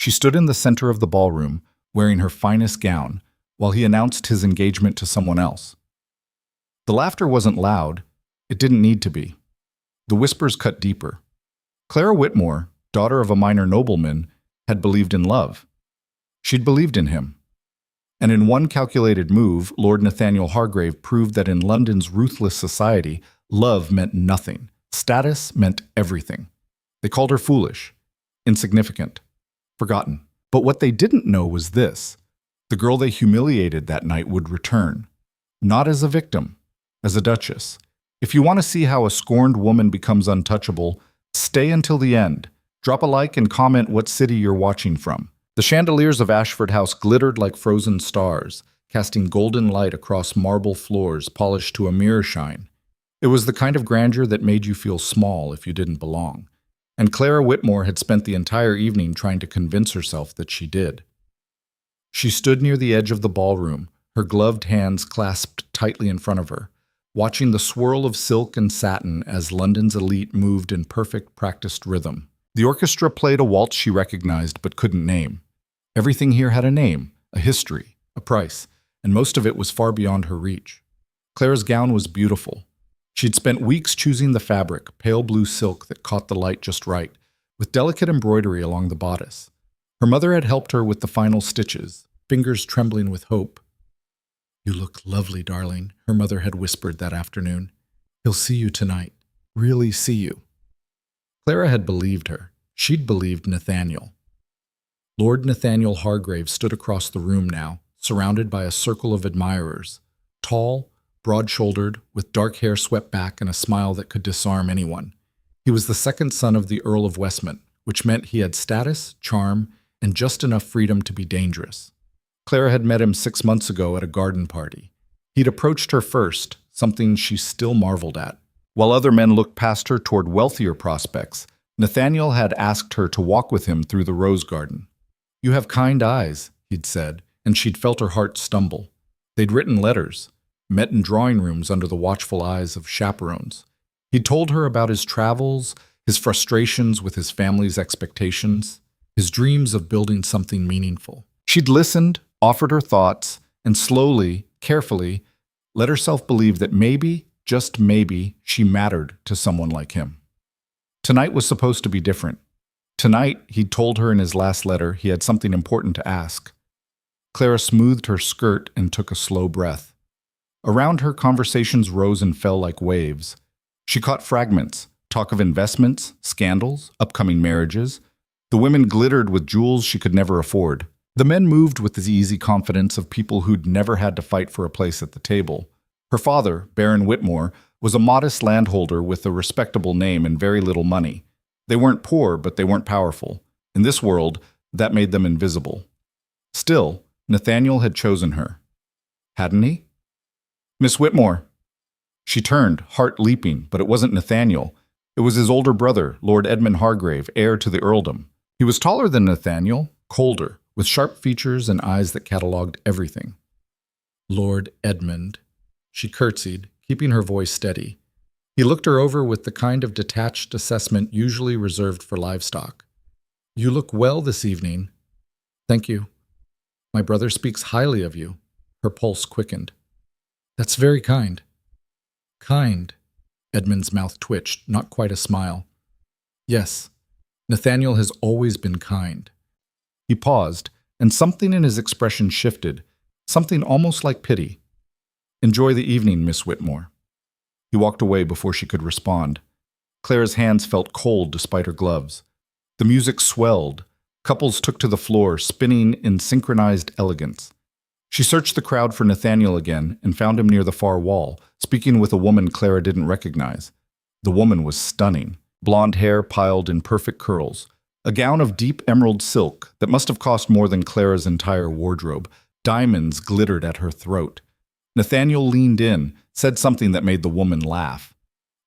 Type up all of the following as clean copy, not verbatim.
She stood in the center of the ballroom, wearing her finest gown, while he announced his engagement to someone else. The laughter wasn't loud. It didn't need to be. The whispers cut deeper. Clara Whitmore, daughter of a minor nobleman, had believed in love. She'd believed in him. And in one calculated move, Lord Nathaniel Hargrave proved that in London's ruthless society, love meant nothing. Status meant everything. They called her foolish, insignificant, forgotten. But what they didn't know was this. The girl they humiliated that night would return. Not as a victim, as a duchess. If you want to see how a scorned woman becomes untouchable, stay until the end. Drop a like and comment what city you're watching from. The chandeliers of Ashford House glittered like frozen stars, casting golden light across marble floors polished to a mirror shine. It was the kind of grandeur that made you feel small if you didn't belong. And Clara Whitmore had spent the entire evening trying to convince herself that she did. She stood near the edge of the ballroom, her gloved hands clasped tightly in front of her, watching the swirl of silk and satin as London's elite moved in perfect, practiced rhythm. The orchestra played a waltz she recognized but couldn't name. Everything here had a name, a history, a price, and most of it was far beyond her reach. Clara's gown was beautiful. She'd spent weeks choosing the fabric, pale blue silk that caught the light just right, with delicate embroidery along the bodice. Her mother had helped her with the final stitches, fingers trembling with hope. "You look lovely, darling," her mother had whispered that afternoon. "He'll see you tonight. Really see you." Clara had believed her. She'd believed Nathaniel. Lord Nathaniel Hargrave stood across the room now, surrounded by a circle of admirers. Tall, broad-shouldered, with dark hair swept back and a smile that could disarm anyone. He was the second son of the Earl of Westmont, which meant he had status, charm, and just enough freedom to be dangerous. Clara had met him 6 months ago at a garden party. He'd approached her first, something she still marveled at. While other men looked past her toward wealthier prospects, Nathaniel had asked her to walk with him through the rose garden. "You have kind eyes," he'd said, and she'd felt her heart stumble. They'd written letters, met in drawing rooms under the watchful eyes of chaperones. He'd told her about his travels, his frustrations with his family's expectations, his dreams of building something meaningful. She'd listened, offered her thoughts, and slowly, carefully, let herself believe that maybe, just maybe, she mattered to someone like him. Tonight was supposed to be different. Tonight, he'd told her in his last letter, he had something important to ask. Clara smoothed her skirt and took a slow breath. Around her, conversations rose and fell like waves. She caught fragments, talk of investments, scandals, upcoming marriages. The women glittered with jewels she could never afford. The men moved with the easy confidence of people who'd never had to fight for a place at the table. Her father, Baron Whitmore, was a modest landholder with a respectable name and very little money. They weren't poor, but they weren't powerful. In this world, that made them invisible. Still, Nathaniel had chosen her. Hadn't he? "Miss Whitmore." She turned, heart leaping, but it wasn't Nathaniel. It was his older brother, Lord Edmund Hargrave, heir to the earldom. He was taller than Nathaniel, colder, with sharp features and eyes that catalogued everything. "Lord Edmund," she curtsied, keeping her voice steady. He looked her over with the kind of detached assessment usually reserved for livestock. "You look well this evening." "Thank you. My brother speaks highly of you." Her pulse quickened. "That's very kind." "Kind?" Edmund's mouth twitched, not quite a smile. "Yes, Nathaniel has always been kind." He paused, and something in his expression shifted, something almost like pity. "Enjoy the evening, Miss Whitmore." He walked away before she could respond. Clara's hands felt cold despite her gloves. The music swelled. Couples took to the floor, spinning in synchronized elegance. She searched the crowd for Nathaniel again and found him near the far wall, speaking with a woman Clara didn't recognize. The woman was stunning. Blonde hair piled in perfect curls. A gown of deep emerald silk that must have cost more than Clara's entire wardrobe. Diamonds glittered at her throat. Nathaniel leaned in, said something that made the woman laugh.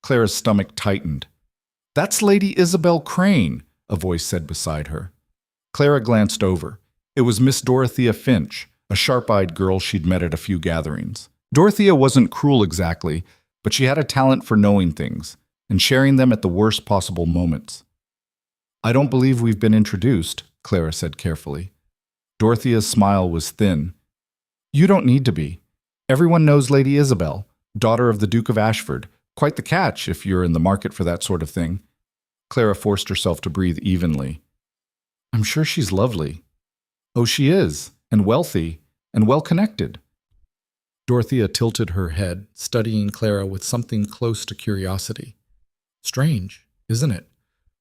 Clara's stomach tightened. "That's Lady Isabel Crane," a voice said beside her. Clara glanced over. It was Miss Dorothea Finch, a sharp-eyed girl she'd met at a few gatherings. Dorothea wasn't cruel exactly, but she had a talent for knowing things and sharing them at the worst possible moments. "I don't believe we've been introduced," Clara said carefully. Dorothea's smile was thin. You don't need to be. Everyone knows Lady Isabel, daughter of the Duke of Ashford. Quite the catch if you're in the market for that sort of thing. Clara forced herself to breathe evenly. I'm sure she's lovely. Oh, she is, and wealthy, and well-connected. Dorothea tilted her head, studying Clara with something close to curiosity. Strange, isn't it?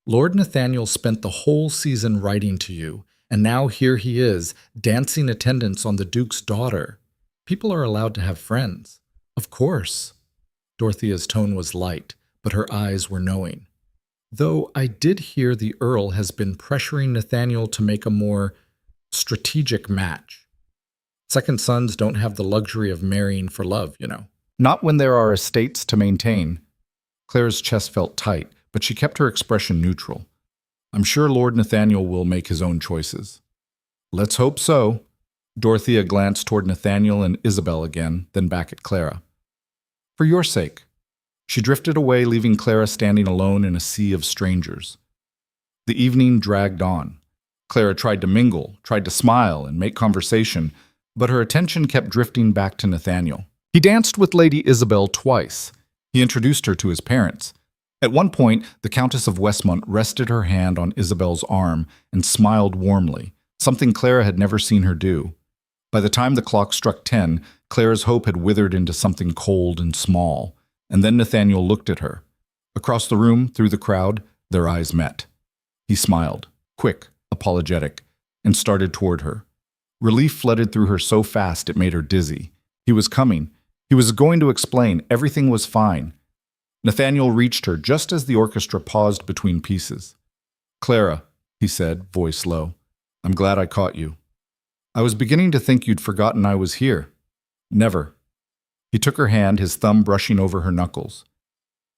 Lord Nathaniel spent the whole season writing to you, and now here he is, dancing attendance on the Duke's daughter. People are allowed to have friends. Of course. Dorothea's tone was light, but her eyes were knowing. Though I did hear the Earl has been pressuring Nathaniel to make a more strategic match. Second sons don't have the luxury of marrying for love, you know. Not when there are estates to maintain. Clara's chest felt tight, but she kept her expression neutral. I'm sure Lord Nathaniel will make his own choices. Let's hope so. Dorothea glanced toward Nathaniel and Isabel again, then back at Clara. For your sake. She drifted away, leaving Clara standing alone in a sea of strangers. The evening dragged on. Clara tried to mingle, tried to smile and make conversation, but her attention kept drifting back to Nathaniel. He danced with Lady Isabel twice. He introduced her to his parents. At one point, the Countess of Westmont rested her hand on Isabel's arm and smiled warmly, something Clara had never seen her do. By the time the clock struck 10, Clara's hope had withered into something cold and small, and then Nathaniel looked at her. Across the room, through the crowd, their eyes met. He smiled, quick, apologetic, and started toward her. Relief flooded through her so fast it made her dizzy. He was coming. He was going to explain. Everything was fine. Nathaniel reached her just as the orchestra paused between pieces. Clara, he said, voice low, I'm glad I caught you. I was beginning to think you'd forgotten I was here. Never. He took her hand, his thumb brushing over her knuckles.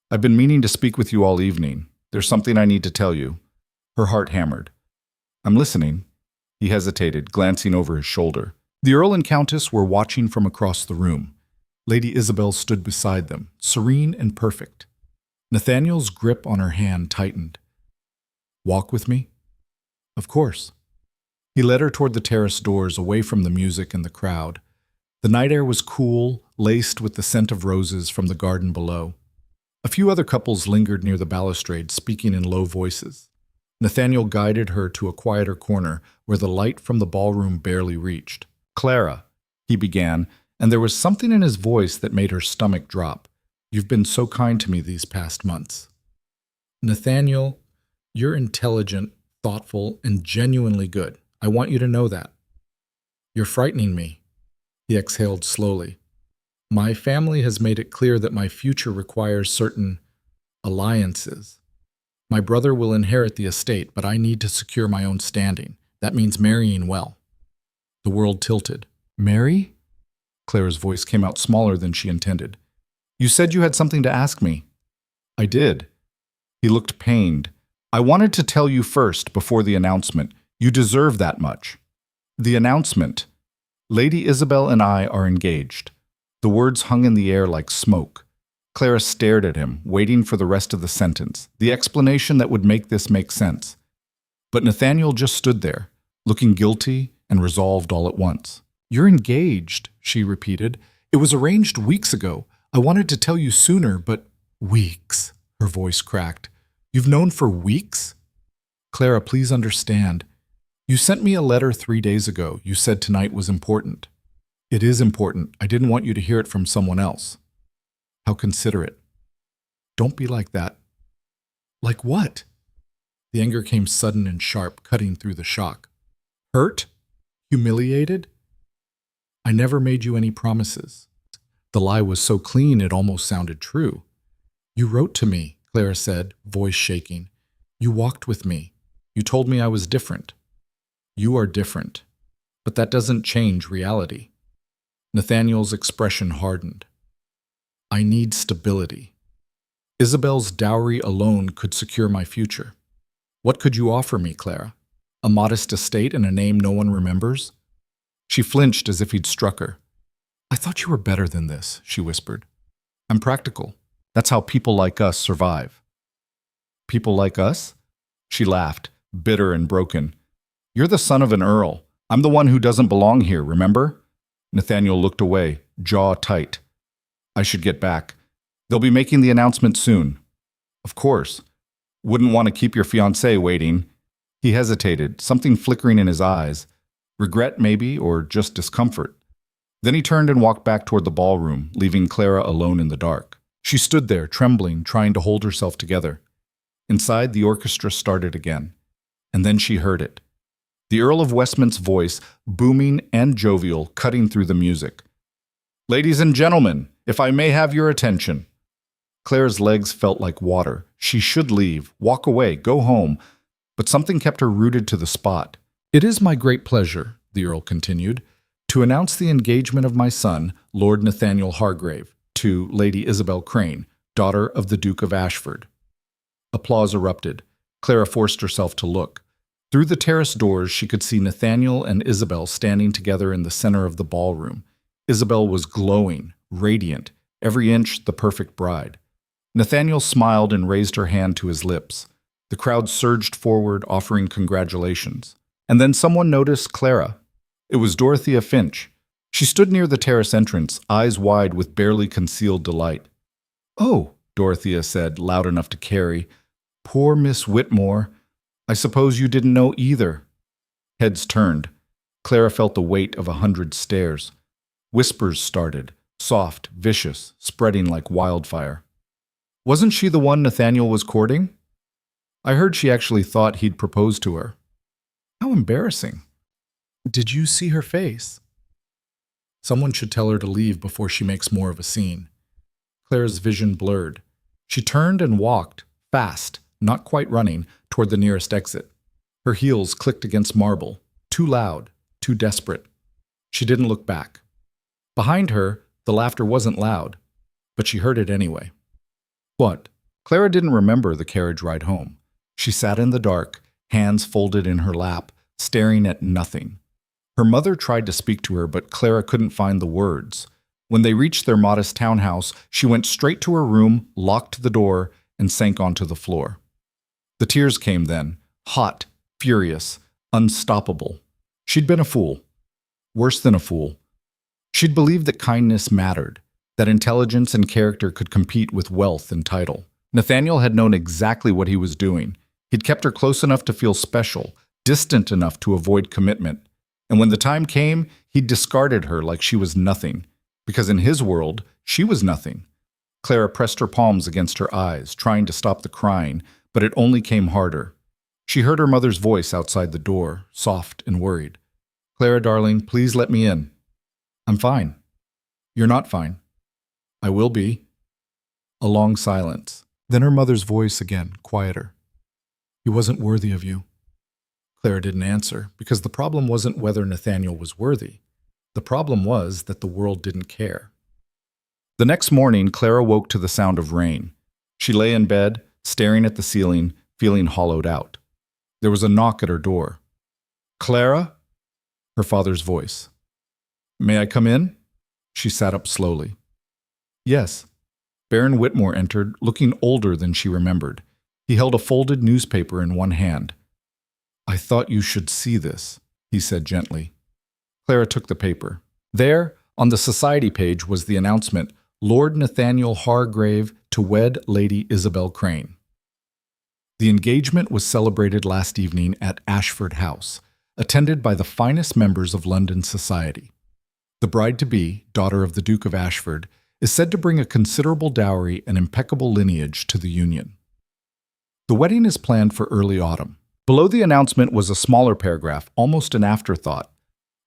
I've been meaning to speak with you all evening. There's something I need to tell you. Her heart hammered. I'm listening. He hesitated, glancing over his shoulder. The Earl and Countess were watching from across the room. Lady Isabel stood beside them, serene and perfect. Nathaniel's grip on her hand tightened. Walk with me? Of course. He led her toward the terrace doors, away from the music and the crowd. The night air was cool, laced with the scent of roses from the garden below. A few other couples lingered near the balustrade, speaking in low voices. Nathaniel guided her to a quieter corner where the light from the ballroom barely reached. Clara, he began, and there was something in his voice that made her stomach drop. You've been so kind to me these past months. Nathaniel, you're intelligent, thoughtful, and genuinely good. I want you to know that. You're frightening me. He exhaled slowly. My family has made it clear that my future requires certain alliances. My brother will inherit the estate, but I need to secure my own standing. That means marrying well. The world tilted. Marry? Clara's voice came out smaller than she intended. You said you had something to ask me. I did. He looked pained. I wanted to tell you first, before the announcement. You deserve that much. The announcement. Lady Isabel and I are engaged. The words hung in the air like smoke. Clara stared at him, waiting for the rest of the sentence, the explanation that would make this make sense. But Nathaniel just stood there, looking guilty and resolved all at once. You're engaged, she repeated. It was arranged weeks ago. I wanted to tell you sooner, but weeks, her voice cracked. You've known for weeks? Clara, please understand. You sent me a letter 3 days ago. You said tonight was important. It is important. I didn't want you to hear it from someone else. How considerate. Don't be like that. Like what? The anger came sudden and sharp, cutting through the shock. Hurt? Humiliated? I never made you any promises. The lie was so clean it almost sounded true. You wrote to me, Clara said, voice shaking. You walked with me. You told me I was different. You are different. But that doesn't change reality. Nathaniel's expression hardened. I need stability. Isabel's dowry alone could secure my future. What could you offer me, Clara? A modest estate and a name no one remembers? She flinched as if he'd struck her. I thought you were better than this, she whispered. I'm practical. That's how people like us survive. People like us? She laughed, bitter and broken. You're the son of an earl. I'm the one who doesn't belong here, remember? Nathaniel looked away, jaw tight. I should get back. They'll be making the announcement soon. Of course. Wouldn't want to keep your fiancée waiting. He hesitated, something flickering in his eyes. Regret, maybe, or just discomfort. Then he turned and walked back toward the ballroom, leaving Clara alone in the dark. She stood there, trembling, trying to hold herself together. Inside, the orchestra started again. And then she heard it. The Earl of Westmont's voice, booming and jovial, cutting through the music. Ladies and gentlemen, if I may have your attention. Clara's legs felt like water. She should leave, walk away, go home. But something kept her rooted to the spot. It is my great pleasure, the Earl continued, to announce the engagement of my son, Lord Nathaniel Hargrave, to Lady Isabel Crane, daughter of the Duke of Ashford. Applause erupted. Clara forced herself to look. Through the terrace doors, she could see Nathaniel and Isabel standing together in the center of the ballroom. Isabel was glowing, radiant, every inch the perfect bride. Nathaniel smiled and raised her hand to his lips. The crowd surged forward, offering congratulations. And then someone noticed Clara. It was Dorothea Finch. She stood near the terrace entrance, eyes wide with barely concealed delight. "Oh," Dorothea said, loud enough to carry. "Poor Miss Whitmore. I suppose you didn't know either." Heads turned. Clara felt the weight of 100 stares. Whispers started, soft, vicious, spreading like wildfire. Wasn't she the one Nathaniel was courting? I heard she actually thought he'd proposed to her. How embarrassing. Did you see her face? Someone should tell her to leave before she makes more of a scene. Clara's vision blurred. She turned and walked, fast, not quite running, toward the nearest exit. Her heels clicked against marble, too loud, too desperate. She didn't look back. Behind her, the laughter wasn't loud, but she heard it anyway. What? Clara didn't remember the carriage ride home. She sat in the dark, hands folded in her lap, staring at nothing. Her mother tried to speak to her, but Clara couldn't find the words. When they reached their modest townhouse, she went straight to her room, locked the door, and sank onto the floor. The tears came then, hot, furious, unstoppable. She'd been a fool. Worse than a fool. She'd believed that kindness mattered, that intelligence and character could compete with wealth and title. Nathaniel had known exactly what he was doing. He'd kept her close enough to feel special, distant enough to avoid commitment. And when the time came, he'd discarded her like she was nothing, because in his world, she was nothing. Clara pressed her palms against her eyes, trying to stop the crying, but it only came harder. She heard her mother's voice outside the door, soft and worried. "Clara, darling, please let me in." "I'm fine." "You're not fine." "I will be." A long silence. Then her mother's voice again, quieter. "He wasn't worthy of you." Clara didn't answer, because the problem wasn't whether Nathaniel was worthy. The problem was that the world didn't care. The next morning, Clara woke to the sound of rain. She lay in bed, staring at the ceiling, feeling hollowed out. There was a knock at her door. "Clara?" Her father's voice. "May I come in?" She sat up slowly. "Yes." Baron Whitmore entered, looking older than she remembered. He held a folded newspaper in one hand. "I thought you should see this," he said gently. Clara took the paper. There, on the society page, was the announcement, Lord Nathaniel Hargrave to wed Lady Isabel Crane. The engagement was celebrated last evening at Ashford House, attended by the finest members of London society. The bride-to-be, daughter of the Duke of Ashford, is said to bring a considerable dowry and impeccable lineage to the union. The wedding is planned for early autumn. Below the announcement was a smaller paragraph, almost an afterthought.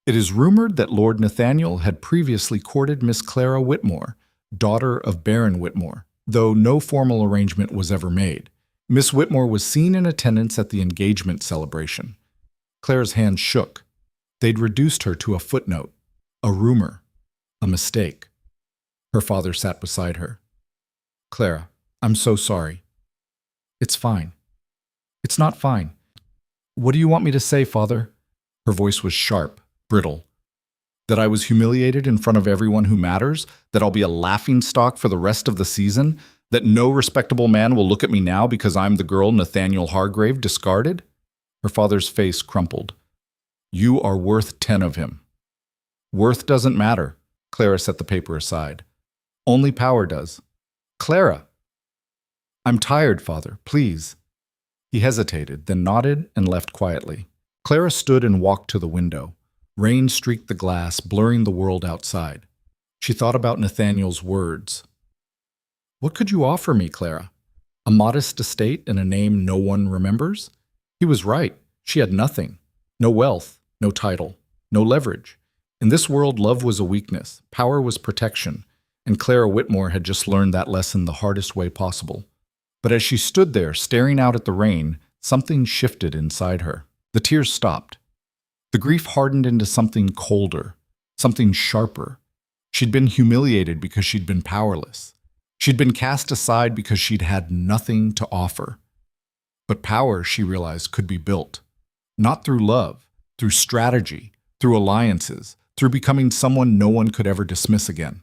It is rumored that Lord Nathaniel had previously courted Miss Clara Whitmore, daughter of Baron Whitmore, though no formal arrangement was ever made. Miss Whitmore was seen in attendance at the engagement celebration. Clara's hands shook. They'd reduced her to a footnote, a rumor, a mistake. Her father sat beside her. "Clara, I'm so sorry." "It's fine." "It's not fine." "What do you want me to say, Father?" Her voice was sharp, brittle. "That I was humiliated in front of everyone who matters? That I'll be a laughingstock for the rest of the season? That no respectable man will look at me now because I'm the girl Nathaniel Hargrave discarded?" Her father's face crumpled. You are worth 10 of him. Worth doesn't matter. Clara set the paper aside. Only power does. Clara! I'm tired, Father. Please. He hesitated, then nodded and left quietly. Clara stood and walked to the window. Rain streaked the glass, blurring the world outside. She thought about Nathaniel's words. What could you offer me, Clara? A modest estate and a name no one remembers? He was right. She had nothing. No wealth, no title, no leverage. In this world, love was a weakness, power was protection, and Clara Whitmore had just learned that lesson the hardest way possible. But as she stood there, staring out at the rain, something shifted inside her. The tears stopped. The grief hardened into something colder, something sharper. She'd been humiliated because she'd been powerless. She'd been cast aside because she'd had nothing to offer. But power, she realized, could be built. Not through love, through strategy, through alliances, through becoming someone no one could ever dismiss again.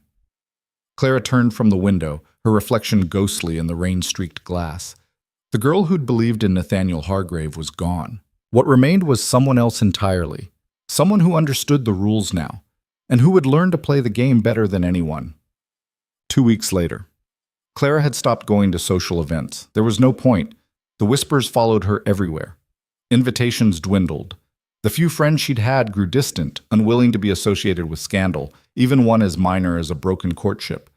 Clara turned from the window, her reflection ghostly in the rain-streaked glass. The girl who'd believed in Nathaniel Hargrave was gone. What remained was someone else entirely, someone who understood the rules now, and who would learn to play the game better than anyone. 2 weeks later. Clara had stopped going to social events. There was no point. The whispers followed her everywhere. Invitations dwindled. The few friends she'd had grew distant, unwilling to be associated with scandal, even one as minor as a broken courtship.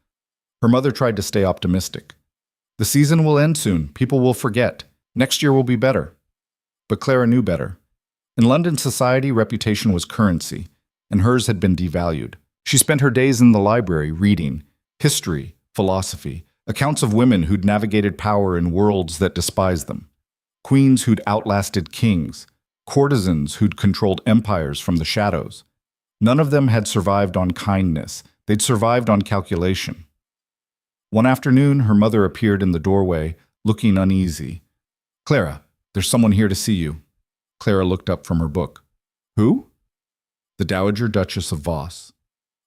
Her mother tried to stay optimistic. The season will end soon. People will forget. Next year will be better. But Clara knew better. In London society, reputation was currency, and hers had been devalued. She spent her days in the library reading history, philosophy, accounts of women who'd navigated power in worlds that despised them, queens who'd outlasted kings, courtesans who'd controlled empires from the shadows. None of them had survived on kindness. They'd survived on calculation. One afternoon, her mother appeared in the doorway, looking uneasy. Clara, there's someone here to see you. Clara looked up from her book. Who? The Dowager Duchess of Voss.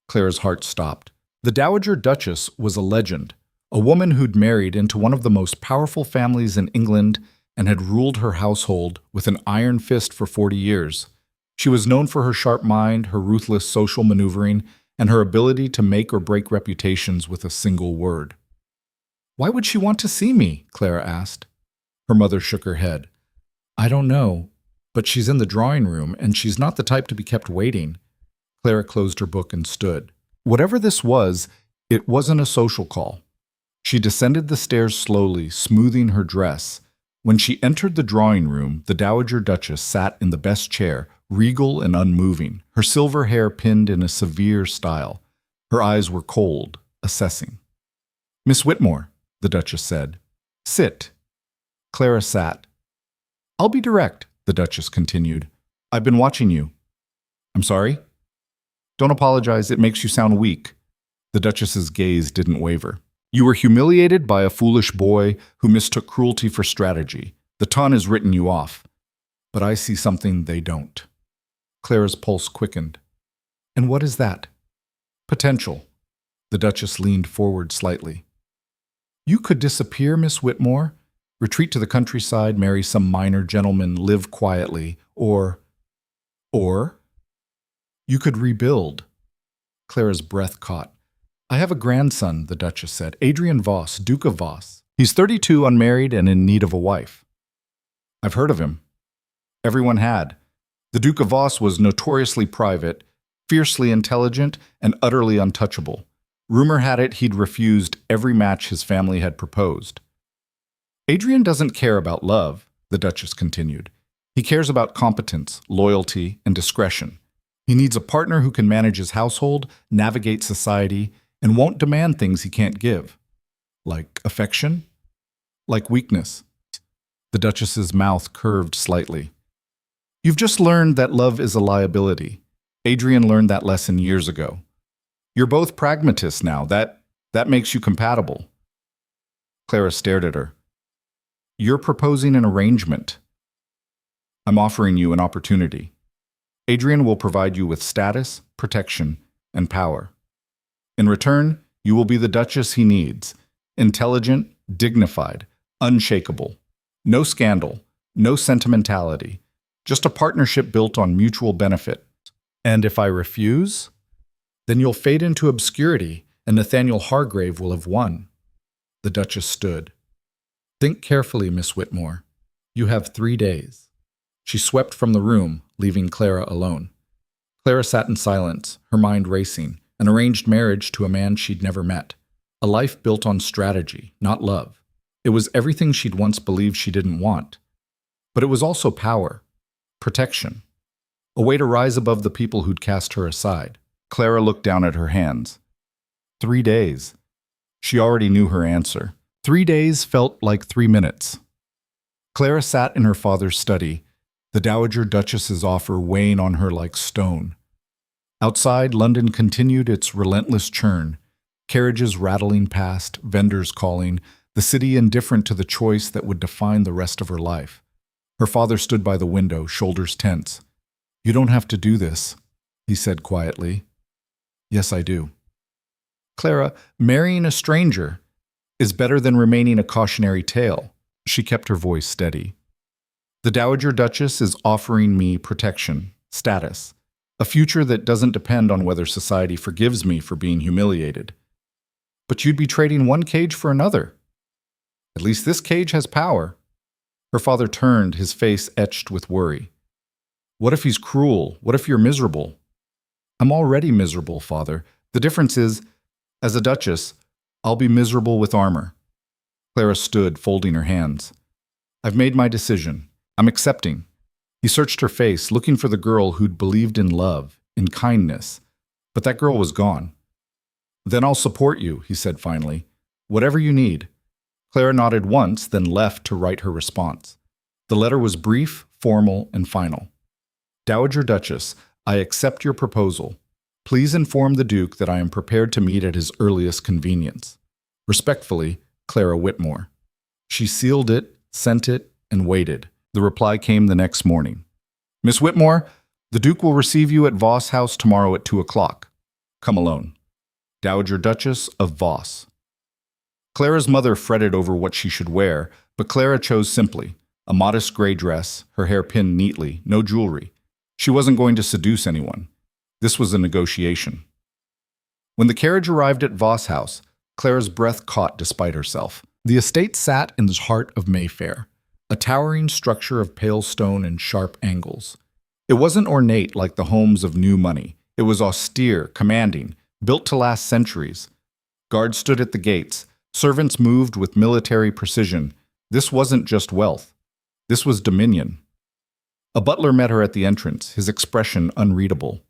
Clara's heart stopped. The Dowager Duchess was a legend, a woman who'd married into one of the most powerful families in England and had ruled her household with an iron fist for 40 years. She was known for her sharp mind, her ruthless social maneuvering, and her ability to make or break reputations with a single word. Why would she want to see me? Clara asked. Her mother shook her head. I don't know, but she's in the drawing room, and she's not the type to be kept waiting. Clara closed her book and stood. Whatever this was, it wasn't a social call. She descended the stairs slowly, smoothing her dress. When she entered the drawing room, the Dowager Duchess sat in the best chair, regal and unmoving, her silver hair pinned in a severe style. Her eyes were cold, assessing. Miss Whitmore, the Duchess said. Sit. Clara sat. I'll be direct, the Duchess continued. I've been watching you. I'm sorry? Don't apologize, it makes you sound weak. The Duchess's gaze didn't waver. You were humiliated by a foolish boy who mistook cruelty for strategy. The ton has written you off. But I see something they don't. Clara's pulse quickened. And what is that? Potential. The Duchess leaned forward slightly. You could disappear, Miss Whitmore, retreat to the countryside, marry some minor gentleman, live quietly, or you could rebuild. Clara's breath caught. I have a grandson, the Duchess said, Adrian Voss, Duke of Voss. He's 32, unmarried, and in need of a wife. I've heard of him. Everyone had. The Duke of Voss was notoriously private, fiercely intelligent, and utterly untouchable. Rumor had it he'd refused every match his family had proposed. Adrian doesn't care about love, the Duchess continued. He cares about competence, loyalty, and discretion. He needs a partner who can manage his household, navigate society, and won't demand things he can't give. Like affection? Like weakness. The Duchess's mouth curved slightly. You've just learned that love is a liability. Adrian learned that lesson years ago. You're both pragmatists now. That makes you compatible. Clara stared at her. You're proposing an arrangement. I'm offering you an opportunity. Adrian will provide you with status, protection, and power. In return, you will be the Duchess he needs. Intelligent, dignified, unshakable. No scandal, no sentimentality. Just a partnership built on mutual benefit. And if I refuse, then you'll fade into obscurity and Nathaniel Hargrave will have won. The Duchess stood. Think carefully, Miss Whitmore. You have 3 days. She swept from the room, leaving Clara alone. Clara sat in silence, her mind racing, an arranged marriage to a man she'd never met. A life built on strategy, not love. It was everything she'd once believed she didn't want. But it was also power, protection, a way to rise above the people who'd cast her aside. Clara looked down at her hands. 3 days. She already knew her answer. 3 days felt like 3 minutes. Clara sat in her father's study, the Dowager Duchess's offer weighing on her like stone. Outside, London continued its relentless churn, carriages rattling past, vendors calling, the city indifferent to the choice that would define the rest of her life. Her father stood by the window, shoulders tense. "You don't have to do this," he said quietly. "Yes, I do." "Clara, marrying a stranger is better than remaining a cautionary tale." She kept her voice steady. "The Dowager Duchess is offering me protection, status, a future that doesn't depend on whether society forgives me for being humiliated. But you'd be trading one cage for another. At least this cage has power." Her father turned, his face etched with worry. "What if he's cruel? What if you're miserable?" "I'm already miserable, father. The difference is, as a duchess, I'll be miserable with armor." Clara stood, folding her hands. "I've made my decision. I'm accepting." He searched her face, looking for the girl who'd believed in love, in kindness. But that girl was gone. "Then I'll support you," he said finally. "Whatever you need." Clara nodded once, then left to write her response. The letter was brief, formal, and final. "Dowager Duchess, I accept your proposal. Please inform the Duke that I am prepared to meet at his earliest convenience. Respectfully, Clara Whitmore." She sealed it, sent it, and waited. The reply came the next morning. "Miss Whitmore, the Duke will receive you at Voss House tomorrow at 2 o'clock. Come alone. Dowager Duchess of Voss." Clara's mother fretted over what she should wear, but Clara chose simply, a modest gray dress, her hair pinned neatly, no jewelry. She wasn't going to seduce anyone. This was a negotiation. When the carriage arrived at Voss House, Clara's breath caught despite herself. The estate sat in the heart of Mayfair, a towering structure of pale stone and sharp angles. It wasn't ornate like the homes of new money. It was austere, commanding, built to last centuries. Guards stood at the gates. Servants moved with military precision. This wasn't just wealth. This was dominion. A butler met her at the entrance, his expression unreadable.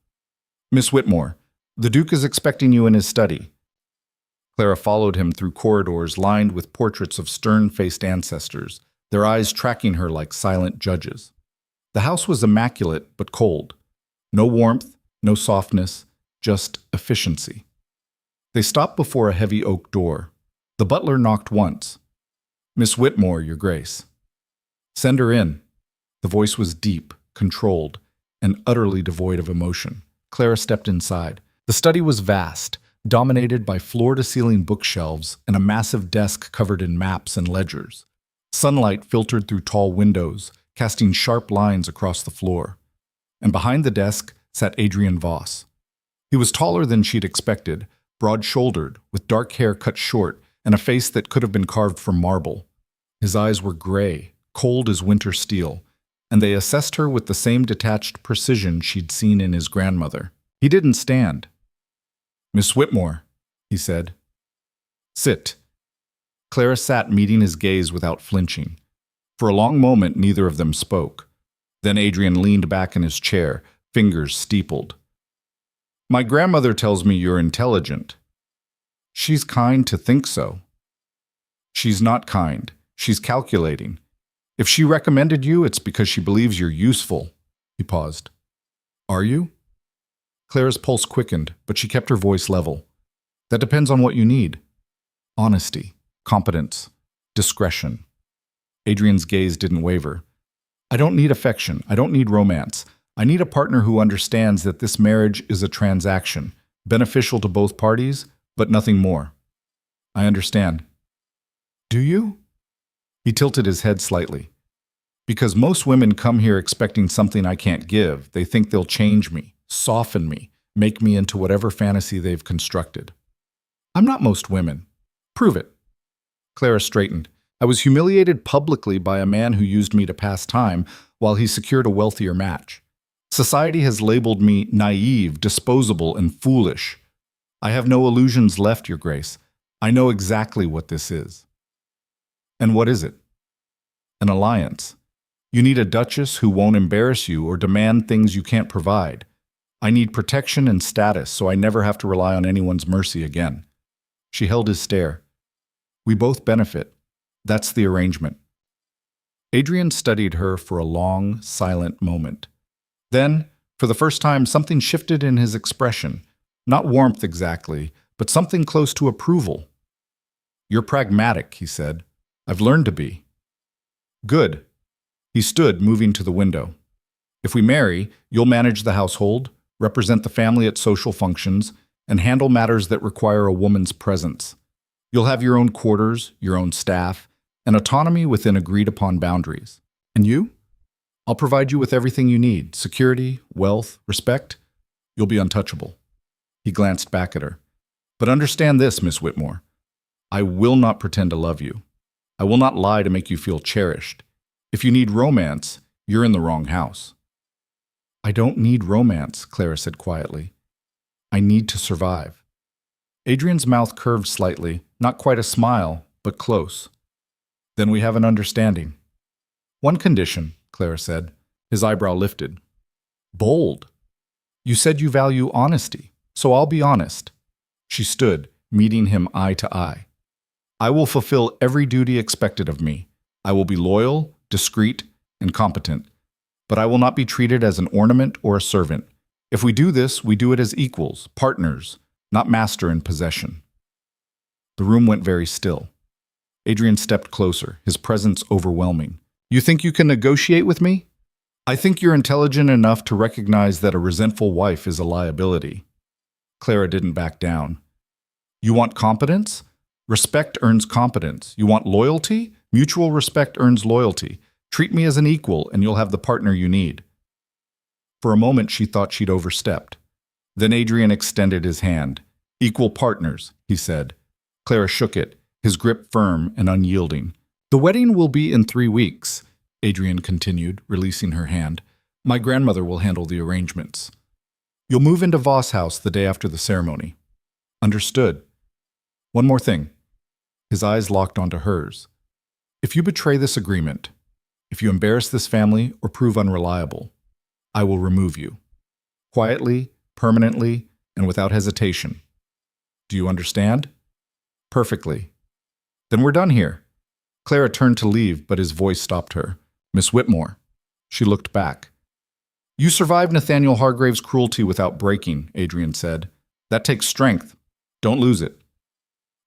"Miss Whitmore, the Duke is expecting you in his study." Clara followed him through corridors lined with portraits of stern-faced ancestors, their eyes tracking her like silent judges. The house was immaculate but cold. No warmth, no softness, just efficiency. They stopped before a heavy oak door. The butler knocked once. "Miss Whitmore, Your Grace." "Send her in." The voice was deep, controlled, and utterly devoid of emotion. Clara stepped inside. The study was vast, dominated by floor-to-ceiling bookshelves and a massive desk covered in maps and ledgers. Sunlight filtered through tall windows, casting sharp lines across the floor. And behind the desk sat Adrian Voss. He was taller than she'd expected, broad-shouldered, with dark hair cut short and a face that could have been carved from marble. His eyes were gray, cold as winter steel, and they assessed her with the same detached precision she'd seen in his grandmother. He didn't stand. "Miss Whitmore," he said. "Sit." Clara sat, meeting his gaze without flinching. For a long moment, neither of them spoke. Then Adrian leaned back in his chair, fingers steepled. "My grandmother tells me you're intelligent." "She's kind to think so." "She's not kind. She's calculating. If she recommended you, it's because she believes you're useful." He paused. "Are you?" Clara's pulse quickened, but she kept her voice level. "That depends on what you need. Honesty, competence, discretion." Adrian's gaze didn't waver. "I don't need affection. I don't need romance. I need a partner who understands that this marriage is a transaction, beneficial to both parties, but nothing more." "I understand." "Do you?" He tilted his head slightly. Because most women come here expecting something I can't give. They think they'll change me, soften me, make me into whatever fantasy they've constructed. I'm not most women. Prove it. Clara straightened. I was humiliated publicly by a man who used me to pass time while he secured a wealthier match. Society has labeled me naive, disposable, and foolish. I have no illusions left, Your Grace. I know exactly what this is. And what is it? An alliance. You need a duchess who won't embarrass you or demand things you can't provide. I need protection and status so I never have to rely on anyone's mercy again. She held his stare. We both benefit. That's the arrangement. Adrian studied her for a long, silent moment. Then, for the first time, something shifted in his expression. Not warmth exactly, but something close to approval. You're pragmatic, he said. I've learned to be. Good. He stood, moving to the window. If we marry, you'll manage the household, represent the family at social functions, and handle matters that require a woman's presence. You'll have your own quarters, your own staff, and autonomy within agreed-upon boundaries. And you? I'll provide you with everything you need, security, wealth, respect. You'll be untouchable. He glanced back at her. But understand this, Miss Whitmore. I will not pretend to love you. I will not lie to make you feel cherished. If you need romance, you're in the wrong house. I don't need romance, Clara said quietly. I need to survive. Adrian's mouth curved slightly, not quite a smile, but close. Then we have an understanding. One condition, Clara said. His eyebrow lifted. Bold. You said you value honesty, so I'll be honest. She stood, meeting him eye to eye. I will fulfill every duty expected of me. I will be loyal, discreet, and competent. But I will not be treated as an ornament or a servant. If we do this, we do it as equals, partners, not master in possession. The room went very still. Adrian stepped closer, his presence overwhelming. You think you can negotiate with me? I think you're intelligent enough to recognize that a resentful wife is a liability. Clara didn't back down. You want competence? Respect earns competence. You want loyalty? Mutual respect earns loyalty. Treat me as an equal, and you'll have the partner you need. For a moment, she thought she'd overstepped. Then Adrian extended his hand. Equal partners, he said. Clara shook it, his grip firm and unyielding. The wedding will be in 3 weeks, Adrian continued, releasing her hand. My grandmother will handle the arrangements. You'll move into Voss House the day after the ceremony. Understood. One more thing. His eyes locked onto hers. If you betray this agreement, if you embarrass this family or prove unreliable, I will remove you. Quietly, permanently, and without hesitation. Do you understand? Perfectly. Then we're done here. Clara turned to leave, but his voice stopped her. Miss Whitmore. She looked back. You survived Nathaniel Hargrave's cruelty without breaking, Adrian said. That takes strength. Don't lose it.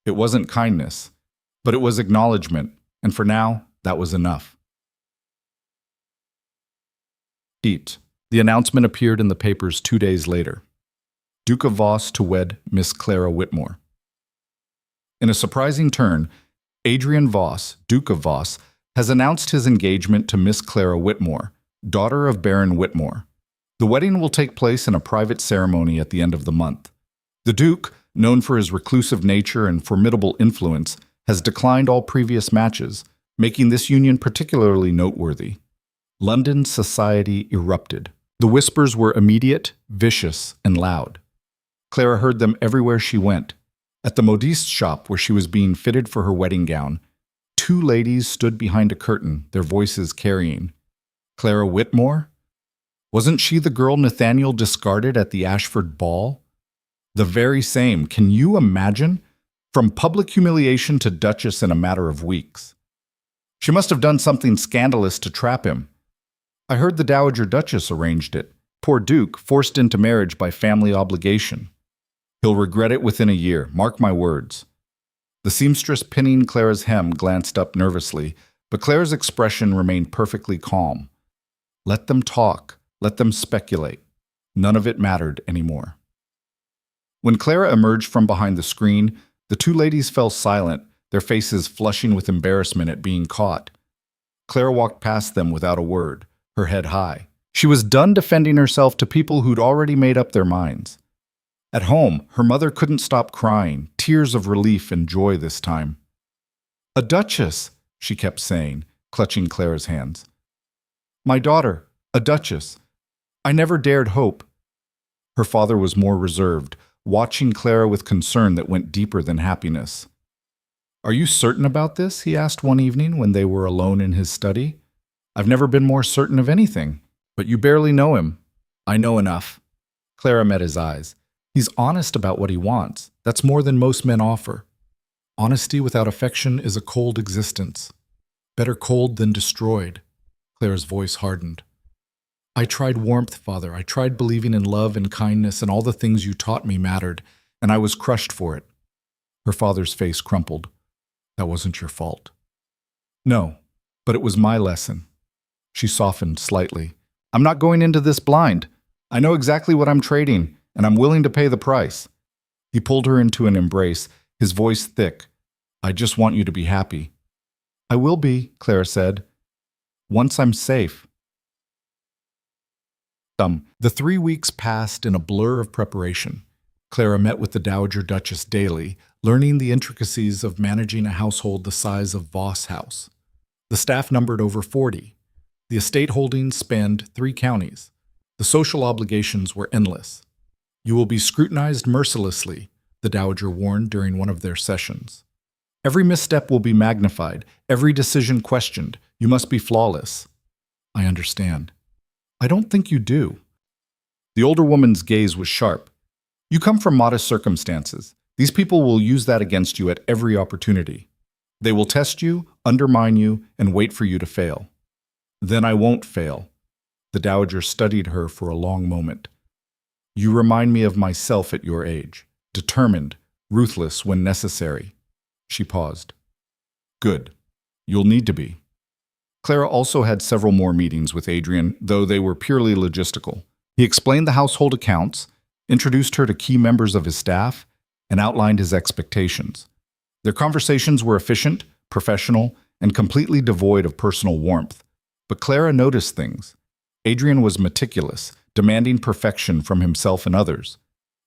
It wasn't kindness, but it was acknowledgement, and for now, that was enough. Eat. The announcement appeared in the papers 2 days later. Duke of Voss to wed Miss Clara Whitmore. In a surprising turn, Adrian Voss, Duke of Voss, has announced his engagement to Miss Clara Whitmore, daughter of Baron Whitmore. The wedding will take place in a private ceremony at the end of the month. The Duke, known for his reclusive nature and formidable influence, has declined all previous matches, making this union particularly noteworthy. London society erupted. The whispers were immediate, vicious, and loud. Clara heard them everywhere she went. At the modiste shop where she was being fitted for her wedding gown, 2 ladies stood behind a curtain, their voices carrying. Clara Whitmore? Wasn't she the girl Nathaniel discarded at the Ashford ball? The very same. Can you imagine? From public humiliation to Duchess in a matter of weeks. She must have done something scandalous to trap him. I heard the Dowager Duchess arranged it. Poor Duke, forced into marriage by family obligation. He'll regret it within a year, mark my words. The seamstress pinning Clara's hem glanced up nervously, but Clara's expression remained perfectly calm. Let them talk, let them speculate. None of it mattered anymore. When Clara emerged from behind the screen, the 2 ladies fell silent, their faces flushing with embarrassment at being caught. Clara walked past them without a word, her head high. She was done defending herself to people who'd already made up their minds. At home, her mother couldn't stop crying, tears of relief and joy this time. "A duchess," she kept saying, clutching Clara's hands. "My daughter, a duchess. I never dared hope." Her father was more reserved, watching Clara with concern that went deeper than happiness. "Are you certain about this?" he asked one evening when they were alone in his study. "I've never been more certain of anything. But you barely know him." "I know enough." Clara met his eyes. "He's honest about what he wants. That's more than most men offer. Honesty without affection is a cold existence. Better cold than destroyed." Clara's voice hardened. "I tried warmth, Father. I tried believing in love and kindness and all the things you taught me mattered, and I was crushed for it." Her father's face crumpled. "That wasn't your fault." "No, but it was my lesson." She softened slightly. "I'm not going into this blind. I know exactly what I'm trading, and I'm willing to pay the price." He pulled her into an embrace, his voice thick. "I just want you to be happy." "I will be," Clara said. "Once I'm safe." The 3 weeks passed in a blur of preparation. Clara met with the Dowager Duchess daily, learning the intricacies of managing a household the size of Voss House. The staff numbered over 40. The estate holdings spanned 3 counties. The social obligations were endless. "You will be scrutinized mercilessly," the Dowager warned during one of their sessions. "Every misstep will be magnified, every decision questioned. You must be flawless." "I understand." "I don't think you do." The older woman's gaze was sharp. "You come from modest circumstances. These people will use that against you at every opportunity. They will test you, undermine you, and wait for you to fail." "Then I won't fail." The Dowager studied her for a long moment. "You remind me of myself at your age, determined, ruthless when necessary." She paused. "Good. You'll need to be." Clara also had several more meetings with Adrian, though they were purely logistical. He explained the household accounts, introduced her to key members of his staff, and outlined his expectations. Their conversations were efficient, professional, and completely devoid of personal warmth. But Clara noticed things. Adrian was meticulous, demanding perfection from himself and others.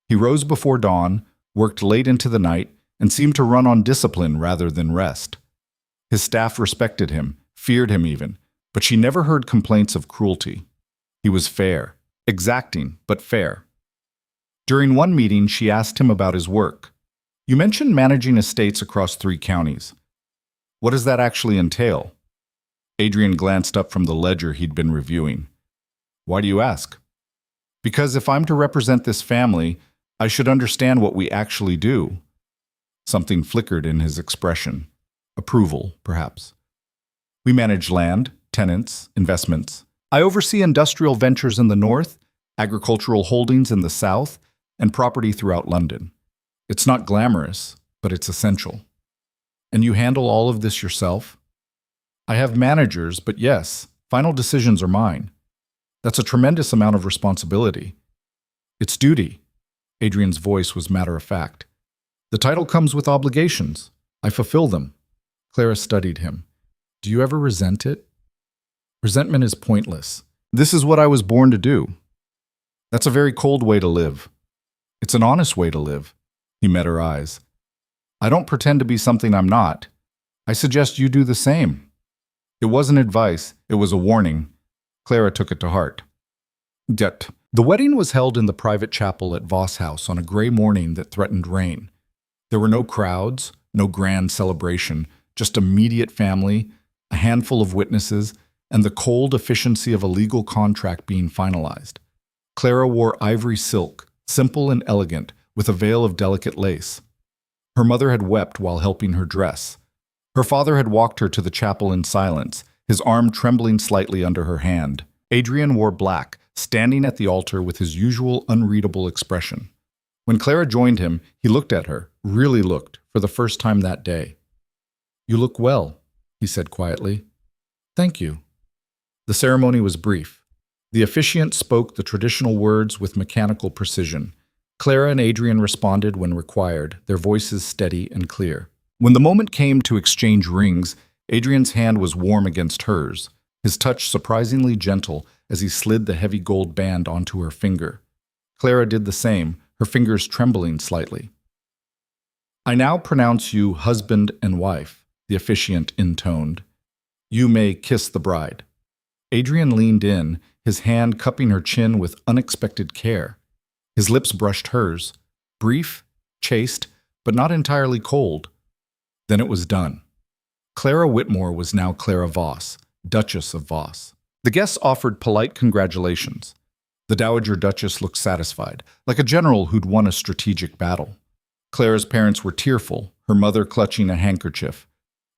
He rose before dawn, worked late into the night, and seemed to run on discipline rather than rest. His staff respected him, feared him even, but she never heard complaints of cruelty. He was fair, exacting, but fair. During one meeting, she asked him about his work. "You mentioned managing estates across 3 counties. What does that actually entail?" Adrian glanced up from the ledger he'd been reviewing. "Why do you ask?" "Because if I'm to represent this family, I should understand what we actually do." Something flickered in his expression. Approval, perhaps. "We manage land, tenants, investments. I oversee industrial ventures in the north, agricultural holdings in the south, and property throughout London. It's not glamorous, but it's essential." "And you handle all of this yourself?" "I have managers, but yes, final decisions are mine." "That's a tremendous amount of responsibility." "It's duty." Adrian's voice was matter-of-fact. "The title comes with obligations. I fulfill them." Clara studied him. "Do you ever resent it?" "Resentment is pointless. This is what I was born to do." "That's a very cold way to live." "It's an honest way to live." He met her eyes. "I don't pretend to be something I'm not. I suggest you do the same." It wasn't advice, it was a warning. Clara took it to heart. Yet, the wedding was held in the private chapel at Voss House on a gray morning that threatened rain. There were no crowds, no grand celebration, just immediate family, a handful of witnesses, and the cold efficiency of a legal contract being finalized. Clara wore ivory silk, simple and elegant, with a veil of delicate lace. Her mother had wept while helping her dress. Her father had walked her to the chapel in silence, his arm trembling slightly under her hand. Adrian wore black, standing at the altar with his usual unreadable expression. When Clara joined him, he looked at her, really looked, for the first time that day. "You look well," he said quietly. "Thank you." The ceremony was brief. The officiant spoke the traditional words with mechanical precision. Clara and Adrian responded when required, their voices steady and clear. When the moment came to exchange rings, Adrian's hand was warm against hers, his touch surprisingly gentle as he slid the heavy gold band onto her finger. Clara did the same, her fingers trembling slightly. "I now pronounce you husband and wife," the officiant intoned. "You may kiss the bride." Adrian leaned in, his hand cupping her chin with unexpected care. His lips brushed hers, brief, chaste, but not entirely cold. Then it was done. Clara Whitmore was now Clara Voss, Duchess of Voss. The guests offered polite congratulations. The Dowager Duchess looked satisfied, like a general who'd won a strategic battle. Clara's parents were tearful, her mother clutching a handkerchief.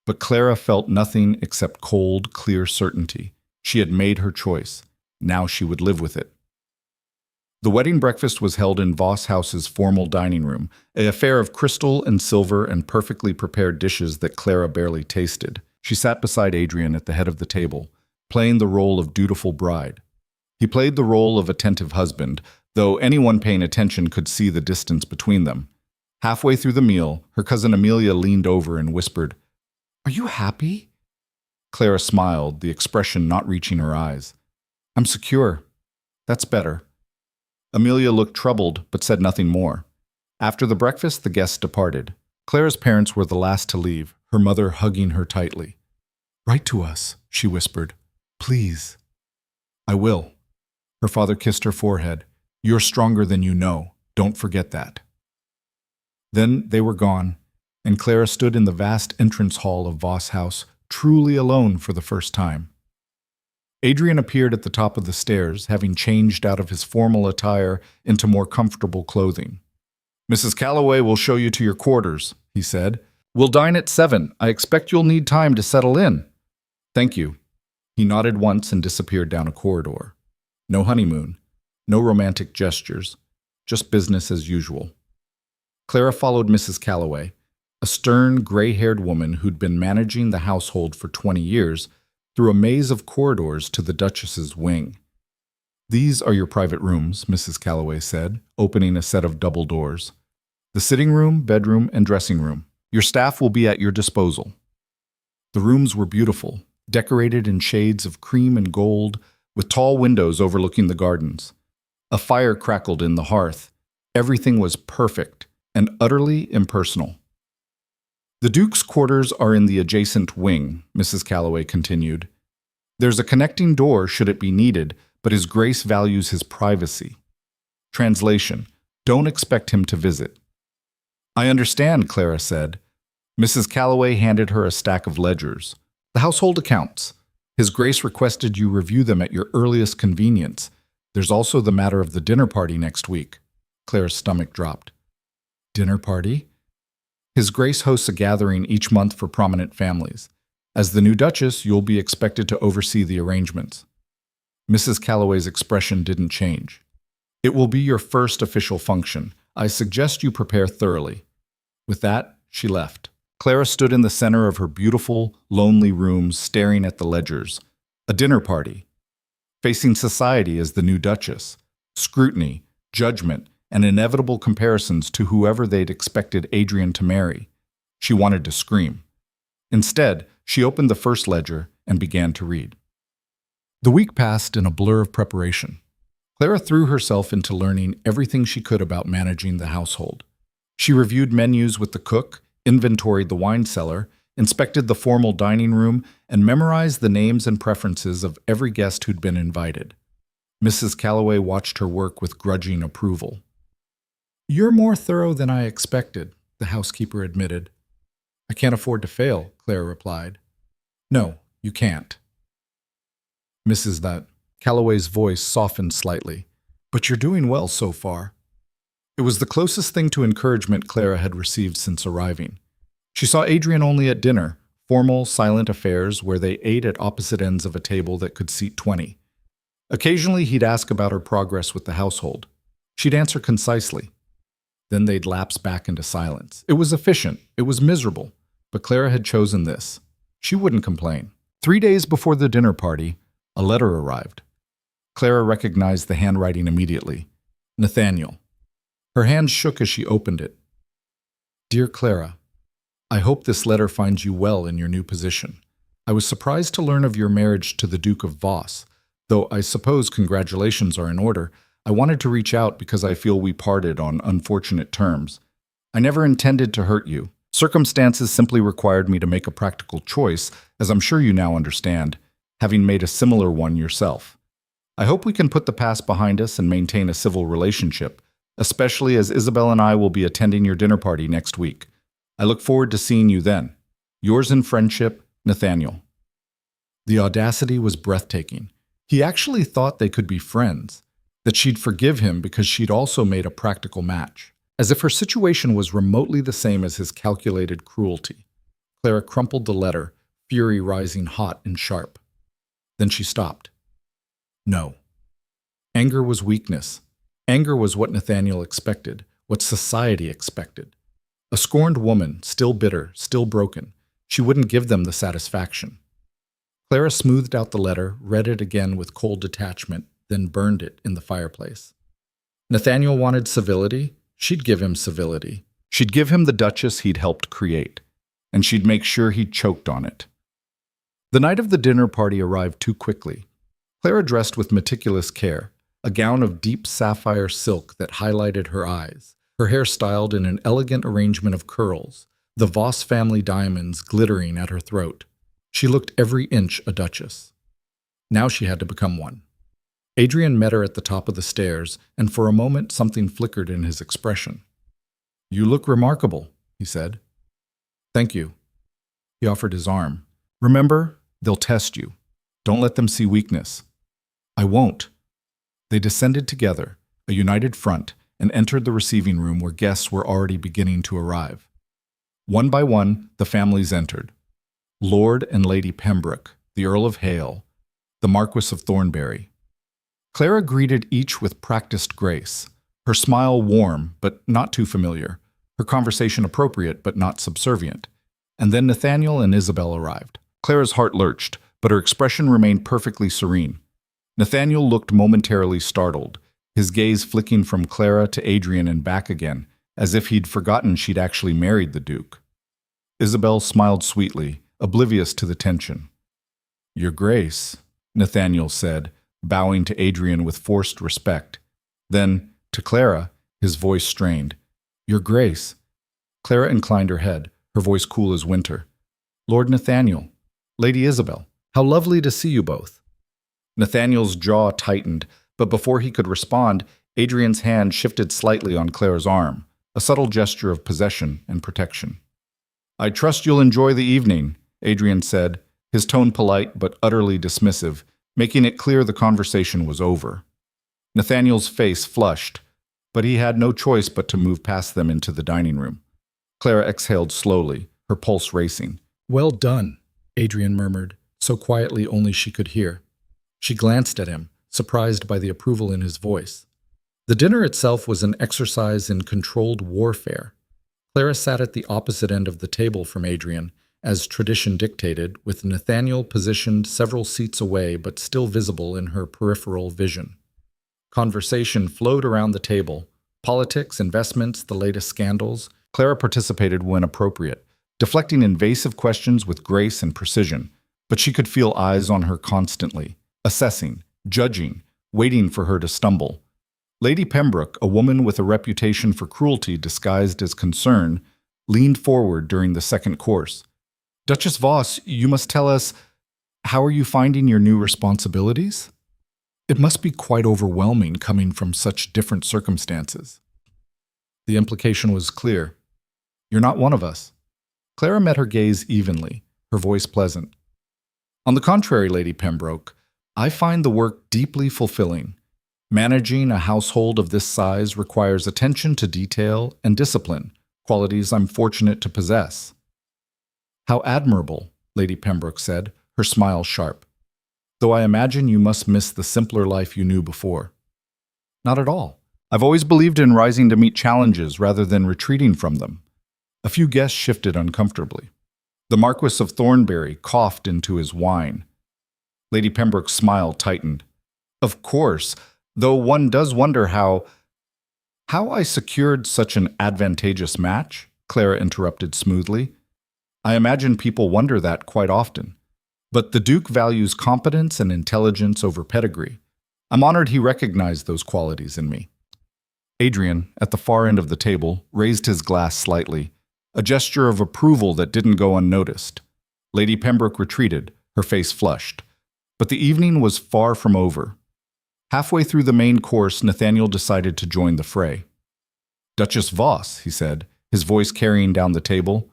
But Clara felt nothing except cold, clear certainty. She had made her choice. Now she would live with it. The wedding breakfast was held in Voss House's formal dining room, an affair of crystal and silver and perfectly prepared dishes that Clara barely tasted. She sat beside Adrian at the head of the table, playing the role of dutiful bride. He played the role of attentive husband, though anyone paying attention could see the distance between them. Halfway through the meal, her cousin Amelia leaned over and whispered, "Are you happy?" Clara smiled, the expression not reaching her eyes. "I'm secure. That's better." Amelia looked troubled, but said nothing more. After the breakfast, the guests departed. Clara's parents were the last to leave, her mother hugging her tightly. "Write to us," she whispered. "Please." "I will." Her father kissed her forehead. "You're stronger than you know. Don't forget that." Then they were gone, and Clara stood in the vast entrance hall of Voss House, truly alone for the first time. Adrian appeared at the top of the stairs, having changed out of his formal attire into more comfortable clothing. "Mrs. Calloway will show you to your quarters," he said. "We'll dine at 7. I expect you'll need time to settle in." "Thank you." He nodded once and disappeared down a corridor. No honeymoon, no romantic gestures, just business as usual. Clara followed Mrs. Calloway, a stern, gray-haired woman who'd been managing the household for 20 years, through a maze of corridors to the Duchess's wing. "These are your private rooms," Mrs. Calloway said, opening a set of double doors. "The sitting room, bedroom, and dressing room. Your staff will be at your disposal." The rooms were beautiful, decorated in shades of cream and gold, with tall windows overlooking the gardens. A fire crackled in the hearth. Everything was perfect and utterly impersonal. "The Duke's quarters are in the adjacent wing," Mrs. Calloway continued. "There's a connecting door should it be needed, but His Grace values his privacy." Translation: "Don't expect him to visit." "I understand," Clara said. Mrs. Calloway handed her a stack of ledgers. "The household accounts. His Grace requested you review them at your earliest convenience. There's also the matter of the dinner party next week." Clara's stomach dropped. "Dinner party?" "His Grace hosts a gathering each month for prominent families. As the new Duchess, you'll be expected to oversee the arrangements." Mrs. Calloway's expression didn't change. "It will be your first official function. I suggest you prepare thoroughly." With that, she left. Clara stood in the center of her beautiful, lonely room staring at the ledgers. A dinner party. Facing society as the new Duchess. Scrutiny, judgment, and inevitable comparisons to whoever they'd expected Adrian to marry. She wanted to scream. Instead, she opened the first ledger and began to read. The week passed in a blur of preparation. Clara threw herself into learning everything she could about managing the household. She reviewed menus with the cook, inventoried the wine cellar, inspected the formal dining room, and memorized the names and preferences of every guest who'd been invited. Mrs. Calloway watched her work with grudging approval. "You're more thorough than I expected," the housekeeper admitted. "I can't afford to fail," Clara replied. "No, you can't." Mrs. Calloway's voice softened slightly. "But you're doing well so far." It was the closest thing to encouragement Clara had received since arriving. She saw Adrian only at dinner, formal, silent affairs where they ate at opposite ends of a table that could seat 20. Occasionally, he'd ask about her progress with the household. She'd answer concisely. Then they'd lapse back into silence. It was efficient. It was miserable. But Clara had chosen this. She wouldn't complain. 3 days before the dinner party, a letter arrived. Clara recognized the handwriting immediately. Nathaniel. Her hand shook as she opened it. "Dear Clara, I hope this letter finds you well in your new position. I was surprised to learn of your marriage to the Duke of Voss. Though I suppose congratulations are in order, I wanted to reach out because I feel we parted on unfortunate terms. I never intended to hurt you. Circumstances simply required me to make a practical choice, as I'm sure you now understand, having made a similar one yourself. I hope we can put the past behind us and maintain a civil relationship, especially as Isabel and I will be attending your dinner party next week. I look forward to seeing you then. Yours in friendship, Nathaniel. The audacity was breathtaking. He actually thought they could be friends, that she'd forgive him because she'd also made a practical match, as if her situation was remotely the same as his calculated cruelty. Clara crumpled the letter, fury rising hot and sharp. Then she stopped. No. Anger was weakness. Anger was what Nathaniel expected, what society expected. A scorned woman, still bitter, still broken, she wouldn't give them the satisfaction. Clara smoothed out the letter, read it again with cold detachment, then burned it in the fireplace. Nathaniel wanted civility. She'd give him civility. She'd give him the Duchess he'd helped create, and she'd make sure he choked on it. The night of the dinner party arrived too quickly. Clara dressed with meticulous care, a gown of deep sapphire silk that highlighted her eyes, her hair styled in an elegant arrangement of curls, the Voss family diamonds glittering at her throat. She looked every inch a duchess. Now she had to become one. Adrian met her at the top of the stairs, and for a moment something flickered in his expression. "You look remarkable," he said. "Thank you." He offered his arm. "Remember, they'll test you. Don't let them see weakness." "I won't." They descended together, a united front, and entered the receiving room where guests were already beginning to arrive. One by one, the families entered. Lord and Lady Pembroke, the Earl of Hale, the Marquis of Thornbury. Clara greeted each with practiced grace, her smile warm but not too familiar, her conversation appropriate but not subservient. And then Nathaniel and Isabel arrived. Clara's heart lurched, but her expression remained perfectly serene. Nathaniel looked momentarily startled, his gaze flicking from Clara to Adrian and back again, as if he'd forgotten she'd actually married the Duke. Isabel smiled sweetly, oblivious to the tension. "Your Grace," Nathaniel said, bowing to Adrian with forced respect. Then, to Clara, his voice strained. "Your Grace." Clara inclined her head, her voice cool as winter. "Lord Nathaniel, Lady Isabel, how lovely to see you both." Nathaniel's jaw tightened, but before he could respond, Adrian's hand shifted slightly on Clara's arm, a subtle gesture of possession and protection. "I trust you'll enjoy the evening," Adrian said, his tone polite but utterly dismissive, making it clear the conversation was over. Nathaniel's face flushed, but he had no choice but to move past them into the dining room. Clara exhaled slowly, her pulse racing. "Well done," Adrian murmured, so quietly only she could hear. She glanced at him, surprised by the approval in his voice. The dinner itself was an exercise in controlled warfare. Clara sat at the opposite end of the table from Adrian, as tradition dictated, with Nathaniel positioned several seats away but still visible in her peripheral vision. Conversation flowed around the table. Politics, investments, the latest scandals. Clara participated when appropriate, deflecting invasive questions with grace and precision, but she could feel eyes on her constantly, assessing, judging, waiting for her to stumble. Lady Pembroke, a woman with a reputation for cruelty disguised as concern, leaned forward during the second course. "Duchess Voss, you must tell us, how are you finding your new responsibilities? It must be quite overwhelming coming from such different circumstances." The implication was clear. "You're not one of us." Clara met her gaze evenly, her voice pleasant. "On the contrary, Lady Pembroke, I find the work deeply fulfilling. Managing a household of this size requires attention to detail and discipline, qualities I'm fortunate to possess." "How admirable," Lady Pembroke said, her smile sharp. "Though I imagine you must miss the simpler life you knew before." "Not at all. I've always believed in rising to meet challenges rather than retreating from them." A few guests shifted uncomfortably. The Marquis of Thornbury coughed into his wine. Lady Pembroke's smile tightened. "Of course, though one does wonder how I secured such an advantageous match," Clara interrupted smoothly. "I imagine people wonder that quite often. But the Duke values competence and intelligence over pedigree. I'm honored he recognized those qualities in me. Adrian, at the far end of the table, raised his glass slightly, a gesture of approval that didn't go unnoticed. Lady Pembroke retreated, her face flushed. But the evening was far from over. Halfway through the main course, Nathaniel decided to join the fray. "Duchess Voss," he said, his voice carrying down the table,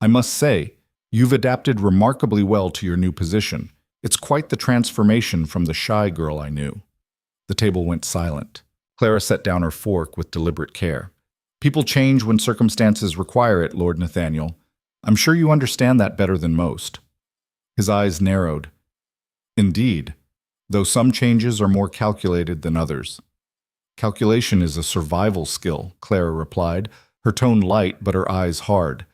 "I must say, you've adapted remarkably well to your new position. It's quite the transformation from the shy girl I knew." The table went silent. Clara set down her fork with deliberate care. "People change when circumstances require it, Lord Nathaniel. I'm sure you understand that better than most." His eyes narrowed. "Indeed, though some changes are more calculated than others." "Calculation is a survival skill," Clara replied, her tone light but her eyes hard.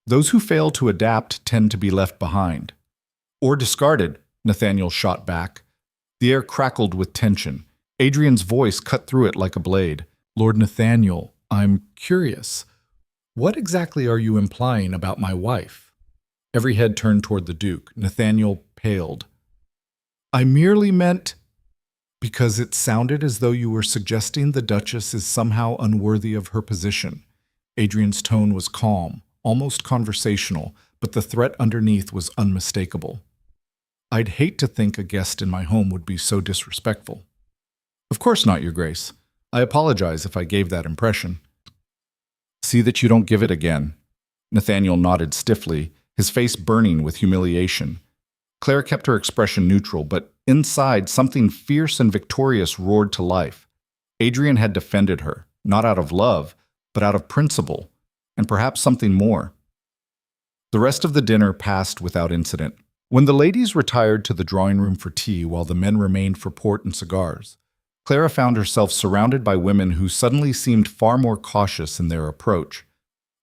"Those who fail to adapt tend to be left behind." "Or discarded," Nathaniel shot back. The air crackled with tension. Adrian's voice cut through it like a blade. "Lord Nathaniel, I'm curious. What exactly are you implying about my wife?" Every head turned toward the Duke. Nathaniel paled. "I merely meant—" "Because it sounded as though you were suggesting the Duchess is somehow unworthy of her position." Adrian's tone was calm, almost conversational, but the threat underneath was unmistakable. "I'd hate to think a guest in my home would be so disrespectful." "Of course not, Your Grace. I apologize if I gave that impression." "See that you don't give it again." Nathaniel nodded stiffly, his face burning with humiliation. Clara kept her expression neutral, but inside something fierce and victorious roared to life. Adrian had defended her, not out of love, but out of principle, and perhaps something more. The rest of the dinner passed without incident. When the ladies retired to the drawing room for tea while the men remained for port and cigars, Clara found herself surrounded by women who suddenly seemed far more cautious in their approach.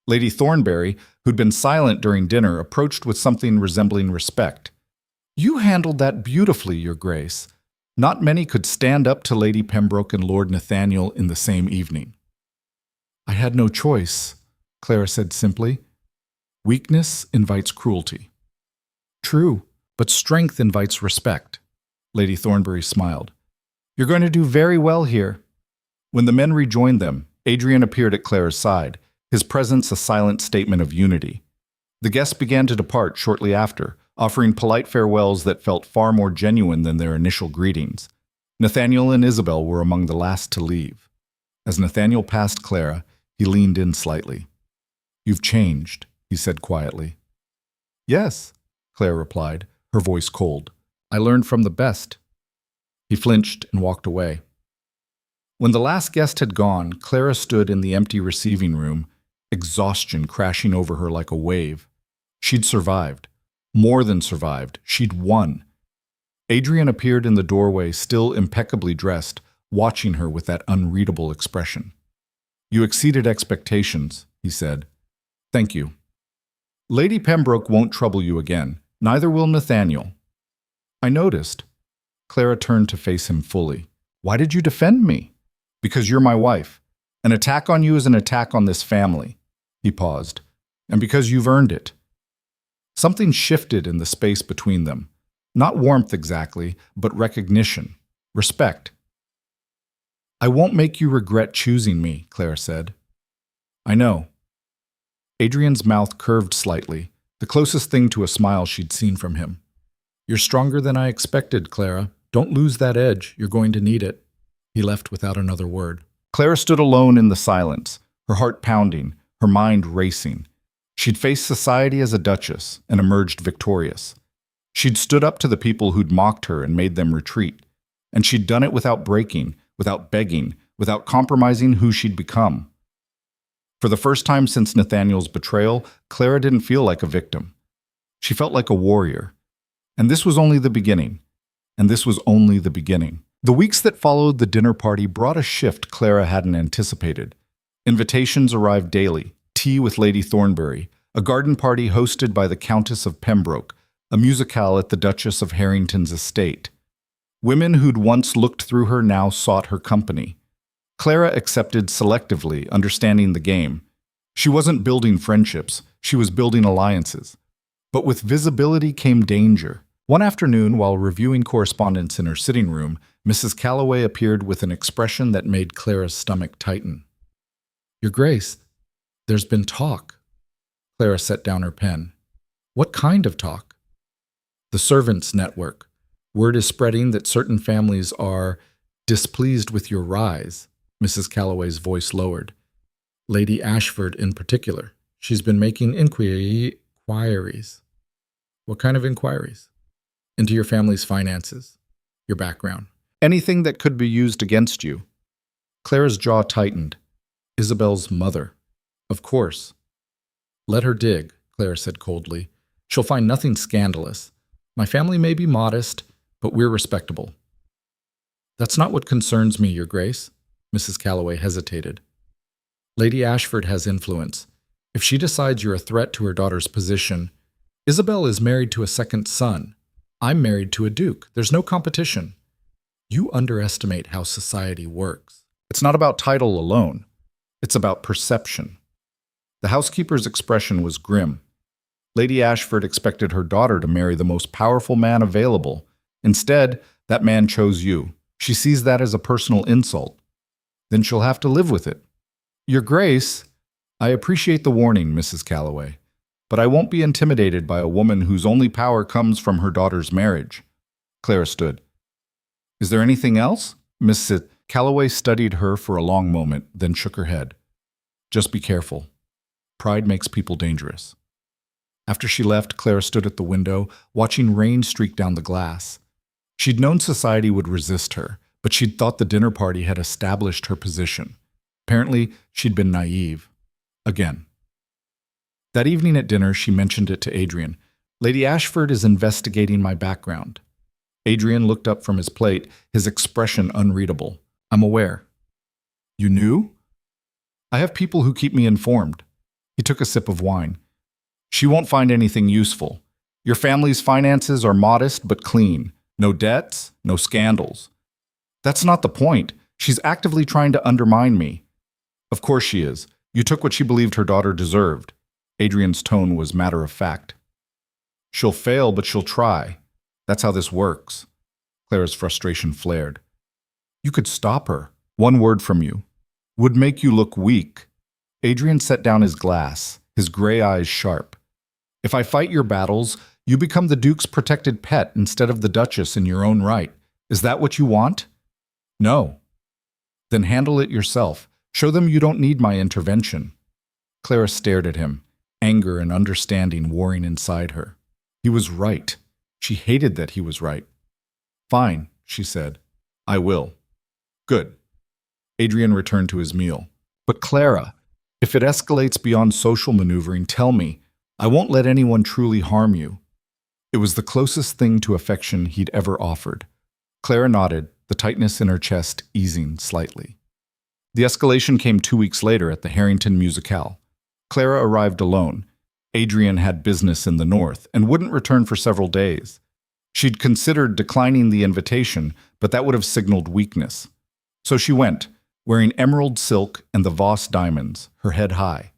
Lady Thornbury, who'd been silent during dinner, approached with something resembling respect. "You handled that beautifully, Your Grace." Not many could stand up to Lady Pembroke and Lord Nathaniel in the same evening. "I had no choice," Clara said simply. "Weakness invites cruelty." "True, but strength invites respect." Lady Thornbury smiled. "You're going to do very well here." When the men rejoined them, Adrian appeared at Clara's side, his presence a silent statement of unity. The guests began to depart shortly after, offering polite farewells that felt far more genuine than their initial greetings. Nathaniel and Isabel were among the last to leave. As Nathaniel passed Clara, he leaned in slightly. "You've changed," he said quietly. "Yes," Clara replied, her voice cold. "I learned from the best." He flinched and walked away. When the last guest had gone, Clara stood in the empty receiving room, exhaustion crashing over her like a wave. She'd survived. More than survived. She'd won. Adrian appeared in the doorway, still impeccably dressed, watching her with that unreadable expression. "You exceeded expectations," he said. "Thank you. Lady Pembroke won't trouble you again. Neither will Nathaniel." "I noticed." Clara turned to face him fully. "Why did you defend me?" "Because you're my wife. An attack on you is an attack on this family." He paused. "And because you've earned it." Something shifted in the space between them. Not warmth exactly, but recognition. Respect. "I won't make you regret choosing me," Clara said. "I know." Adrian's mouth curved slightly, the closest thing to a smile she'd seen from him. "You're stronger than I expected, Clara. Don't lose that edge. You're going to need it." He left without another word. Clara stood alone in the silence, her heart pounding, her mind racing. She'd faced society as a duchess and emerged victorious. She'd stood up to the people who'd mocked her and made them retreat. And she'd done it without breaking, without begging, without compromising who she'd become. For the first time since Nathaniel's betrayal, Clara didn't feel like a victim. She felt like a warrior. And this was only the beginning. And this was only the beginning. The weeks that followed the dinner party brought a shift Clara hadn't anticipated. Invitations arrived daily, tea with Lady Thornbury, a garden party hosted by the Countess of Pembroke, a musicale at the Duchess of Harrington's estate. Women who'd once looked through her now sought her company. Clara accepted selectively, understanding the game. She wasn't building friendships, she was building alliances. But with visibility came danger. One afternoon, while reviewing correspondence in her sitting room, Mrs. Calloway appeared with an expression that made Clara's stomach tighten. "Your Grace, there's been talk." Clara set down her pen. "What kind of talk?" "The servants' network. Word is spreading that certain families are displeased with your rise." Mrs. Calloway's voice lowered. "Lady Ashford in particular. She's been making inquiries." "What kind of inquiries?" "Into your family's finances, your background. Anything that could be used against you." Clara's jaw tightened. Isabel's mother. Of course. "Let her dig," Clara said coldly. "She'll find nothing scandalous. My family may be modest, but we're respectable." "That's not what concerns me, Your Grace." Mrs. Calloway hesitated. "Lady Ashford has influence. If she decides you're a threat to her daughter's position, Isabel is married to a second son. I'm married to a duke. There's no competition. You underestimate how society works. It's not about title alone. It's about perception." The housekeeper's expression was grim. Lady Ashford expected her daughter to marry the most powerful man available. Instead, that man chose you. She sees that as a personal insult. Then she'll have to live with it. "Your Grace," "I appreciate the warning, Mrs. Calloway, but I won't be intimidated by a woman whose only power comes from her daughter's marriage." Clara stood. "Is there anything else?" Mrs. Calloway studied her for a long moment, then shook her head. "Just be careful. Pride makes people dangerous." After she left, Clara stood at the window, watching rain streak down the glass. She'd known society would resist her, but she'd thought the dinner party had established her position. Apparently, she'd been naive. Again. That evening at dinner, she mentioned it to Adrian. "Lady Ashford is investigating my background." Adrian looked up from his plate, his expression unreadable. "I'm aware." "You knew?" "I have people who keep me informed." He took a sip of wine. "She won't find anything useful. Your family's finances are modest but clean. No debts, no scandals." "That's not the point. She's actively trying to undermine me." "Of course she is. You took what she believed her daughter deserved." Adrian's tone was matter of fact. "She'll fail, but she'll try. That's how this works." Clara's frustration flared. "You could stop her. One word from you would make you look weak." Adrian set down his glass, his gray eyes sharp. "If I fight your battles, you become the Duke's protected pet instead of the Duchess in your own right. Is that what you want?" "No." "Then handle it yourself. Show them you don't need my intervention." Clara stared at him, anger and understanding warring inside her. He was right. She hated that he was right. "Fine," she said. "I will." "Good." Adrian returned to his meal. "But Clara, if it escalates beyond social maneuvering, tell me. I won't let anyone truly harm you." It was the closest thing to affection he'd ever offered. Clara nodded, the tightness in her chest easing slightly. The escalation came 2 weeks later at the Harrington Musicale. Clara arrived alone. Adrian had business in the north and wouldn't return for several days. She'd considered declining the invitation, but that would have signaled weakness. So she went, wearing emerald silk and the Voss diamonds, her head high.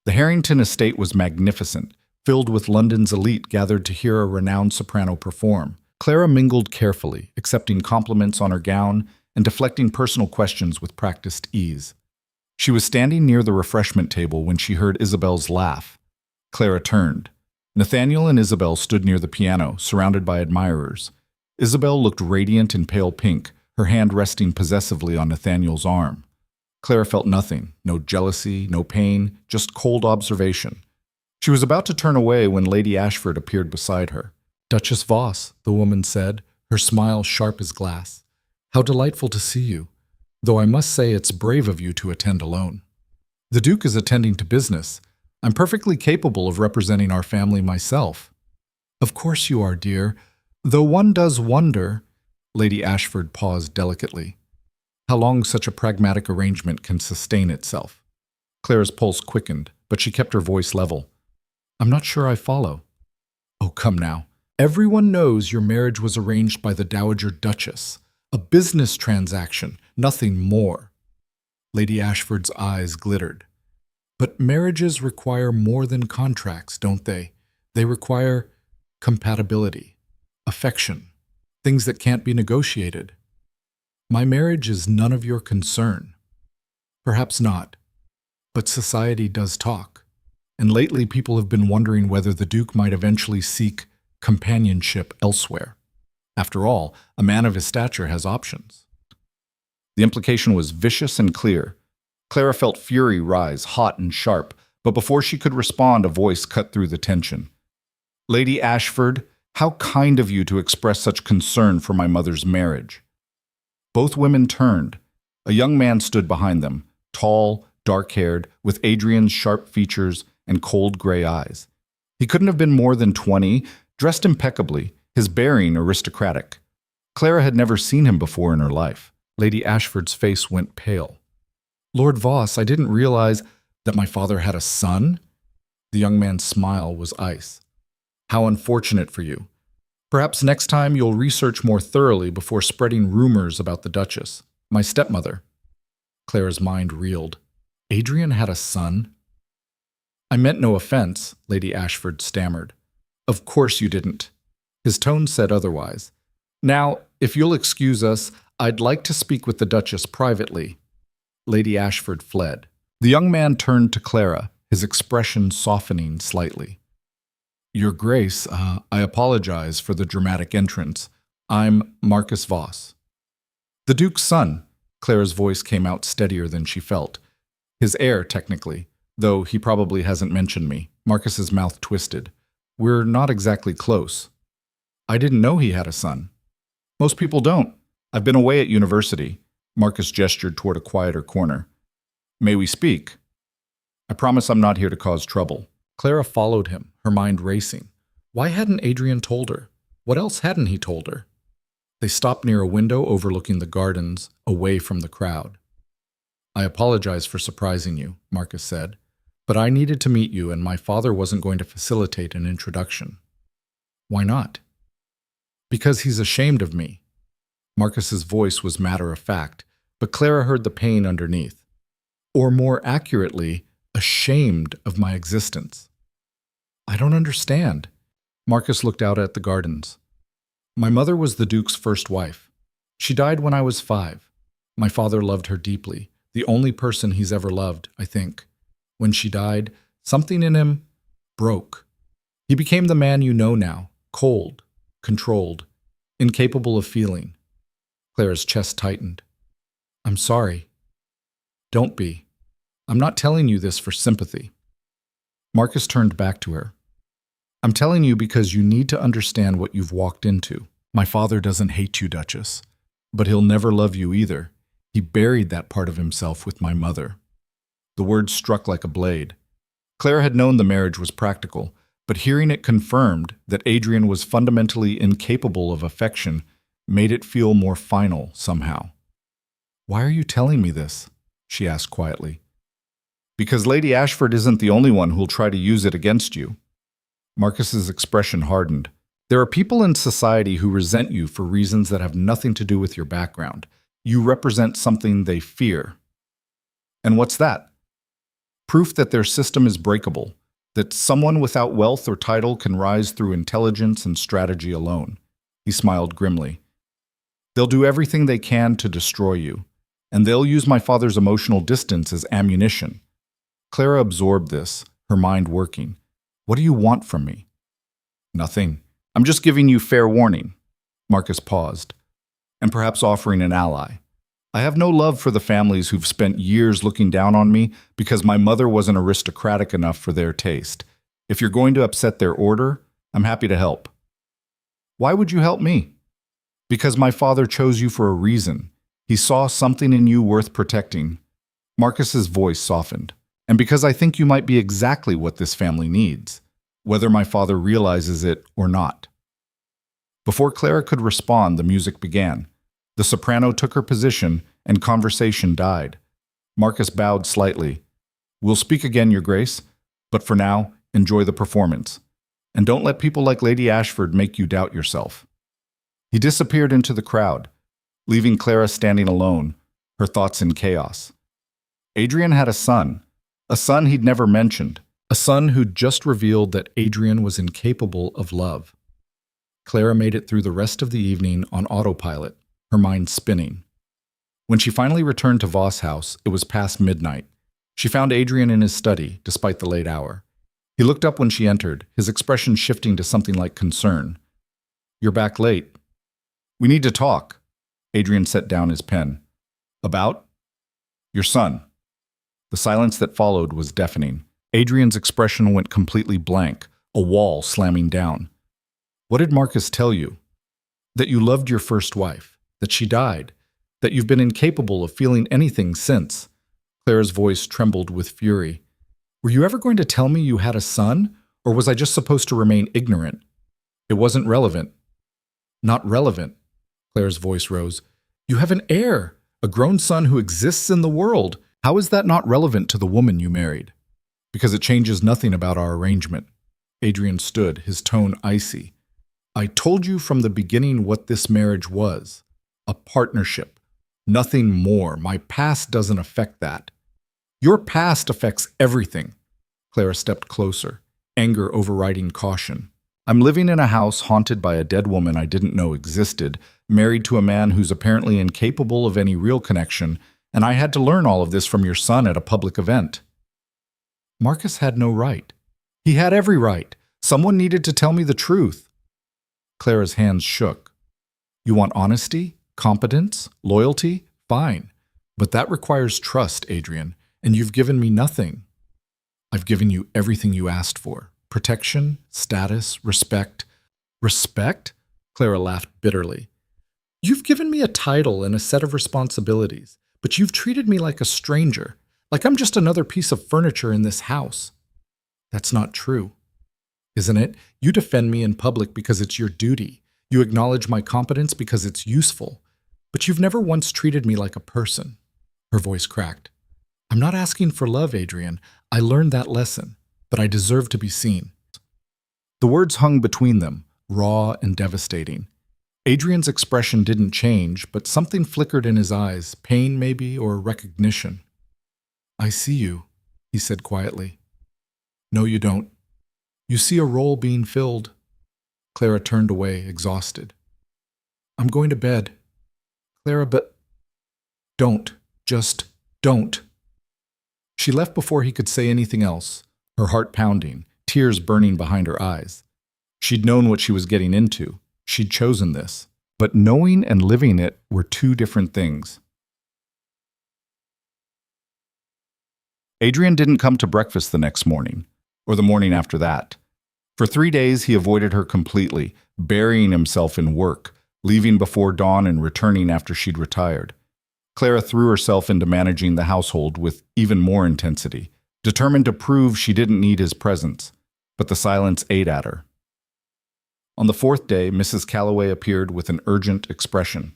The Harrington estate was magnificent, filled with London's elite gathered to hear a renowned soprano perform. Clara mingled carefully, accepting compliments on her gown and deflecting personal questions with practiced ease. She was standing near the refreshment table when she heard Isabel's laugh. Clara turned. Nathaniel and Isabel stood near the piano, surrounded by admirers. Isabel looked radiant in pale pink, her hand resting possessively on Nathaniel's arm. Clara felt nothing, no jealousy, no pain, just cold observation. She was about to turn away when Lady Ashford appeared beside her. "Duchess Voss," the woman said, her smile sharp as glass. "How delightful to see you, though I must say it's brave of you to attend alone." "The Duke is attending to business. I'm perfectly capable of representing our family myself." "Of course you are, dear, though one does wonder—" Lady Ashford paused delicately. "How long such a pragmatic arrangement can sustain itself." Clara's pulse quickened, but she kept her voice level. "I'm not sure I follow." "Oh, come now. Everyone knows your marriage was arranged by the Dowager Duchess. A business transaction, nothing more." Lady Ashford's eyes glittered. "But marriages require more than contracts, don't they? They require compatibility." affection, things that can't be negotiated. My marriage is none of your concern. Perhaps not, but society does talk. And lately people have been wondering whether the Duke might eventually seek companionship elsewhere. After all, a man of his stature has options. The implication was vicious and clear. Clara felt fury rise, hot and sharp, but before she could respond, a voice cut through the tension. Lady Ashford, how kind of you to express such concern for my mother's marriage. Both women turned. A young man stood behind them, tall, dark-haired, with Adrian's sharp features and cold gray eyes. He couldn't have been more than 20, dressed impeccably, his bearing aristocratic. Clara had never seen him before in her life. Lady Ashford's face went pale. Lord Voss, I didn't realize that my father had a son? The young man's smile was ice. How unfortunate for you. Perhaps next time you'll research more thoroughly before spreading rumors about the Duchess, my stepmother. Clara's mind reeled. Adrian had a son? I meant no offense, Lady Ashford stammered. Of course you didn't. His tone said otherwise. Now, if you'll excuse us, I'd like to speak with the Duchess privately. Lady Ashford fled. The young man turned to Clara, his expression softening slightly. Your Grace, I apologize for the dramatic entrance. I'm Marcus Voss. The Duke's son. Clara's voice came out steadier than she felt. His heir, technically, though he probably hasn't mentioned me. Marcus's mouth twisted. We're not exactly close. I didn't know he had a son. Most people don't. I've been away at university. Marcus gestured toward a quieter corner. May we speak? I promise I'm not here to cause trouble. Clara followed him, her mind racing. Why hadn't Adrian told her? What else hadn't he told her? They stopped near a window overlooking the gardens, away from the crowd. I apologize for surprising you, Marcus said, but I needed to meet you and my father wasn't going to facilitate an introduction. Why not? Because he's ashamed of me. Marcus's voice was matter-of-fact, but Clara heard the pain underneath. Or more accurately, ashamed of my existence. I don't understand. Marcus looked out at the gardens. My mother was the Duke's first wife. She died when I was 5. My father loved her deeply, the only person he's ever loved, I think. When she died, something in him broke. He became the man you know now, cold, controlled, incapable of feeling. Clara's chest tightened. I'm sorry. Don't be. I'm not telling you this for sympathy. Marcus turned back to her. I'm telling you because you need to understand what you've walked into. My father doesn't hate you, Duchess, but he'll never love you either. He buried that part of himself with my mother. The words struck like a blade. Clara had known the marriage was practical, but hearing it confirmed that Adrian was fundamentally incapable of affection made it feel more final somehow. Why are you telling me this? She asked quietly. Because Lady Ashford isn't the only one who'll try to use it against you. Marcus's expression hardened. There are people in society who resent you for reasons that have nothing to do with your background. You represent something they fear. And what's that? Proof that their system is breakable, that someone without wealth or title can rise through intelligence and strategy alone. He smiled grimly. They'll do everything they can to destroy you, and they'll use my father's emotional distance as ammunition. Clara absorbed this, her mind working. What do you want from me? Nothing. I'm just giving you fair warning. Marcus paused, and perhaps offering an ally. I have no love for the families who've spent years looking down on me because my mother wasn't aristocratic enough for their taste. If you're going to upset their order, I'm happy to help. Why would you help me? Because my father chose you for a reason. He saw something in you worth protecting. Marcus's voice softened. And because I think you might be exactly what this family needs, whether my father realizes it or not. Before Clara could respond, the music began. The soprano took her position, and conversation died. Marcus bowed slightly. We'll speak again, Your Grace, but for now, enjoy the performance. And don't let people like Lady Ashford make you doubt yourself. He disappeared into the crowd, leaving Clara standing alone, her thoughts in chaos. Adrian had a son he'd never mentioned, a son who'd just revealed that Adrian was incapable of love. Clara made it through the rest of the evening on autopilot, her mind spinning. When she finally returned to Voss House, it was past midnight. She found Adrian in his study, despite the late hour. He looked up when she entered, his expression shifting to something like concern. "You're back late." "We need to talk." Adrian set down his pen. "About?" "Your son." The silence that followed was deafening. Adrian's expression went completely blank, a wall slamming down. "What did Marcus tell you?" "That you loved your first wife, that she died, that you've been incapable of feeling anything since." Clara's voice trembled with fury. "Were you ever going to tell me you had a son, or was I just supposed to remain ignorant? It wasn't relevant." "Not relevant." Clara's voice rose. "You have an heir, a grown son who exists in the world. How is that not relevant to the woman you married?" "Because it changes nothing about our arrangement." Adrian stood, his tone icy. "I told you from the beginning what this marriage was. A partnership. Nothing more. My past doesn't affect that." "Your past affects everything." Clara stepped closer, anger overriding caution. "I'm living in a house haunted by a dead woman I didn't know existed, married to a man who's apparently incapable of any real connection, and I had to learn all of this from your son at a public event." "Marcus had no right." "He had every right. Someone needed to tell me the truth." Clara's hands shook. "You want honesty, competence, loyalty? Fine. But that requires trust, Adrian, and you've given me nothing." "I've given you everything you asked for. Protection, status, respect." "Respect?" Clara laughed bitterly. "You've given me a title and a set of responsibilities, but you've treated me like a stranger, like I'm just another piece of furniture in this house." "That's not true." "Isn't it? You defend me in public because it's your duty. You acknowledge my competence because it's useful. But you've never once treated me like a person." Her voice cracked. "I'm not asking for love, Adrian. I learned that lesson, but I deserve to be seen." The words hung between them, raw and devastating. Adrian's expression didn't change, but something flickered in his eyes, pain maybe, or recognition. "I see you," he said quietly. "No, you don't. You see a role being filled." Clara turned away, exhausted. "I'm going to bed." "Clara, but—" "Don't. Just don't." She left before he could say anything else, her heart pounding, tears burning behind her eyes. She'd known what she was getting into. She'd chosen this. But knowing and living it were two different things. Adrian didn't come to breakfast the next morning, or the morning after that. For 3 days, he avoided her completely, burying himself in work, leaving before dawn and returning after she'd retired. Clara threw herself into managing the household with even more intensity, determined to prove she didn't need his presence, but the silence ate at her. On the 4th day, Mrs. Calloway appeared with an urgent expression.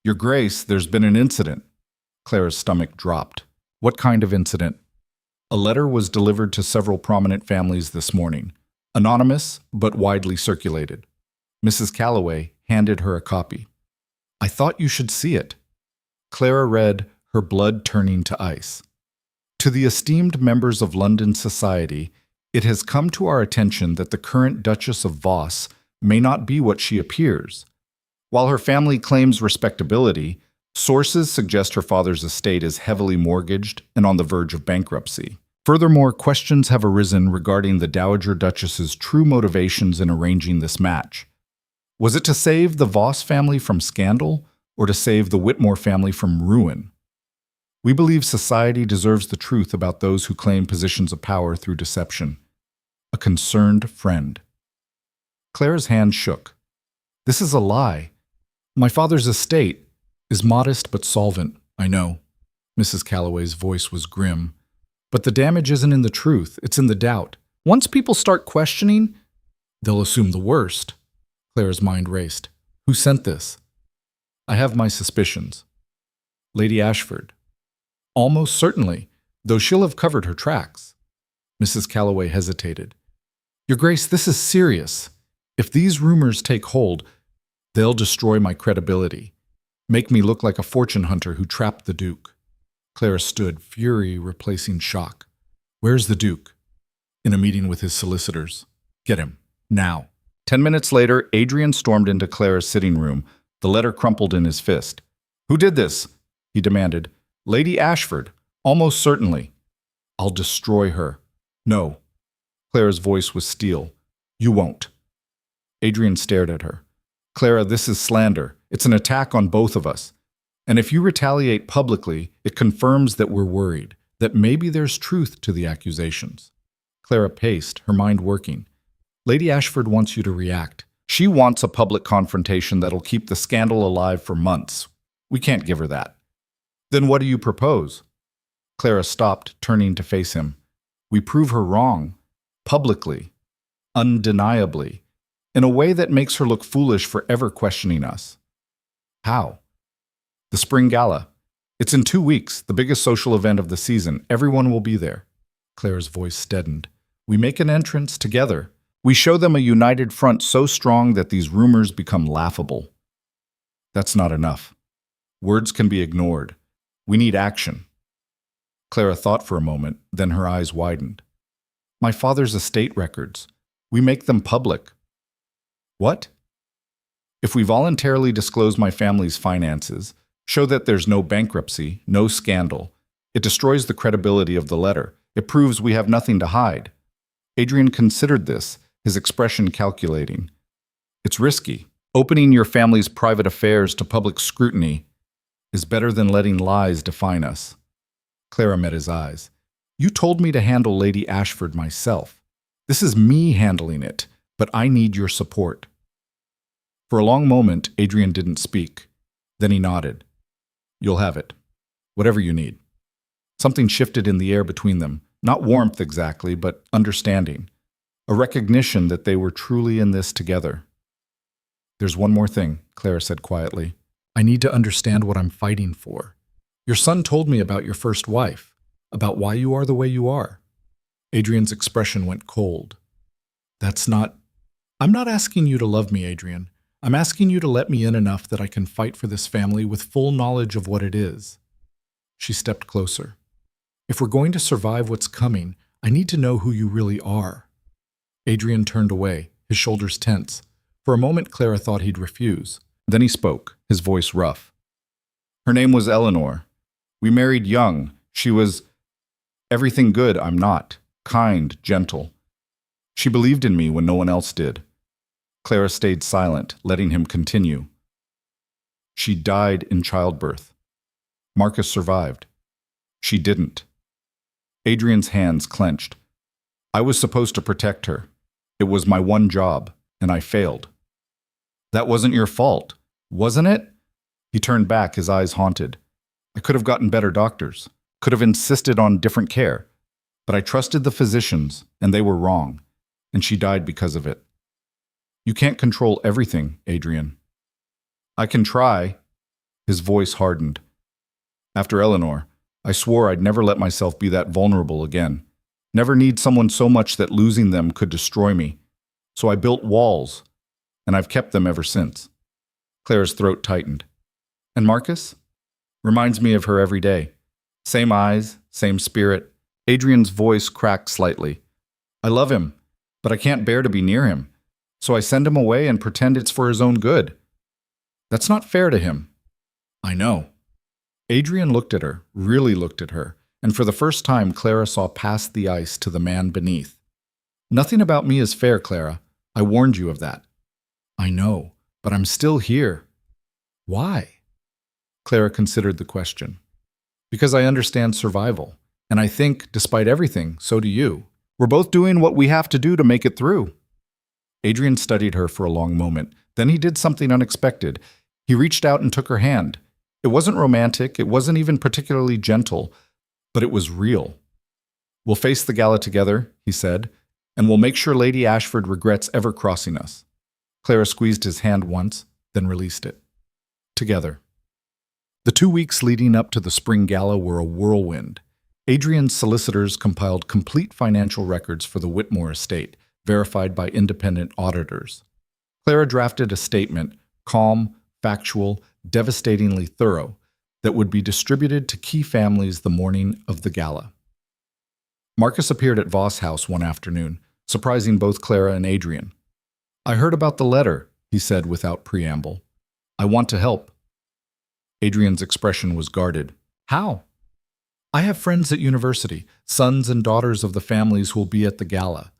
"Your Grace, there's been an incident." Clara's stomach dropped. "What kind of incident?" "A letter was delivered to several prominent families this morning. Anonymous, but widely circulated." Mrs. Calloway handed her a copy. "I thought you should see it." Clara read, her blood turning to ice. "To the esteemed members of London society, it has come to our attention that the current Duchess of Voss may not be what she appears. While her family claims respectability, sources suggest her father's estate is heavily mortgaged and on the verge of bankruptcy. Furthermore, questions have arisen regarding the Dowager Duchess's true motivations in arranging this match. Was it to save the Voss family from scandal, or to save the Whitmore family from ruin? We believe society deserves the truth about those who claim positions of power through deception. A concerned friend." Clara's hand shook. "This is a lie. My father's estate is modest but solvent, I know." Mrs. Calloway's voice was grim. "But the damage isn't in the truth, it's in the doubt. Once people start questioning, they'll assume the worst." Clara's mind raced. "Who sent this?" "I have my suspicions." "Lady Ashford?" "Almost certainly, though she'll have covered her tracks." Mrs. Calloway hesitated. "Your Grace, this is serious. If these rumors take hold, they'll destroy my credibility, make me look like a fortune hunter who trapped the Duke." Clara stood, fury replacing shock. "Where's the Duke?" "In a meeting with his solicitors." "Get him, now. 10 minutes later, Adrian stormed into Clara's sitting room, the letter crumpled in his fist. "Who did this?" he demanded. "Lady Ashford, almost certainly." "I'll destroy her." "No." Clara's voice was steel. "You won't." Adrian stared at her. "Clara, this is slander. It's an attack on both of us. And if you retaliate publicly, it confirms that we're worried, that maybe there's truth to the accusations." Clara paced, her mind working. "Lady Ashford wants you to react. She wants a public confrontation that'll keep the scandal alive for months. We can't give her that." "Then what do you propose?" Clara stopped, turning to face him. "We prove her wrong. Publicly. Undeniably. In a way that makes her look foolish for ever questioning us." "How?" "The Spring Gala. It's in 2 weeks, the biggest social event of the season. Everyone will be there." Clara's voice steadied. "We make an entrance together. We show them a united front so strong that these rumors become laughable." "That's not enough. Words can be ignored. We need action." Clara thought for a moment, then her eyes widened. "My father's estate records. We make them public." "What?" "If we voluntarily disclose my family's finances, show that there's no bankruptcy, no scandal, it destroys the credibility of the letter. It proves we have nothing to hide." Adrian considered this, his expression calculating. "It's risky. Opening your family's private affairs to public scrutiny is better than letting lies define us." Clara met his eyes. "You told me to handle Lady Ashford myself. This is me handling it, but I need your support." For a long moment, Adrian didn't speak. Then he nodded. "You'll have it. Whatever you need." Something shifted in the air between them, not warmth exactly, but understanding. A recognition that they were truly in this together. "There's one more thing," Clara said quietly. "I need to understand what I'm fighting for. Your son told me about your first wife, about why you are the way you are." Adrian's expression went cold. I'm not asking you to love me, Adrian. I'm asking you to let me in enough that I can fight for this family with full knowledge of what it is." She stepped closer. "If we're going to survive what's coming, I need to know who you really are." Adrian turned away, his shoulders tense. For a moment, Clara thought he'd refuse. Then he spoke, his voice rough. "Her name was Eleanor. We married young. She was everything good I'm not. Kind, gentle. She believed in me when no one else did." Clara stayed silent, letting him continue. "She died in childbirth. Marcus survived. She didn't." Adrian's hands clenched. "I was supposed to protect her. It was my one job, and I failed." "That wasn't your fault, wasn't it?" He turned back, his eyes haunted. "I could have gotten better doctors, could have insisted on different care, but I trusted the physicians, and they were wrong, and she died because of it. You can't control everything, Adrian." "I can try." His voice hardened. "After Eleanor, I swore I'd never let myself be that vulnerable again. Never need someone so much that losing them could destroy me. So I built walls, and I've kept them ever since." Clara's throat tightened. "And Marcus?" "Reminds me of her every day. Same eyes, same spirit." Adrian's voice cracked slightly. "I love him, but I can't bear to be near him. So I send him away and pretend it's for his own good. That's not fair to him." "I know." Adrian looked at her, really looked at her, and for the first time Clara saw past the ice to the man beneath. "Nothing about me is fair, Clara. I warned you of that." "I know, but I'm still here." "Why?" Clara considered the question. "Because I understand survival, and I think, despite everything, so do you. We're both doing what we have to do to make it through." Adrian studied her for a long moment. Then he did something unexpected. He reached out and took her hand. It wasn't romantic, it wasn't even particularly gentle, but it was real. "We'll face the gala together," he said, "and we'll make sure Lady Ashford regrets ever crossing us." Clara squeezed his hand once, then released it. Together. The 2 weeks leading up to the spring gala were a whirlwind. Adrian's solicitors compiled complete financial records for the Whitmore estate, verified by independent auditors. Clara drafted a statement, calm, factual, devastatingly thorough, that would be distributed to key families the morning of the gala. Marcus appeared at Voss House one afternoon, surprising both Clara and Adrian. I heard about the letter, he said without preamble. I want to help. Adrian's expression was guarded. How? I have friends at university, sons and daughters of the families who will be at the gala.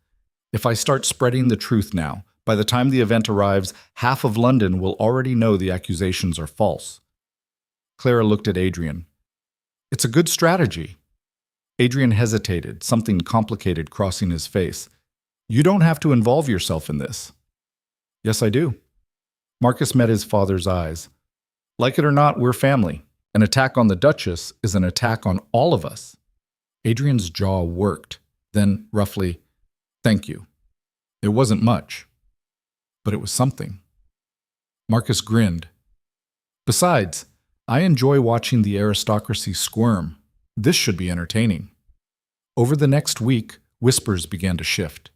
If I start spreading the truth now, by the time the event arrives, half of London will already know the accusations are false. Clara looked at Adrian. It's a good strategy. Adrian hesitated, something complicated crossing his face. You don't have to involve yourself in this. Yes, I do. Marcus met his father's eyes. Like it or not, we're family. An attack on the Duchess is an attack on all of us. Adrian's jaw worked, then roughly, thank you. It wasn't much, but it was something. Marcus grinned. Besides, I enjoy watching the aristocracy squirm. This should be entertaining. Over the next week, whispers began to shift.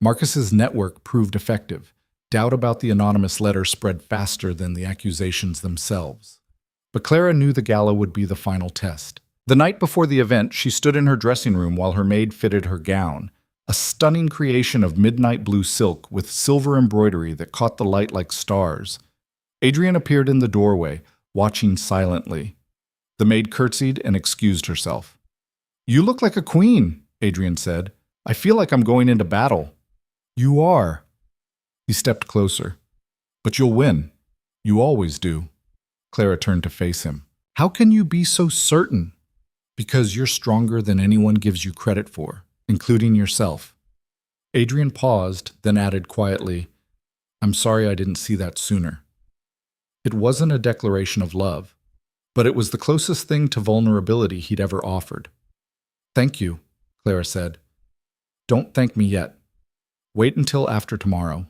Marcus's network proved effective. Doubt about the anonymous letter spread faster than the accusations themselves. But Clara knew the gala would be the final test. The night before the event, she stood in her dressing room while her maid fitted her gown, a stunning creation of midnight blue silk with silver embroidery that caught the light like stars. Adrian appeared in the doorway, watching silently. The maid curtsied and excused herself. You look like a queen, Adrian said. I feel like I'm going into battle. You are. He stepped closer. But you'll win. You always do. Clara turned to face him. How can you be so certain? Because you're stronger than anyone gives you credit for, including yourself. Adrian paused, then added quietly, I'm sorry I didn't see that sooner. It wasn't a declaration of love, but it was the closest thing to vulnerability he'd ever offered. Thank you, Clara said. Don't thank me yet. Wait until after tomorrow.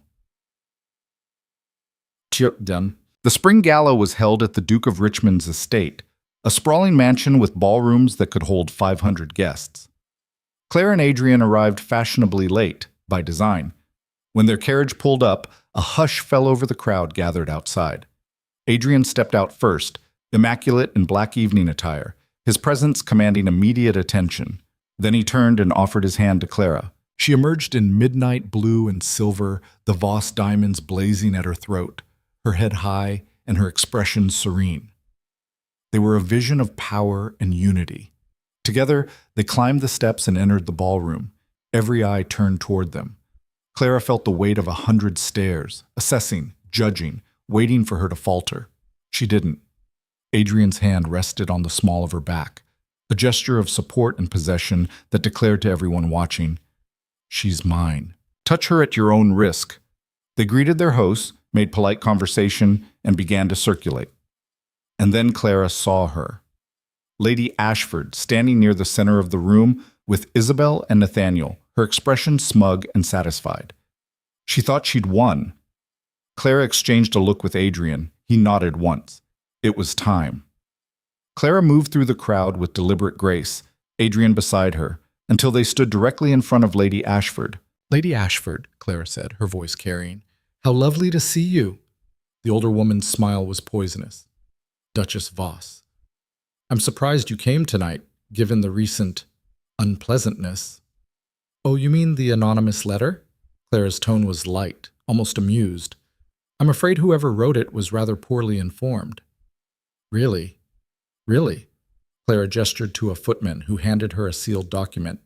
Done. The spring gala was held at the Duke of Richmond's estate, a sprawling mansion with ballrooms that could hold 500 guests. Claire and Adrian arrived fashionably late, by design. When their carriage pulled up, a hush fell over the crowd gathered outside. Adrian stepped out first, immaculate in black evening attire, his presence commanding immediate attention. Then he turned and offered his hand to Clara. She emerged in midnight blue and silver, the Voss diamonds blazing at her throat, her head high and her expression serene. They were a vision of power and unity. Together, they climbed the steps and entered the ballroom, every eye turned toward them. Clara felt the weight of 100 stares, assessing, judging, waiting for her to falter. She didn't. Adrian's hand rested on the small of her back, a gesture of support and possession that declared to everyone watching, She's mine. Touch her at your own risk. They greeted their hosts, made polite conversation, and began to circulate. And then Clara saw her. Lady Ashford, standing near the center of the room with Isabel and Nathaniel, her expression smug and satisfied. She thought she'd won. Clara exchanged a look with Adrian. He nodded once. It was time. Clara moved through the crowd with deliberate grace, Adrian beside her, until they stood directly in front of Lady Ashford. Lady Ashford, Clara said, her voice carrying. How lovely to see you. The older woman's smile was poisonous. Duchess Voss. I'm surprised you came tonight, given the recent unpleasantness. Oh, you mean the anonymous letter? Clara's tone was light, almost amused. I'm afraid whoever wrote it was rather poorly informed. Really? Really? Clara gestured to a footman who handed her a sealed document.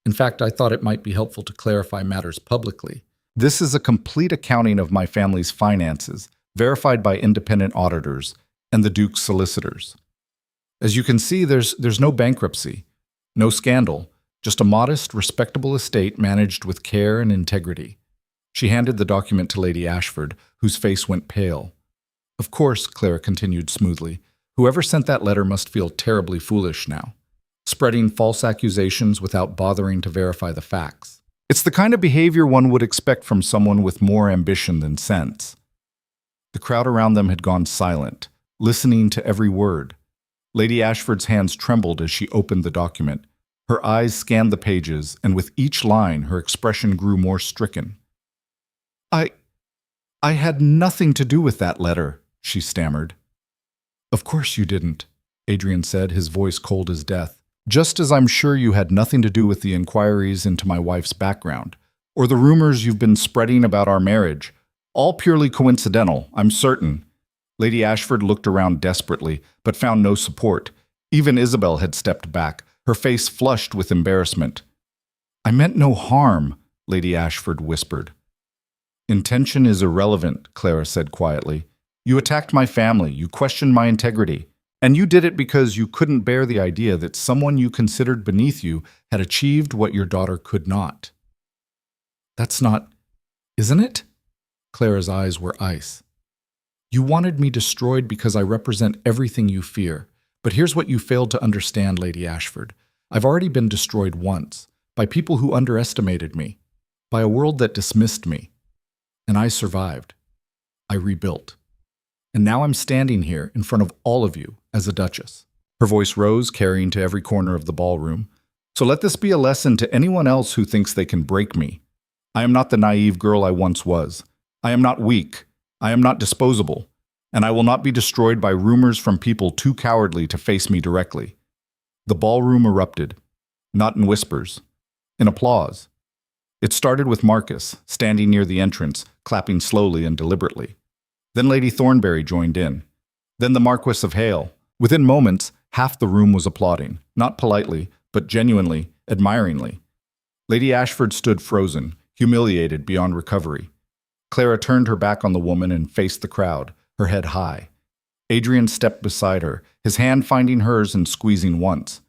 In fact, I thought it might be helpful to clarify matters publicly. This is a complete accounting of my family's finances, verified by independent auditors and the Duke's solicitors. As you can see, there's no bankruptcy, no scandal, just a modest, respectable estate managed with care and integrity. She handed the document to Lady Ashford, whose face went pale. Of course, Clara continued smoothly, whoever sent that letter must feel terribly foolish now, spreading false accusations without bothering to verify the facts. It's the kind of behavior one would expect from someone with more ambition than sense. The crowd around them had gone silent, listening to every word. Lady Ashford's hands trembled as she opened the document. Her eyes scanned the pages, and with each line, her expression grew more stricken. I had nothing to do with that letter, she stammered. Of course you didn't, Adrian said, his voice cold as death. Just as I'm sure you had nothing to do with the inquiries into my wife's background, or the rumors you've been spreading about our marriage, All purely coincidental, I'm certain. Lady Ashford looked around desperately, but found no support. Even Isabel had stepped back, her face flushed with embarrassment. I meant no harm, Lady Ashford whispered. Intention is irrelevant, Clara said quietly. You attacked my family, you questioned my integrity, and you did it because you couldn't bear the idea that someone you considered beneath you had achieved what your daughter could not. That's not, isn't it? Clara's eyes were ice. You wanted me destroyed because I represent everything you fear. But here's what you failed to understand, Lady Ashford. I've already been destroyed once, by people who underestimated me, by a world that dismissed me. And I survived. I rebuilt. And now I'm standing here in front of all of you as a Duchess. Her voice rose, carrying to every corner of the ballroom. So let this be a lesson to anyone else who thinks they can break me. I am not the naive girl I once was. I am not weak. I am not disposable. And I will not be destroyed by rumors from people too cowardly to face me directly. The ballroom erupted, not in whispers, in applause. It started with Marcus, standing near the entrance, clapping slowly and deliberately. Then Lady Thornbury joined in. Then the Marquis of Hale. Within moments, half the room was applauding, not politely, but genuinely, admiringly. Lady Ashford stood frozen, humiliated beyond recovery. Clara turned her back on the woman and faced the crowd, her head high. Adrian stepped beside her, his hand finding hers and squeezing once.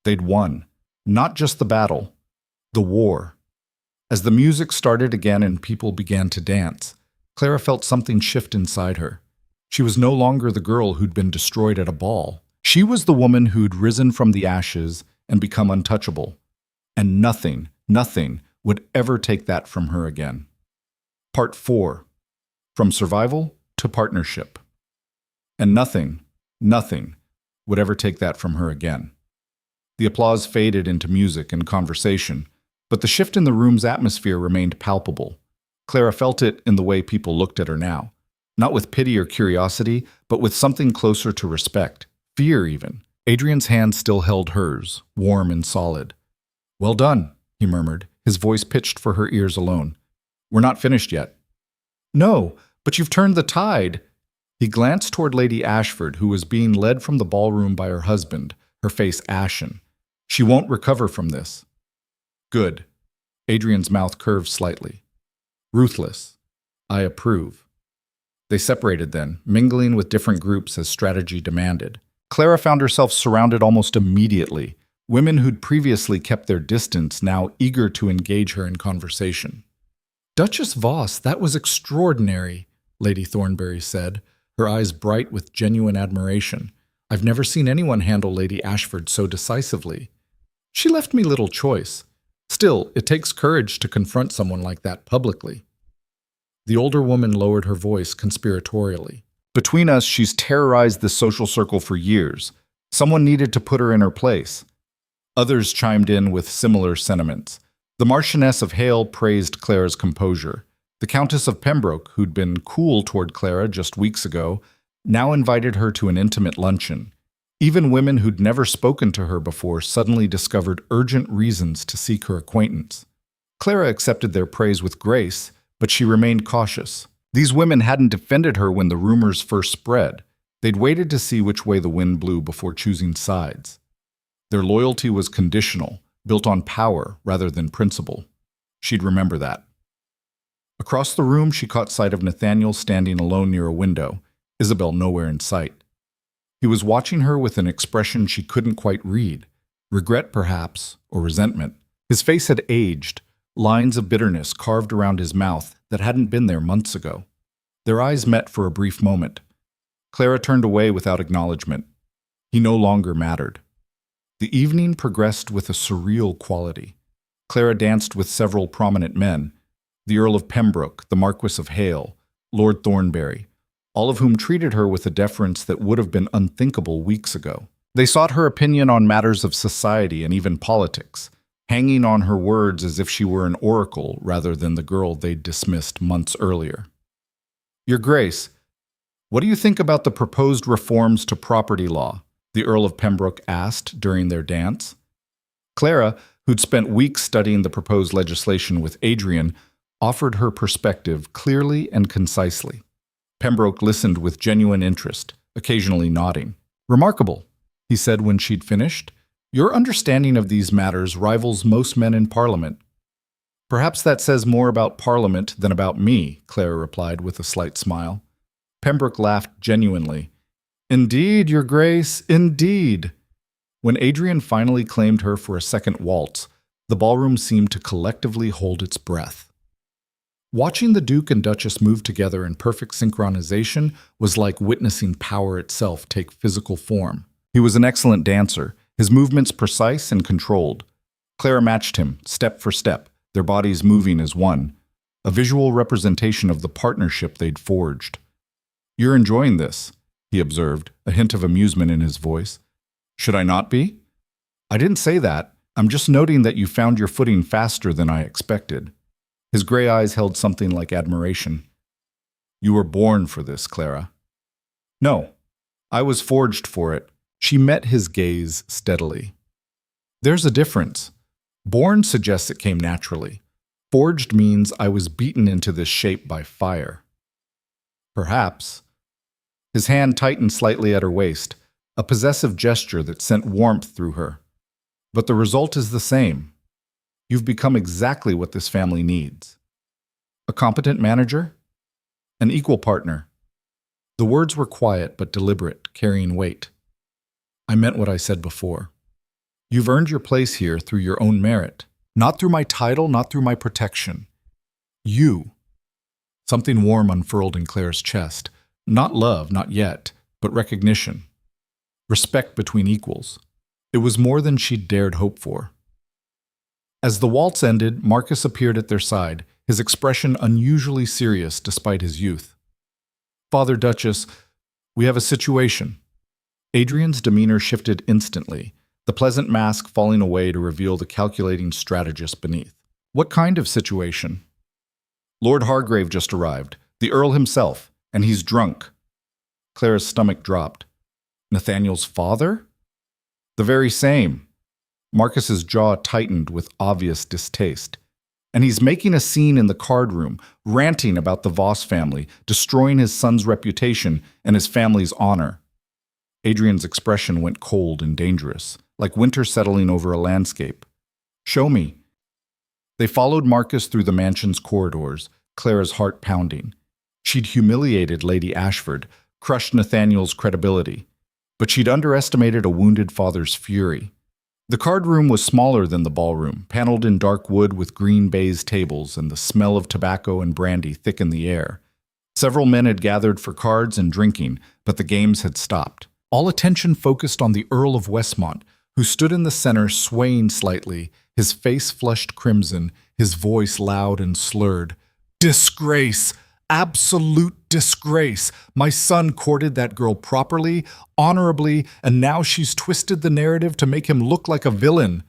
They'd won. Not just the battle, the war. As the music started again and people began to dance, Clara felt something shift inside her. She was no longer the girl who'd been destroyed at a ball. She was the woman who'd risen from the ashes and become untouchable. And nothing would ever take that from her again. Part 4. From survival to partnership. And nothing would ever take that from her again. The applause faded into music and conversation, but the shift in the room's atmosphere remained palpable. Clara felt it in the way people looked at her now. Not with pity or curiosity, but with something closer to respect, fear even. Adrian's hand still held hers, warm and solid. Well done, he murmured, his voice pitched for her ears alone. We're not finished yet. No, but you've turned the tide. He glanced toward Lady Ashford, who was being led from the ballroom by her husband, her face ashen. She won't recover from this. Good. Adrian's mouth curved slightly. Ruthless. I approve. They separated then, mingling with different groups as strategy demanded. Clara found herself surrounded almost immediately. Women who'd previously kept their distance now eager to engage her in conversation. Duchess Voss, that was extraordinary, Lady Thornbury said, her eyes bright with genuine admiration. I've never seen anyone handle Lady Ashford so decisively. She left me little choice. Still, it takes courage to confront someone like that publicly. The older woman lowered her voice conspiratorially. Between us, she's terrorized the social circle for years. Someone needed to put her in her place. Others chimed in with similar sentiments. The Marchioness of Hale praised Clara's composure. The Countess of Pembroke, who'd been cool toward Clara just weeks ago, now invited her to an intimate luncheon. Even women who'd never spoken to her before suddenly discovered urgent reasons to seek her acquaintance. Clara accepted their praise with grace, but she remained cautious. These women hadn't defended her when the rumors first spread. They'd waited to see which way the wind blew before choosing sides. Their loyalty was conditional, built on power rather than principle. She'd remember that. Across the room, she caught sight of Nathaniel standing alone near a window, Isabel nowhere in sight. He was watching her with an expression she couldn't quite read, regret perhaps, or resentment. His face had aged, lines of bitterness carved around his mouth that hadn't been there months ago. Their eyes met for a brief moment. Clara turned away without acknowledgement. He no longer mattered. The evening progressed with a surreal quality. Clara danced with several prominent men, the Earl of Pembroke, the Marquis of Hale, Lord Thornbury, all of whom treated her with a deference that would have been unthinkable weeks ago. They sought her opinion on matters of society and even politics, hanging on her words as if she were an oracle rather than the girl they'd dismissed months earlier. Your Grace, what do you think about the proposed reforms to property law? The Earl of Pembroke asked during their dance. Clara, who'd spent weeks studying the proposed legislation with Adrian, offered her perspective clearly and concisely. Pembroke listened with genuine interest, occasionally nodding. "Remarkable," he said when she'd finished. "Your understanding of these matters rivals most men in Parliament." "Perhaps that says more about Parliament than about me," Clara replied with a slight smile. Pembroke laughed genuinely. "Indeed, Your Grace, indeed." When Adrian finally claimed her for a second waltz, the ballroom seemed to collectively hold its breath. Watching the Duke and Duchess move together in perfect synchronization was like witnessing power itself take physical form. He was an excellent dancer, his movements precise and controlled. Clara matched him, step for step, their bodies moving as one, a visual representation of the partnership they'd forged. "You're enjoying this," he observed, a hint of amusement in his voice. "Should I not be?" "I didn't say that. I'm just noting that you found your footing faster than I expected." His gray eyes held something like admiration. "You were born for this, Clara." "No, I was forged for it." She met his gaze steadily. "There's a difference. Born suggests it came naturally. Forged means I was beaten into this shape by fire." "Perhaps." His hand tightened slightly at her waist, a possessive gesture that sent warmth through her. "But the result is the same. You've become exactly what this family needs. A competent manager? An equal partner." The words were quiet but deliberate, carrying weight. "I meant what I said before. You've earned your place here through your own merit. Not through my title, not through my protection. You." Something warm unfurled in Claire's chest. Not love, not yet, but recognition. Respect between equals. It was more than she'd dared hope for. As the waltz ended, Marcus appeared at their side, his expression unusually serious despite his youth. "Father Duchess, we have a situation." Adrian's demeanor shifted instantly, the pleasant mask falling away to reveal the calculating strategist beneath. "What kind of situation?" "Lord Hargrave just arrived, the Earl himself, and he's drunk." Clara's stomach dropped. "Nathaniel's father?" "The very same." Marcus's jaw tightened with obvious distaste. "And he's making a scene in the card room, ranting about the Voss family, destroying his son's reputation and his family's honor." Adrian's expression went cold and dangerous, like winter settling over a landscape. "Show me." They followed Marcus through the mansion's corridors, Clara's heart pounding. She'd humiliated Lady Ashford, crushed Nathaniel's credibility, but she'd underestimated a wounded father's fury. The card room was smaller than the ballroom, paneled in dark wood with green baize tables, and the smell of tobacco and brandy thickened the air. Several men had gathered for cards and drinking, but the games had stopped. All attention focused on the Earl of Westmont, who stood in the center swaying slightly, his face flushed crimson, his voice loud and slurred. "Disgrace! Absolute disgrace! My son courted that girl properly, honorably, and now she's twisted the narrative to make him look like a villain."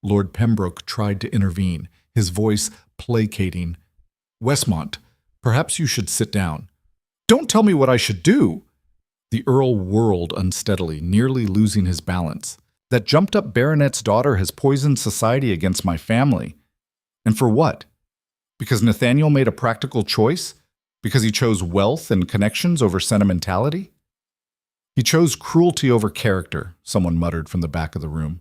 Lord Pembroke tried to intervene, his voice placating. "Westmont, perhaps you should sit down." "Don't tell me what I should do." The Earl whirled unsteadily, nearly losing his balance. "That jumped-up baronet's daughter has poisoned society against my family. And for what? Because Nathaniel made a practical choice? Because he chose wealth and connections over sentimentality?" "He chose cruelty over character," someone muttered from the back of the room.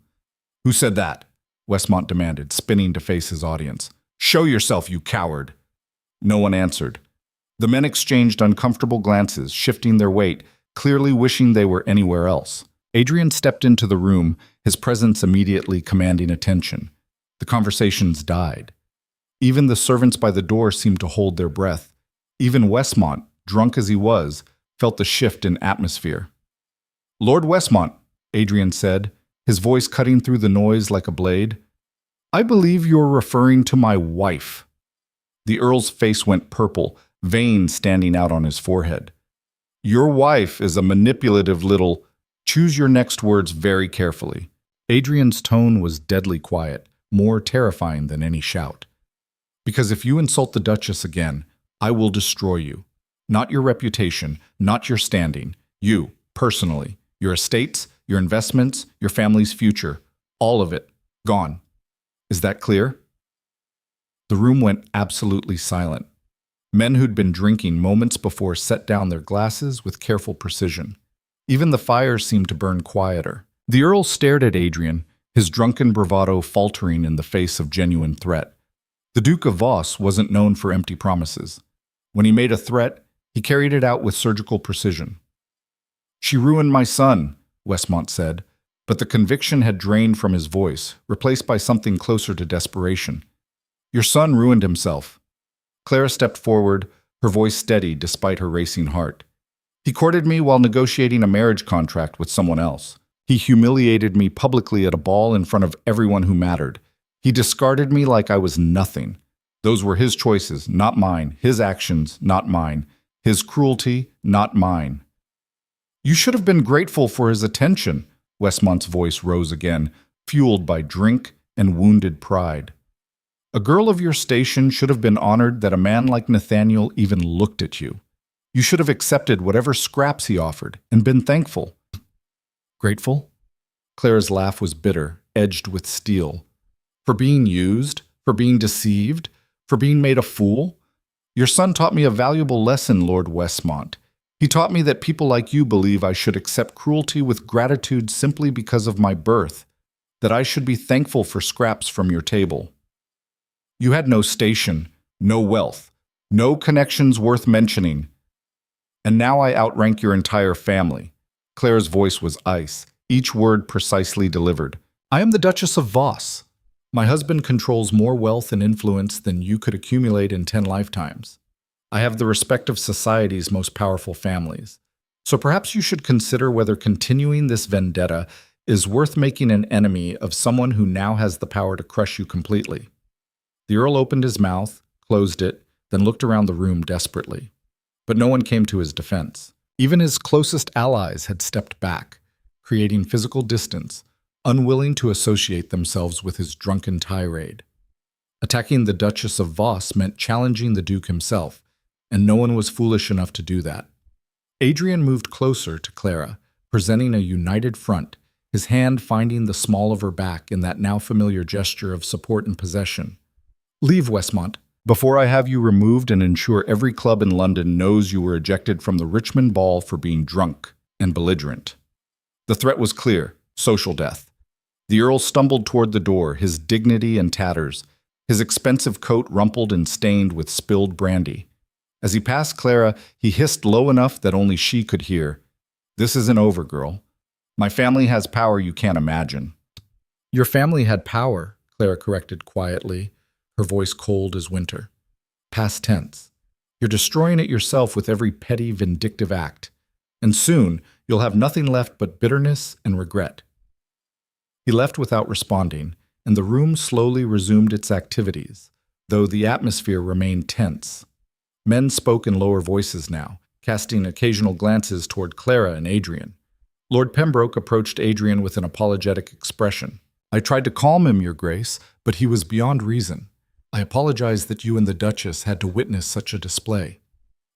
"Who said that?" Westmont demanded, spinning to face his audience. "Show yourself, you coward!" No one answered. The men exchanged uncomfortable glances, shifting their weight, clearly wishing they were anywhere else. Adrian stepped into the room, his presence immediately commanding attention. The conversations died. Even the servants by the door seemed to hold their breath. Even Westmont, drunk as he was, felt the shift in atmosphere. "Lord Westmont," Adrian said, his voice cutting through the noise like a blade, "I believe you're referring to my wife." The Earl's face went purple, veins standing out on his forehead. "Your wife is a manipulative little—" "Choose your next words very carefully." Adrian's tone was deadly quiet, more terrifying than any shout. "Because if you insult the Duchess again, I will destroy you. Not your reputation, not your standing. You, personally. Your estates, your investments, your family's future. All of it. Gone. Is that clear?" The room went absolutely silent. Men who'd been drinking moments before set down their glasses with careful precision. Even the fire seemed to burn quieter. The Earl stared at Adrian, his drunken bravado faltering in the face of genuine threat. The Duke of Voss wasn't known for empty promises. When he made a threat, he carried it out with surgical precision. "She ruined my son," Westmont said, but the conviction had drained from his voice, replaced by something closer to desperation. "Your son ruined himself." Clara stepped forward, her voice steady despite her racing heart. "He courted me while negotiating a marriage contract with someone else. He humiliated me publicly at a ball in front of everyone who mattered. He discarded me like I was nothing. Those were his choices, not mine. His actions, not mine. His cruelty, not mine." "You should have been grateful for his attention," Westmont's voice rose again, fueled by drink and wounded pride. "A girl of your station should have been honored that a man like Nathaniel even looked at you. You should have accepted whatever scraps he offered and been thankful." "Grateful?" Clara's laugh was bitter, edged with steel. "For being used? For being deceived? For being made a fool? Your son taught me a valuable lesson, Lord Westmont. He taught me that people like you believe I should accept cruelty with gratitude simply because of my birth, that I should be thankful for scraps from your table. You had no station, no wealth, no connections worth mentioning. And now I outrank your entire family." Clara's voice was ice, each word precisely delivered. "I am the Duchess of Voss. My husband controls more wealth and influence than you could accumulate in 10 lifetimes. I have the respect of society's most powerful families. So perhaps you should consider whether continuing this vendetta is worth making an enemy of someone who now has the power to crush you completely." The Earl opened his mouth, closed it, then looked around the room desperately. But no one came to his defense. Even his closest allies had stepped back, creating physical distance, unwilling to associate themselves with his drunken tirade. Attacking the Duchess of Voss meant challenging the Duke himself, and no one was foolish enough to do that. Adrian moved closer to Clara, presenting a united front, his hand finding the small of her back in that now familiar gesture of support and possession. "Leave, Westmont, before I have you removed and ensure every club in London knows you were ejected from the Richmond ball for being drunk and belligerent." The threat was clear: social death. The Earl stumbled toward the door, his dignity in tatters, his expensive coat rumpled and stained with spilled brandy. As he passed Clara, he hissed low enough that only she could hear, "This isn't over, girl. My family has power you can't imagine." "Your family had power," Clara corrected quietly, her voice cold as winter. "Past tense. You're destroying it yourself with every petty, vindictive act. And soon, you'll have nothing left but bitterness and regret." He left without responding, and the room slowly resumed its activities, though the atmosphere remained tense. Men spoke in lower voices now, casting occasional glances toward Clara and Adrian. Lord Pembroke approached Adrian with an apologetic expression. "I tried to calm him, Your Grace, but he was beyond reason. I apologize that you and the Duchess had to witness such a display."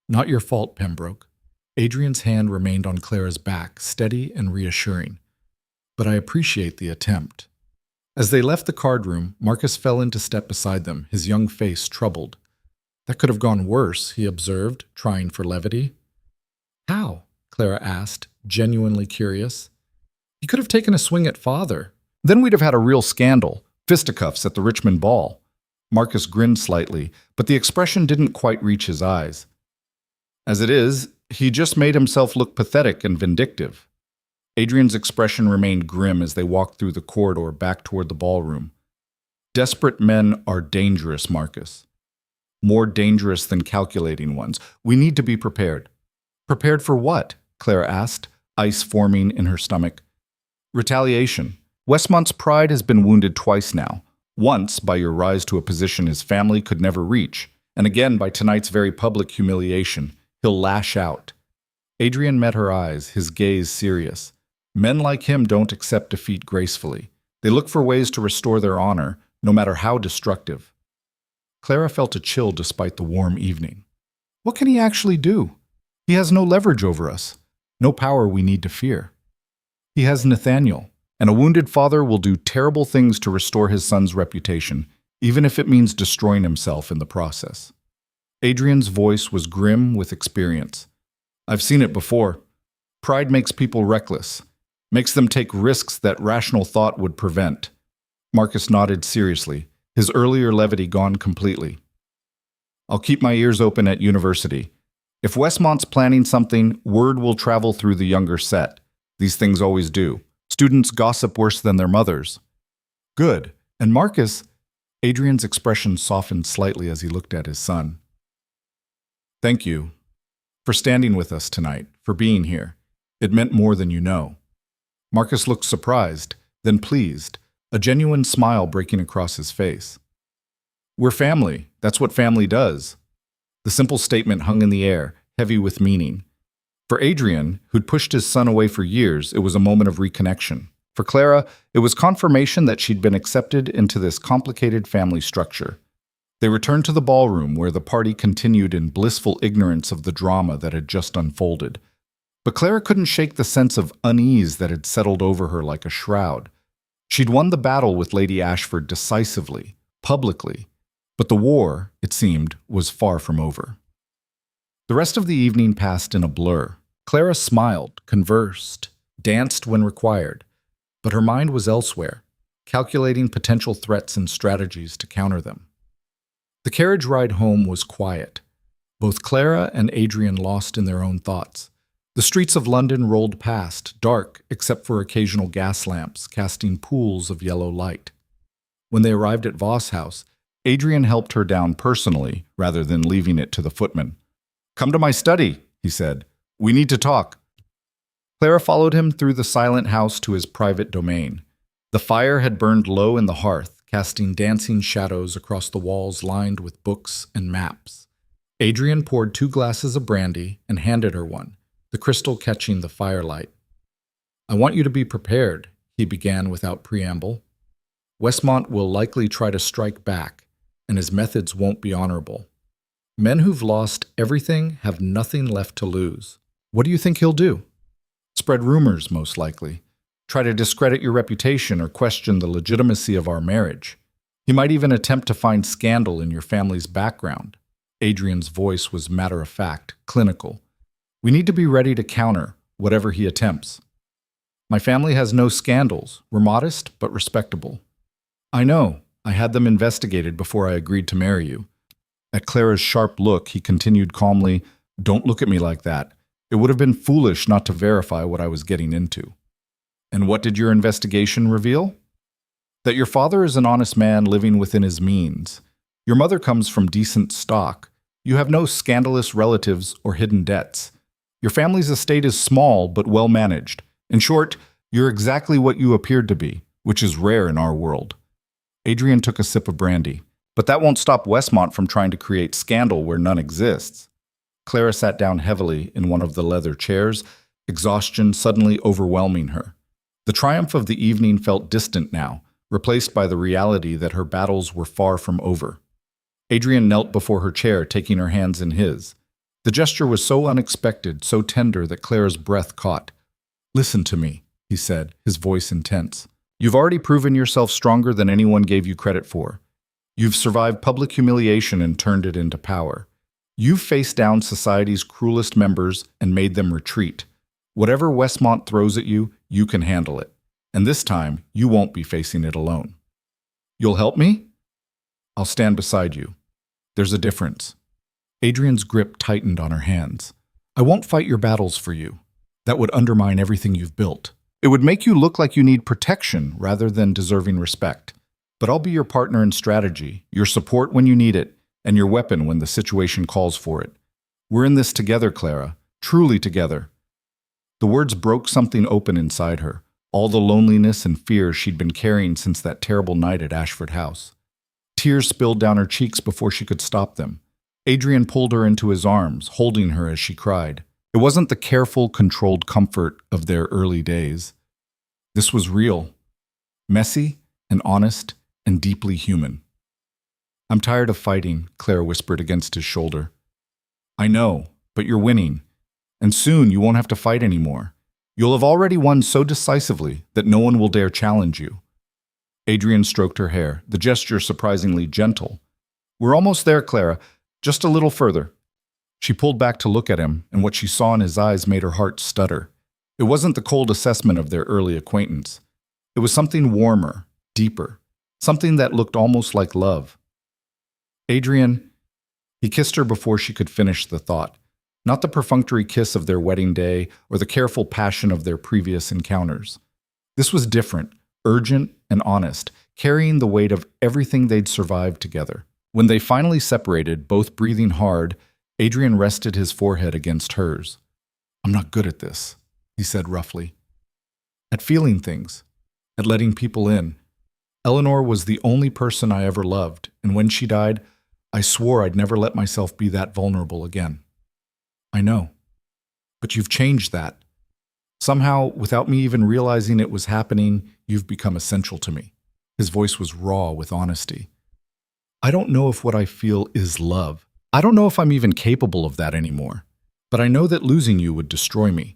"Not your fault, Pembroke." Adrian's hand remained on Clara's back, steady and reassuring. "But I appreciate the attempt." As they left the card room, Marcus fell into step beside them, his young face troubled. "That could have gone worse," he observed, trying for levity. "How?" Clara asked, genuinely curious. "He could have taken a swing at Father. Then we'd have had a real scandal, fisticuffs at the Richmond ball." Marcus grinned slightly, but the expression didn't quite reach his eyes. "As it is, he just made himself look pathetic and vindictive." Adrian's expression remained grim as they walked through the corridor back toward the ballroom. "Desperate men are dangerous, Marcus. More dangerous than calculating ones. We need to be prepared." "Prepared for what?" Clara asked, ice forming in her stomach. "Retaliation. Westmont's pride has been wounded twice now. Once by your rise to a position his family could never reach, and again by tonight's very public humiliation. He'll lash out." Adrian met her eyes, his gaze serious. Men like him don't accept defeat gracefully. They look for ways to restore their honor, no matter how destructive. Clara felt a chill despite the warm evening. What can he actually do? He has no leverage over us, no power we need to fear. He has Nathaniel, and a wounded father will do terrible things to restore his son's reputation, even if it means destroying himself in the process. Adrian's voice was grim with experience. I've seen it before. Pride makes people reckless, makes them take risks that rational thought would prevent. Marcus nodded seriously, his earlier levity gone completely. I'll keep my ears open at university. If Westmont's planning something, word will travel through the younger set. These things always do. Students gossip worse than their mothers. Good. And Marcus, Adrian's expression softened slightly as he looked at his son. Thank you for standing with us tonight, for being here. It meant more than you know. Marcus looked surprised, then pleased, a genuine smile breaking across his face. We're family. That's what family does. The simple statement hung in the air, heavy with meaning. For Adrian, who'd pushed his son away for years, it was a moment of reconnection. For Clara, it was confirmation that she'd been accepted into this complicated family structure. They returned to the ballroom where the party continued in blissful ignorance of the drama that had just unfolded. But Clara couldn't shake the sense of unease that had settled over her like a shroud. She'd won the battle with Lady Ashford decisively, publicly, but the war, it seemed, was far from over. The rest of the evening passed in a blur. Clara smiled, conversed, danced when required, but her mind was elsewhere, calculating potential threats and strategies to counter them. The carriage ride home was quiet, both Clara and Adrian lost in their own thoughts. The streets of London rolled past, dark except for occasional gas lamps casting pools of yellow light. When they arrived at Voss House, Adrian helped her down personally rather than leaving it to the footman. Come to my study, he said. We need to talk. Clara followed him through the silent house to his private domain. The fire had burned low in the hearth, casting dancing shadows across the walls lined with books and maps. Adrian poured 2 glasses of brandy and handed her one, the crystal catching the firelight. I want you to be prepared, he began without preamble. Westmont will likely try to strike back, and his methods won't be honorable. Men who've lost everything have nothing left to lose. What do you think he'll do? Spread rumors, most likely. Try to discredit your reputation or question the legitimacy of our marriage. He might even attempt to find scandal in your family's background. Adrian's voice was matter-of-fact, clinical. We need to be ready to counter whatever he attempts. My family has no scandals. We're modest, but respectable. I know. I had them investigated before I agreed to marry you. At Clara's sharp look, he continued calmly, Don't look at me like that. It would have been foolish not to verify what I was getting into. And what did your investigation reveal? That your father is an honest man living within his means. Your mother comes from decent stock. You have no scandalous relatives or hidden debts. Your family's estate is small but well managed. In short, you're exactly what you appeared to be, which is rare in our world. Adrian took a sip of brandy. But that won't stop Westmont from trying to create scandal where none exists. Clara sat down heavily in one of the leather chairs, exhaustion suddenly overwhelming her. The triumph of the evening felt distant now, replaced by the reality that her battles were far from over. Adrian knelt before her chair, taking her hands in his. The gesture was so unexpected, so tender that Clara's breath caught. Listen to me, he said, his voice intense. You've already proven yourself stronger than anyone gave you credit for. You've survived public humiliation and turned it into power. You've faced down society's cruelest members and made them retreat. Whatever Westmont throws at you, you can handle it. And this time, you won't be facing it alone. You'll help me? I'll stand beside you. There's a difference. Adrian's grip tightened on her hands. I won't fight your battles for you. That would undermine everything you've built. It would make you look like you need protection rather than deserving respect. But I'll be your partner in strategy, your support when you need it, and your weapon when the situation calls for it. We're in this together, Clara, truly together. The words broke something open inside her, all the loneliness and fear she'd been carrying since that terrible night at Ashford House. Tears spilled down her cheeks before she could stop them. Adrian pulled her into his arms, holding her as she cried. It wasn't the careful, controlled comfort of their early days. This was real, messy and honest and deeply human. I'm tired of fighting, Clara whispered against his shoulder. I know, but you're winning. And soon you won't have to fight anymore. You'll have already won so decisively that no one will dare challenge you. Adrian stroked her hair, the gesture surprisingly gentle. We're almost there, Clara. Just a little further. She pulled back to look at him, and what she saw in his eyes made her heart stutter. It wasn't the cold assessment of their early acquaintance. It was something warmer, deeper, something that looked almost like love. Adrian, he kissed her before she could finish the thought. Not the perfunctory kiss of their wedding day or the careful passion of their previous encounters. This was different, urgent, and honest, carrying the weight of everything they'd survived together. When they finally separated, both breathing hard, Adrian rested his forehead against hers. I'm not good at this, he said roughly. At feeling things, at letting people in. Eleanor was the only person I ever loved, and when she died, I swore I'd never let myself be that vulnerable again. I know. But you've changed that. Somehow, without me even realizing it was happening, you've become essential to me. His voice was raw with honesty. I don't know if what I feel is love. I don't know if I'm even capable of that anymore. But I know that losing you would destroy me.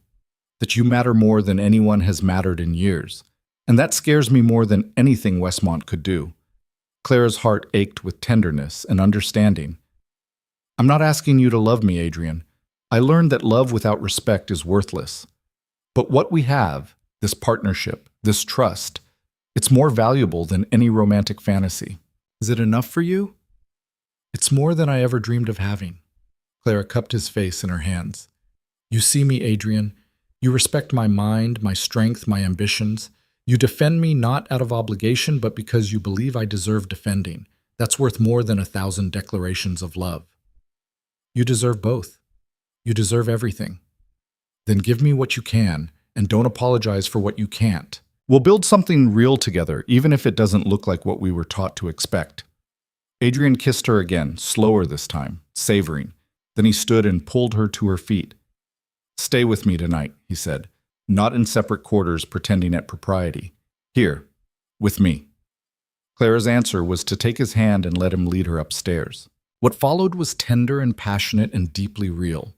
That you matter more than anyone has mattered in years. And that scares me more than anything Westmont could do. Clara's heart ached with tenderness and understanding. I'm not asking you to love me, Adrian. I learned that love without respect is worthless. But what we have, this partnership, this trust, it's more valuable than any romantic fantasy. Is it enough for you? It's more than I ever dreamed of having. Clara cupped his face in her hands. You see me, Adrian. You respect my mind, my strength, my ambitions. You defend me not out of obligation, but because you believe I deserve defending. That's worth more than 1,000 declarations of love. You deserve both. You deserve everything. Then give me what you can, and don't apologize for what you can't. We'll build something real together, even if it doesn't look like what we were taught to expect. Adrian kissed her again, slower this time, savoring. Then he stood and pulled her to her feet. Stay with me tonight, he said, not in separate quarters pretending at propriety. Here, with me. Clara's answer was to take his hand and let him lead her upstairs. What followed was tender and passionate and deeply real.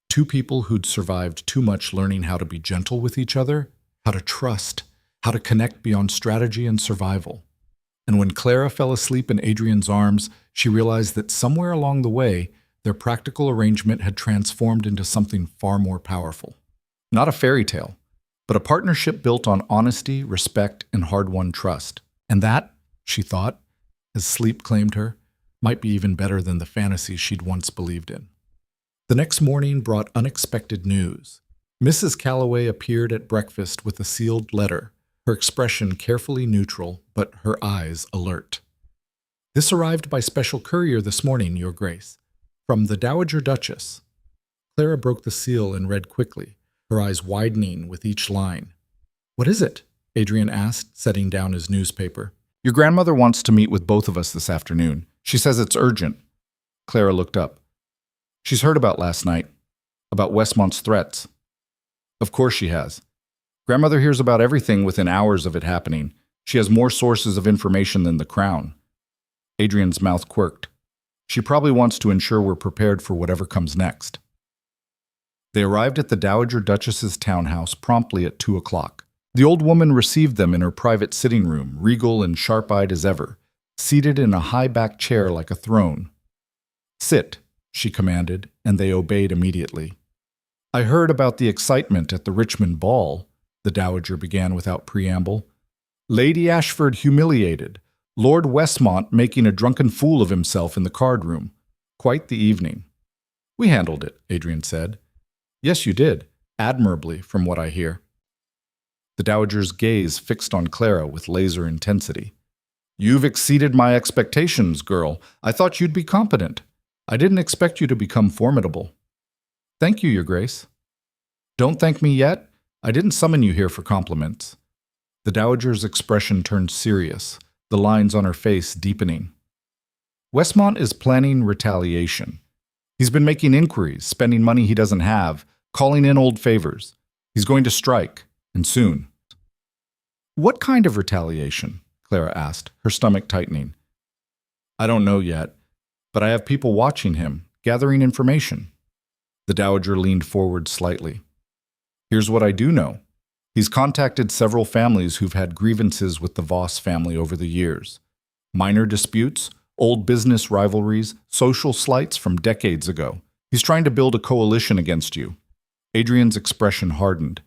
Two people who'd survived too much learning how to be gentle with each other, how to trust, how to connect beyond strategy and survival. And when Clara fell asleep in Adrian's arms, she realized that somewhere along the way, their practical arrangement had transformed into something far more powerful. Not a fairy tale, but a partnership built on honesty, respect, and hard-won trust. And that, she thought, as sleep claimed her, might be even better than the fantasies she'd once believed in. The next morning brought unexpected news. Mrs. Calloway appeared at breakfast with a sealed letter, her expression carefully neutral, but her eyes alert. This arrived by special courier this morning, Your Grace. From the Dowager Duchess. Clara broke the seal and read quickly, her eyes widening with each line. What is it? Adrian asked, setting down his newspaper. Your grandmother wants to meet with both of us this afternoon. She says it's urgent. Clara looked up. She's heard about last night, about Westmont's threats. Of course she has. Grandmother hears about everything within hours of it happening. She has more sources of information than the Crown. Adrian's mouth quirked. She probably wants to ensure we're prepared for whatever comes next. They arrived at the Dowager Duchess's townhouse promptly at 2 o'clock. The old woman received them in her private sitting room, regal and sharp-eyed as ever, seated in a high-backed chair like a throne. Sit, she commanded, and they obeyed immediately. I heard about the excitement at the Richmond ball, the Dowager began without preamble. Lady Ashford humiliated, Lord Westmont making a drunken fool of himself in the card room. Quite the evening. We handled it, Adrian said. Yes, you did. Admirably, from what I hear. The Dowager's gaze fixed on Clara with laser intensity. You've exceeded my expectations, girl. I thought you'd be competent. I didn't expect you to become formidable. Thank you, Your Grace. Don't thank me yet. I didn't summon you here for compliments. The Dowager's expression turned serious, the lines on her face deepening. Westmont is planning retaliation. He's been making inquiries, spending money he doesn't have, calling in old favors. He's going to strike, and soon. What kind of retaliation? Clara asked, her stomach tightening. I don't know yet, but I have people watching him, gathering information. The Dowager leaned forward slightly. Here's what I do know. He's contacted several families who've had grievances with the Voss family over the years. Minor disputes, old business rivalries, social slights from decades ago. He's trying to build a coalition against you. Adrian's expression hardened.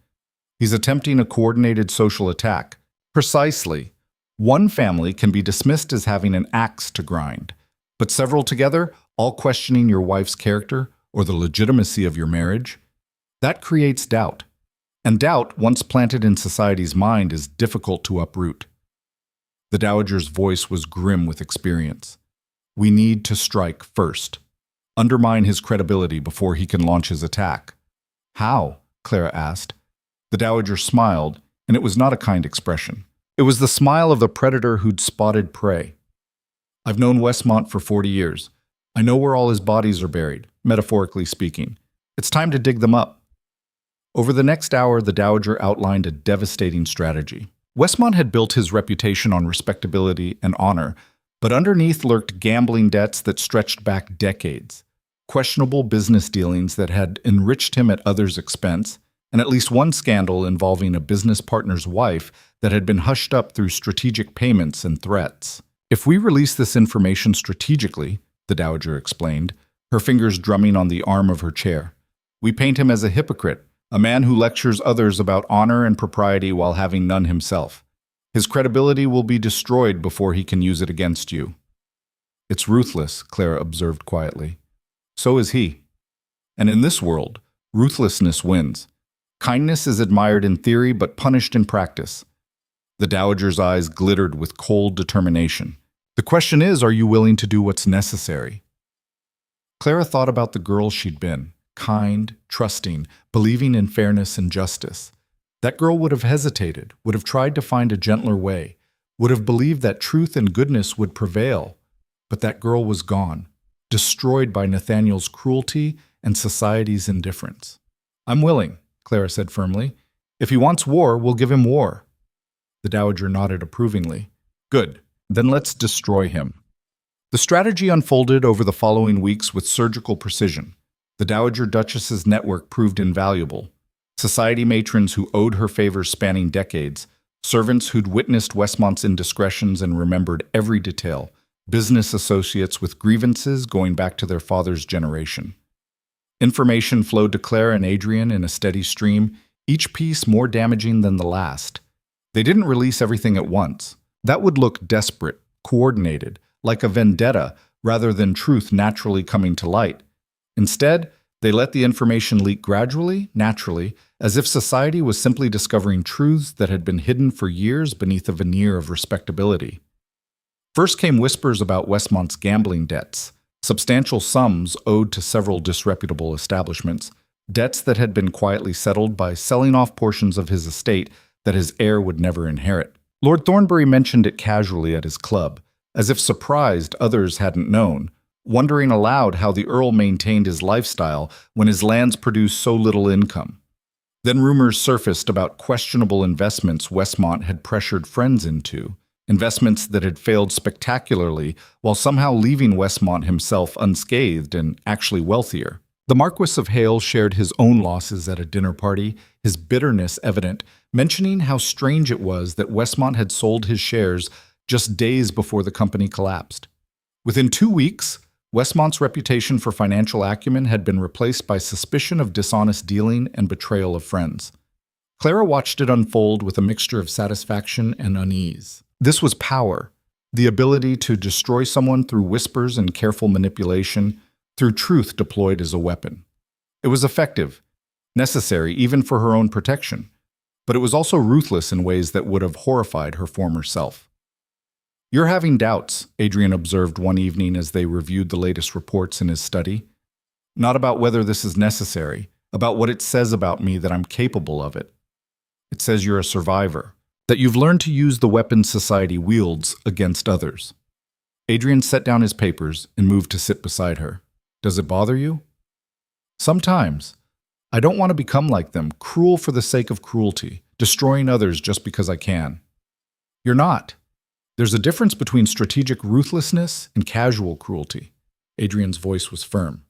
He's attempting a coordinated social attack. Precisely. One family can be dismissed as having an axe to grind, but several together, all questioning your wife's character or the legitimacy of your marriage, that creates doubt. And doubt, once planted in society's mind, is difficult to uproot. The Dowager's voice was grim with experience. We need to strike first. Undermine his credibility before he can launch his attack. How? Clara asked. The Dowager smiled, and it was not a kind expression. It was the smile of the predator who'd spotted prey. I've known Westmont for 40 years. I know where all his bodies are buried, metaphorically speaking. It's time to dig them up. Over the next hour, the Dowager outlined a devastating strategy. Westmont had built his reputation on respectability and honor, but underneath lurked gambling debts that stretched back decades, questionable business dealings that had enriched him at others' expense, and at least one scandal involving a business partner's wife that had been hushed up through strategic payments and threats. If we release this information strategically, the Dowager explained, her fingers drumming on the arm of her chair, we paint him as a hypocrite, a man who lectures others about honor and propriety while having none himself. His credibility will be destroyed before he can use it against you. It's ruthless, Clara observed quietly. So is he. And in this world, ruthlessness wins. Kindness is admired in theory but punished in practice. The Dowager's eyes glittered with cold determination. The question is, are you willing to do what's necessary? Clara thought about the girl she'd been, kind, trusting, believing in fairness and justice. That girl would have hesitated, would have tried to find a gentler way, would have believed that truth and goodness would prevail. But that girl was gone, destroyed by Nathaniel's cruelty and society's indifference. I'm willing, Clara said firmly. If he wants war, we'll give him war. The Dowager nodded approvingly. Good, then let's destroy him. The strategy unfolded over the following weeks with surgical precision. The Dowager Duchess's network proved invaluable. Society matrons who owed her favors spanning decades, servants who'd witnessed Westmont's indiscretions and remembered every detail, business associates with grievances going back to their father's generation. Information flowed to Clara and Adrian in a steady stream, each piece more damaging than the last. They didn't release everything at once. That would look desperate, coordinated, like a vendetta rather than truth naturally coming to light. Instead, they let the information leak gradually, naturally, as if society was simply discovering truths that had been hidden for years beneath a veneer of respectability. First came whispers about Westmont's gambling debts, substantial sums owed to several disreputable establishments, debts that had been quietly settled by selling off portions of his estate that his heir would never inherit. Lord Thornbury mentioned it casually at his club, as if surprised others hadn't known, wondering aloud how the Earl maintained his lifestyle when his lands produced so little income. Then rumors surfaced about questionable investments Westmont had pressured friends into, investments that had failed spectacularly while somehow leaving Westmont himself unscathed and actually wealthier. The Marquis of Hale shared his own losses at a dinner party, his bitterness evident, mentioning how strange it was that Westmont had sold his shares just days before the company collapsed. Within 2 weeks, Westmont's reputation for financial acumen had been replaced by suspicion of dishonest dealing and betrayal of friends. Clara watched it unfold with a mixture of satisfaction and unease. This was power, the ability to destroy someone through whispers and careful manipulation, through truth deployed as a weapon. It was effective, necessary even for her own protection, but it was also ruthless in ways that would have horrified her former self. You're having doubts, Adrian observed one evening as they reviewed the latest reports in his study. Not about whether this is necessary, about what it says about me that I'm capable of it. It says you're a survivor, that you've learned to use the weapons society wields against others. Adrian set down his papers and moved to sit beside her. Does it bother you? Sometimes. I don't want to become like them, cruel for the sake of cruelty, destroying others just because I can. You're not. There's a difference between strategic ruthlessness and casual cruelty. Adrian's voice was firm.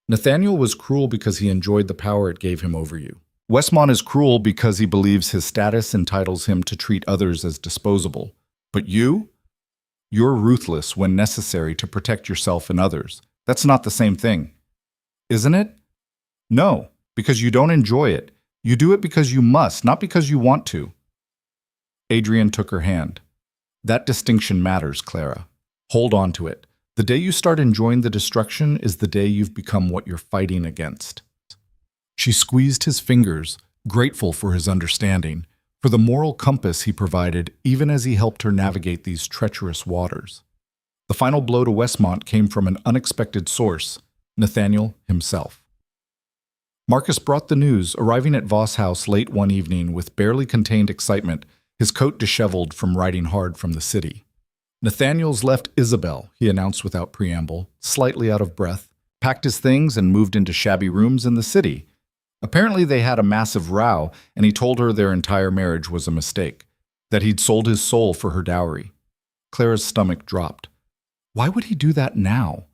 Nathaniel was cruel because he enjoyed the power it gave him over you. Westmont is cruel because he believes his status entitles him to treat others as disposable. But you? You're ruthless when necessary to protect yourself and others. That's not the same thing. Isn't it? No, because you don't enjoy it. You do it because you must, not because you want to. Adrian took her hand. That distinction matters, Clara. Hold on to it. The day you start enjoying the destruction is the day you've become what you're fighting against. She squeezed his fingers, grateful for his understanding, for the moral compass he provided even as he helped her navigate these treacherous waters. The final blow to Westmont came from an unexpected source, Nathaniel himself. Marcus brought the news, arriving at Voss House late one evening with barely contained excitement, his coat disheveled from riding hard from the city. Nathaniel's left Isabel, he announced without preamble, slightly out of breath, packed his things and moved into shabby rooms in the city. Apparently they had a massive row, and he told her their entire marriage was a mistake, that he'd sold his soul for her dowry. Clara's stomach dropped. Why would he do that now?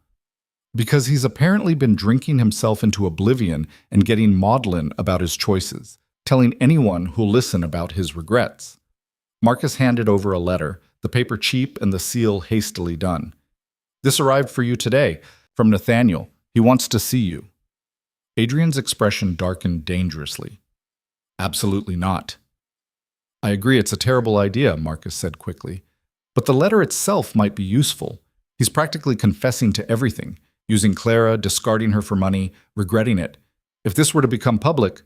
Because he's apparently been drinking himself into oblivion and getting maudlin about his choices, telling anyone who'll listen about his regrets. Marcus handed over a letter, the paper cheap and the seal hastily done. This arrived for you today, from Nathaniel. He wants to see you. Adrian's expression darkened dangerously. Absolutely not. I agree it's a terrible idea, Marcus said quickly. But the letter itself might be useful. He's practically confessing to everything, using Clara, discarding her for money, regretting it. If this were to become public,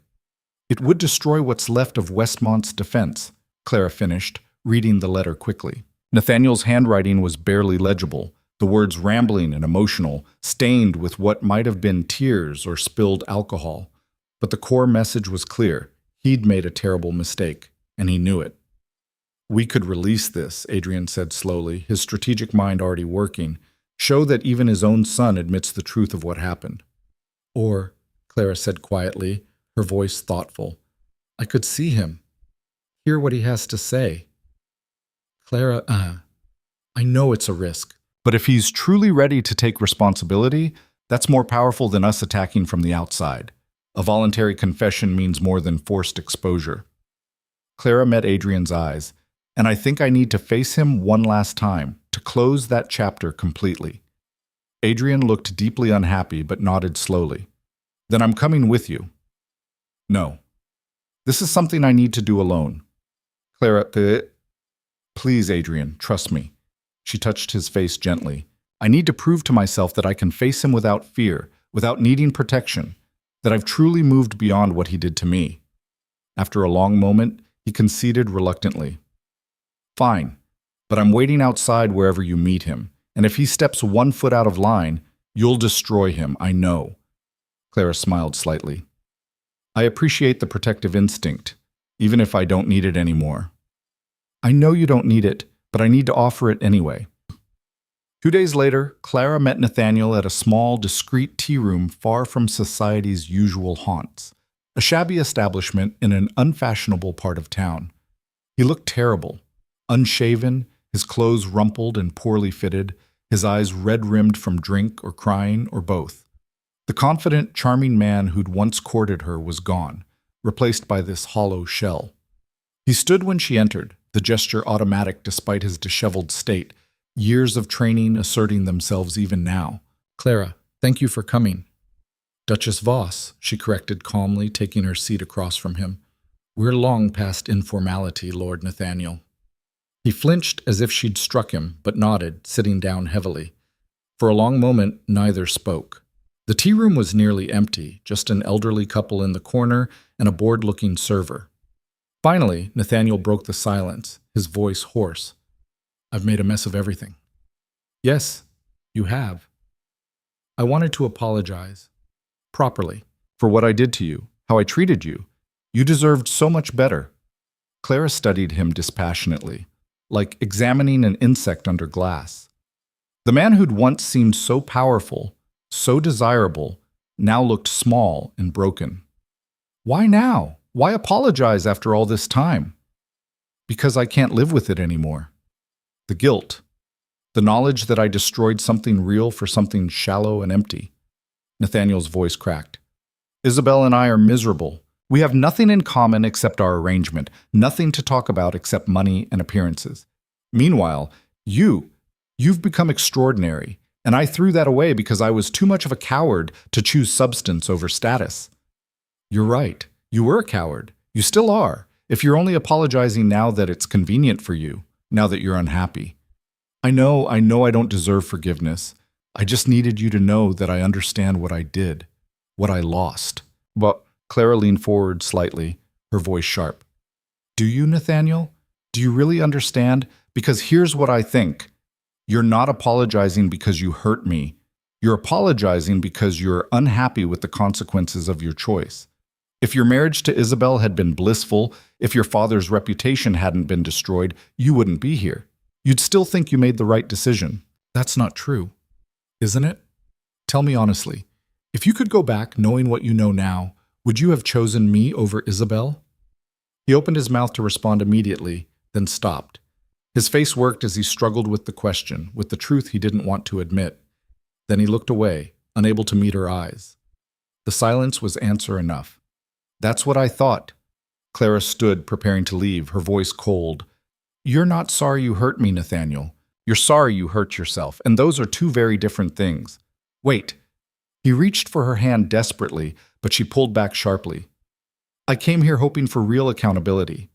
it would destroy what's left of Westmont's defense, Clara finished, reading the letter quickly. Nathaniel's handwriting was barely legible, the words rambling and emotional, stained with what might have been tears or spilled alcohol. But the core message was clear. He'd made a terrible mistake, and he knew it. We could release this, Adrian said slowly, his strategic mind already working, show that even his own son admits the truth of what happened. Or, Clara said quietly, her voice thoughtful, I could see him, hear what he has to say. Clara, I know it's a risk. But if he's truly ready to take responsibility, that's more powerful than us attacking from the outside. A voluntary confession means more than forced exposure. Clara met Adrian's eyes, and I think I need to face him one last time, to close that chapter completely. Adrian looked deeply unhappy but nodded slowly. Then I'm coming with you. No. This is something I need to do alone. Clara, please, Adrian, trust me. She touched his face gently. I need to prove to myself that I can face him without fear, without needing protection, that I've truly moved beyond what he did to me. After a long moment, he conceded reluctantly. Fine, but I'm waiting outside wherever you meet him, and if he steps 1 foot out of line, you'll destroy him, I know. Clara smiled slightly. I appreciate the protective instinct, even if I don't need it anymore. I know you don't need it, but I need to offer it anyway. 2 days later, Clara met Nathaniel at a small, discreet tea room far from society's usual haunts, a shabby establishment in an unfashionable part of town. He looked terrible, unshaven, his clothes rumpled and poorly fitted, his eyes red-rimmed from drink or crying or both. The confident, charming man who'd once courted her was gone, replaced by this hollow shell. He stood when she entered, the gesture automatic despite his disheveled state, years of training asserting themselves even now. Clara, thank you for coming. Duchess Voss, she corrected calmly, taking her seat across from him. We're long past informality, Lord Nathaniel. He flinched as if she'd struck him, but nodded, sitting down heavily. For a long moment, neither spoke. The tea room was nearly empty, just an elderly couple in the corner and a bored-looking server. Finally, Nathaniel broke the silence, his voice hoarse. I've made a mess of everything. Yes, you have. I wanted to apologize. Properly. For what I did to you, how I treated you. You deserved so much better. Clara studied him dispassionately, like examining an insect under glass. The man who'd once seemed so powerful, so desirable, now looked small and broken. Why now? Why apologize after all this time? Because I can't live with it anymore. The guilt. The knowledge that I destroyed something real for something shallow and empty. Nathaniel's voice cracked. Isabel and I are miserable. We have nothing in common except our arrangement, nothing to talk about except money and appearances. Meanwhile, you've become extraordinary, and I threw that away because I was too much of a coward to choose substance over status. You're right. You were a coward. You still are, if you're only apologizing now that it's convenient for you, now that you're unhappy. I know I don't deserve forgiveness. I just needed you to know that I understand what I did, what I lost. But Clara leaned forward slightly, her voice sharp. Do you, Nathaniel? Do you really understand? Because here's what I think. You're not apologizing because you hurt me. You're apologizing because you're unhappy with the consequences of your choice. If your marriage to Isabel had been blissful, if your father's reputation hadn't been destroyed, you wouldn't be here. You'd still think you made the right decision. That's not true, isn't it? Tell me honestly, if you could go back knowing what you know now, would you have chosen me over Isabel? He opened his mouth to respond immediately, then stopped. His face worked as he struggled with the question, with the truth he didn't want to admit. Then he looked away, unable to meet her eyes. The silence was answer enough. That's what I thought. Clara stood, preparing to leave, her voice cold. You're not sorry you hurt me, Nathaniel. You're sorry you hurt yourself, and those are two very different things. Wait. He reached for her hand desperately, but she pulled back sharply. I came here hoping for real accountability,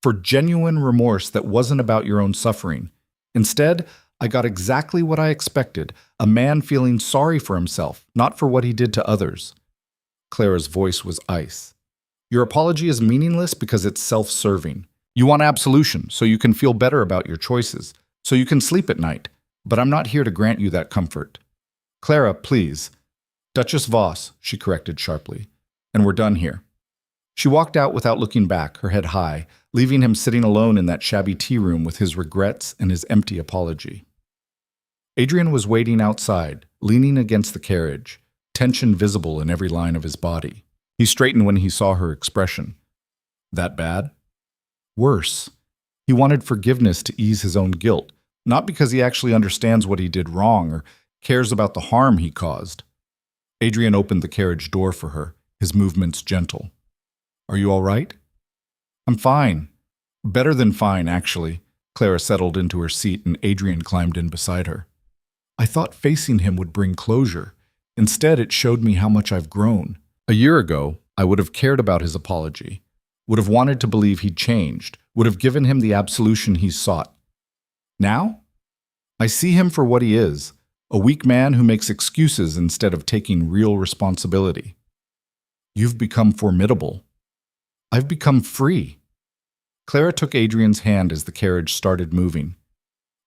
for genuine remorse that wasn't about your own suffering. Instead, I got exactly what I expected, a man feeling sorry for himself, not for what he did to others. Clara's voice was ice. Your apology is meaningless because it's self-serving. You want absolution so you can feel better about your choices, so you can sleep at night, but I'm not here to grant you that comfort. Clara, please. Duchess Voss, she corrected sharply, and we're done here. She walked out without looking back, her head high, leaving him sitting alone in that shabby tea room with his regrets and his empty apology. Adrian was waiting outside, leaning against the carriage, tension visible in every line of his body. He straightened when he saw her expression. That bad? Worse. He wanted forgiveness to ease his own guilt, not because he actually understands what he did wrong or cares about the harm he caused. Adrian opened the carriage door for her, his movements gentle. Are you all right? I'm fine. Better than fine, actually. Clara settled into her seat and Adrian climbed in beside her. I thought facing him would bring closure. Instead, it showed me how much I've grown. A year ago, I would have cared about his apology, would have wanted to believe he'd changed, would have given him the absolution he sought. Now, I see him for what he is, a weak man who makes excuses instead of taking real responsibility. You've become formidable. I've become free. Clara took Adrian's hand as the carriage started moving.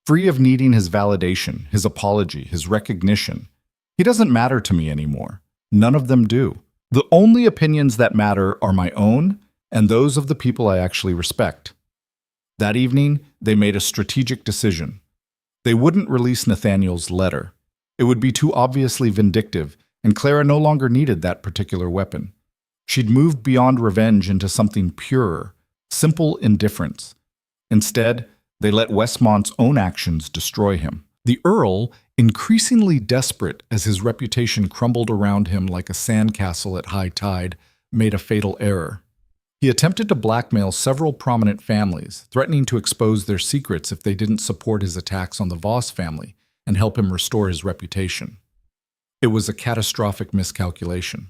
Free of needing his validation, his apology, his recognition. He doesn't matter to me anymore. None of them do. The only opinions that matter are my own and those of the people I actually respect. That evening, they made a strategic decision. They wouldn't release Nathaniel's letter. It would be too obviously vindictive, and Clara no longer needed that particular weapon. She'd moved beyond revenge into something purer, simple indifference. Instead, they let Westmont's own actions destroy him. The Earl, increasingly desperate as his reputation crumbled around him like a sandcastle at high tide, made a fatal error. He attempted to blackmail several prominent families, threatening to expose their secrets if they didn't support his attacks on the Voss family and help him restore his reputation. It was a catastrophic miscalculation.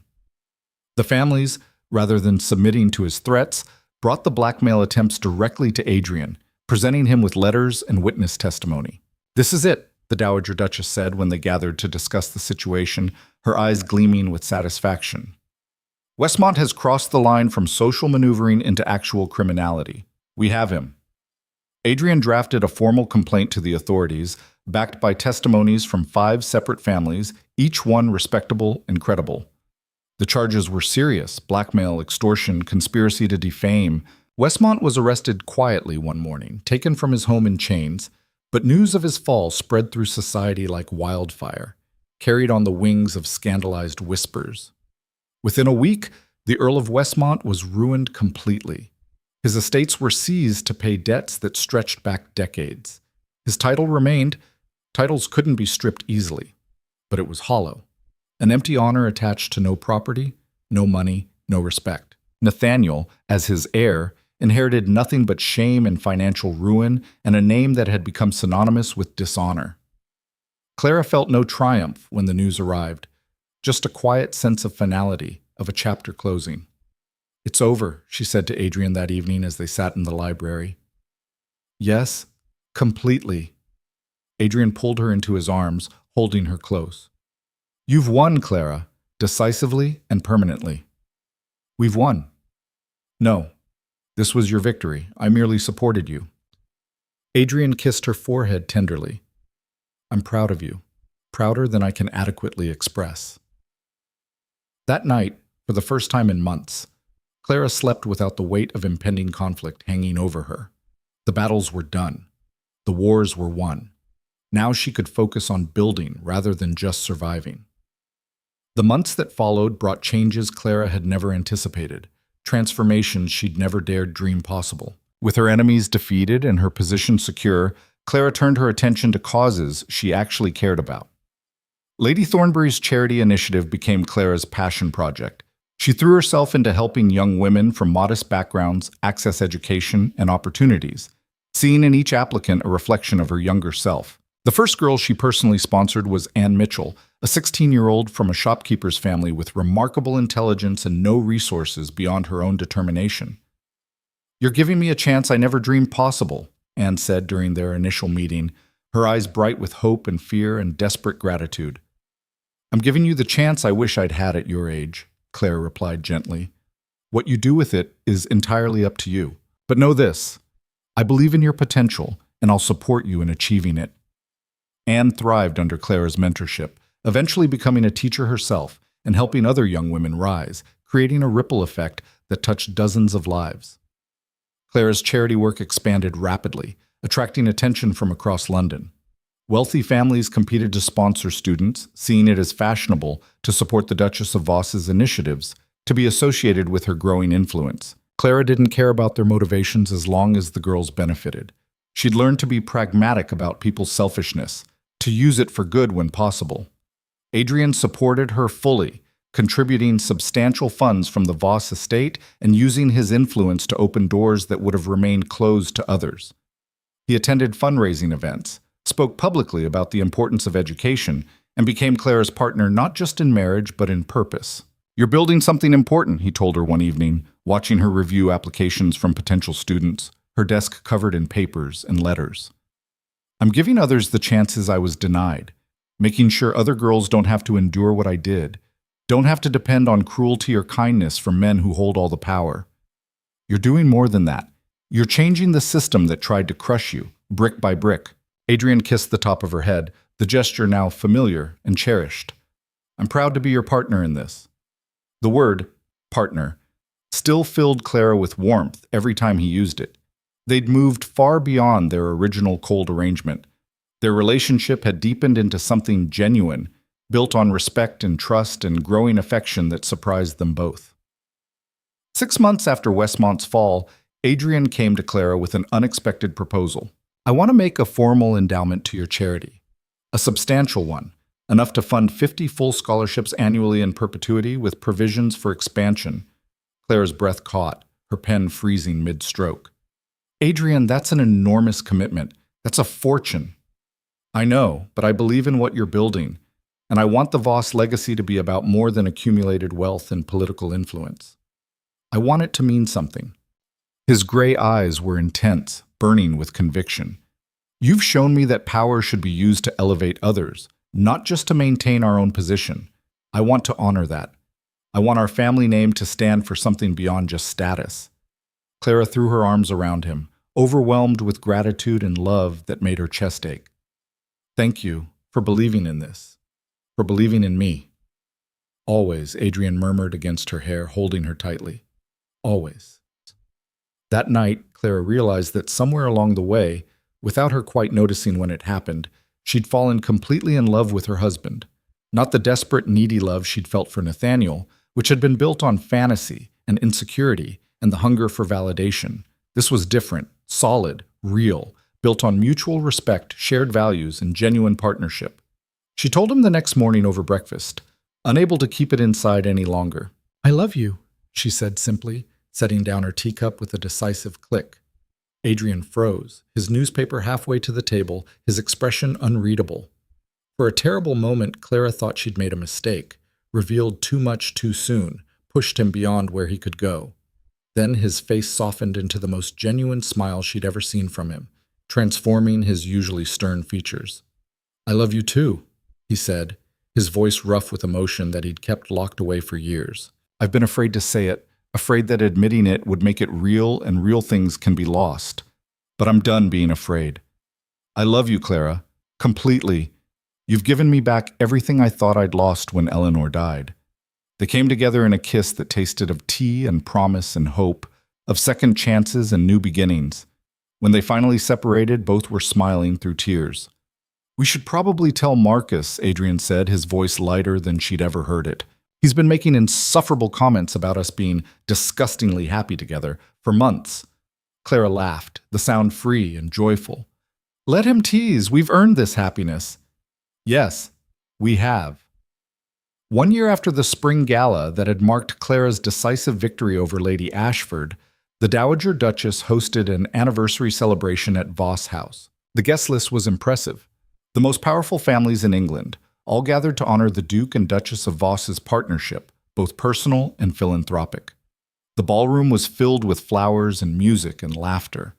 The families, rather than submitting to his threats, brought the blackmail attempts directly to Adrian, presenting him with letters and witness testimony. This is it, the Dowager Duchess said when they gathered to discuss the situation, her eyes gleaming with satisfaction. Westmont has crossed the line from social maneuvering into actual criminality. We have him. Adrian drafted a formal complaint to the authorities, backed by testimonies from 5 separate families, each one respectable and credible. The charges were serious: blackmail, extortion, conspiracy to defame. Westmont was arrested quietly one morning, taken from his home in chains, but news of his fall spread through society like wildfire, carried on the wings of scandalized whispers. Within a week, the Earl of Westmont was ruined completely. His estates were seized to pay debts that stretched back decades. His title remained. Titles couldn't be stripped easily, but it was hollow. An empty honor attached to no property, no money, no respect. Nathaniel, as his heir, inherited nothing but shame and financial ruin and a name that had become synonymous with dishonor. Clara felt no triumph when the news arrived, just a quiet sense of finality, of a chapter closing. "It's over," she said to Adrian that evening as they sat in the library. "Yes, completely." Adrian pulled her into his arms, holding her close. "You've won, Clara, decisively and permanently." "We've won." "No, this was your victory. I merely supported you." Adrian kissed her forehead tenderly. "I'm proud of you, prouder than I can adequately express." That night, for the first time in months, Clara slept without the weight of impending conflict hanging over her. The battles were done. The wars were won. Now she could focus on building rather than just surviving. The months that followed brought changes Clara had never anticipated, transformations she'd never dared dream possible. With her enemies defeated and her position secure, Clara turned her attention to causes she actually cared about. Lady Thornbury's charity initiative became Clara's passion project. She threw herself into helping young women from modest backgrounds access education and opportunities, seeing in each applicant a reflection of her younger self. The first girl she personally sponsored was Anne Mitchell, a 16-year-old from a shopkeeper's family with remarkable intelligence and no resources beyond her own determination. "You're giving me a chance I never dreamed possible," Anne said during their initial meeting, her eyes bright with hope and fear and desperate gratitude. "I'm giving you the chance I wish I'd had at your age," Clara replied gently. "What you do with it is entirely up to you. But know this, I believe in your potential, and I'll support you in achieving it." Anne thrived under Clara's mentorship, eventually becoming a teacher herself and helping other young women rise, creating a ripple effect that touched dozens of lives. Clara's charity work expanded rapidly, attracting attention from across London. Wealthy families competed to sponsor students, seeing it as fashionable to support the Duchess of Voss's initiatives, to be associated with her growing influence. Clara didn't care about their motivations as long as the girls benefited. She'd learned to be pragmatic about people's selfishness, to use it for good when possible. Adrian supported her fully, contributing substantial funds from the Voss estate and using his influence to open doors that would have remained closed to others. He attended fundraising events, spoke publicly about the importance of education, and became Clara's partner not just in marriage but in purpose. "You're building something important," he told her one evening, watching her review applications from potential students, her desk covered in papers and letters. "I'm giving others the chances I was denied, making sure other girls don't have to endure what I did, don't have to depend on cruelty or kindness from men who hold all the power. You're doing more than that. You're changing the system that tried to crush you, brick by brick." Adrian kissed the top of her head, the gesture now familiar and cherished. "I'm proud to be your partner in this." The word, partner, still filled Clara with warmth every time he used it. They'd moved far beyond their original cold arrangement. Their relationship had deepened into something genuine, built on respect and trust and growing affection that surprised them both. 6 months after Westmont's fall, Adrian came to Clara with an unexpected proposal. "I want to make a formal endowment to your charity. A substantial one, enough to fund 50 full scholarships annually in perpetuity with provisions for expansion." Clara's breath caught, her pen freezing mid-stroke. "Adrian, that's an enormous commitment. That's a fortune." "I know, but I believe in what you're building, and I want the Voss legacy to be about more than accumulated wealth and political influence. I want it to mean something." His gray eyes were intense, burning with conviction. "You've shown me that power should be used to elevate others, not just to maintain our own position. I want to honor that. I want our family name to stand for something beyond just status." Clara threw her arms around him, overwhelmed with gratitude and love that made her chest ache. "Thank you for believing in this, for believing in me." "Always," Adrian murmured against her hair, holding her tightly. "Always." That night, Clara realized that somewhere along the way, without her quite noticing when it happened, she'd fallen completely in love with her husband. Not the desperate, needy love she'd felt for Nathaniel, which had been built on fantasy and insecurity and the hunger for validation. This was different, solid, real, built on mutual respect, shared values, and genuine partnership. She told him the next morning over breakfast, unable to keep it inside any longer. "I love you," she said simply, setting down her teacup with a decisive click. Adrian froze, his newspaper halfway to the table, his expression unreadable. For a terrible moment, Clara thought she'd made a mistake, revealed too much too soon, pushed him beyond where he could go. Then his face softened into the most genuine smile she'd ever seen from him, transforming his usually stern features. "I love you too," he said, his voice rough with emotion that he'd kept locked away for years. "I've been afraid to say it, afraid that admitting it would make it real and real things can be lost. But I'm done being afraid. I love you, Clara, completely. You've given me back everything I thought I'd lost when Eleanor died." They came together in a kiss that tasted of tea and promise and hope, of second chances and new beginnings. When they finally separated, both were smiling through tears. "We should probably tell Marcus," Adrian said, his voice lighter than she'd ever heard it. "He's been making insufferable comments about us being disgustingly happy together for months." Clara laughed, the sound free and joyful. "Let him tease. We've earned this happiness." "Yes, we have." 1 year after the spring gala that had marked Clara's decisive victory over Lady Ashford, the Dowager Duchess hosted an anniversary celebration at Voss House. The guest list was impressive. The most powerful families in England, all gathered to honor the Duke and Duchess of Voss's partnership, both personal and philanthropic. The ballroom was filled with flowers and music and laughter.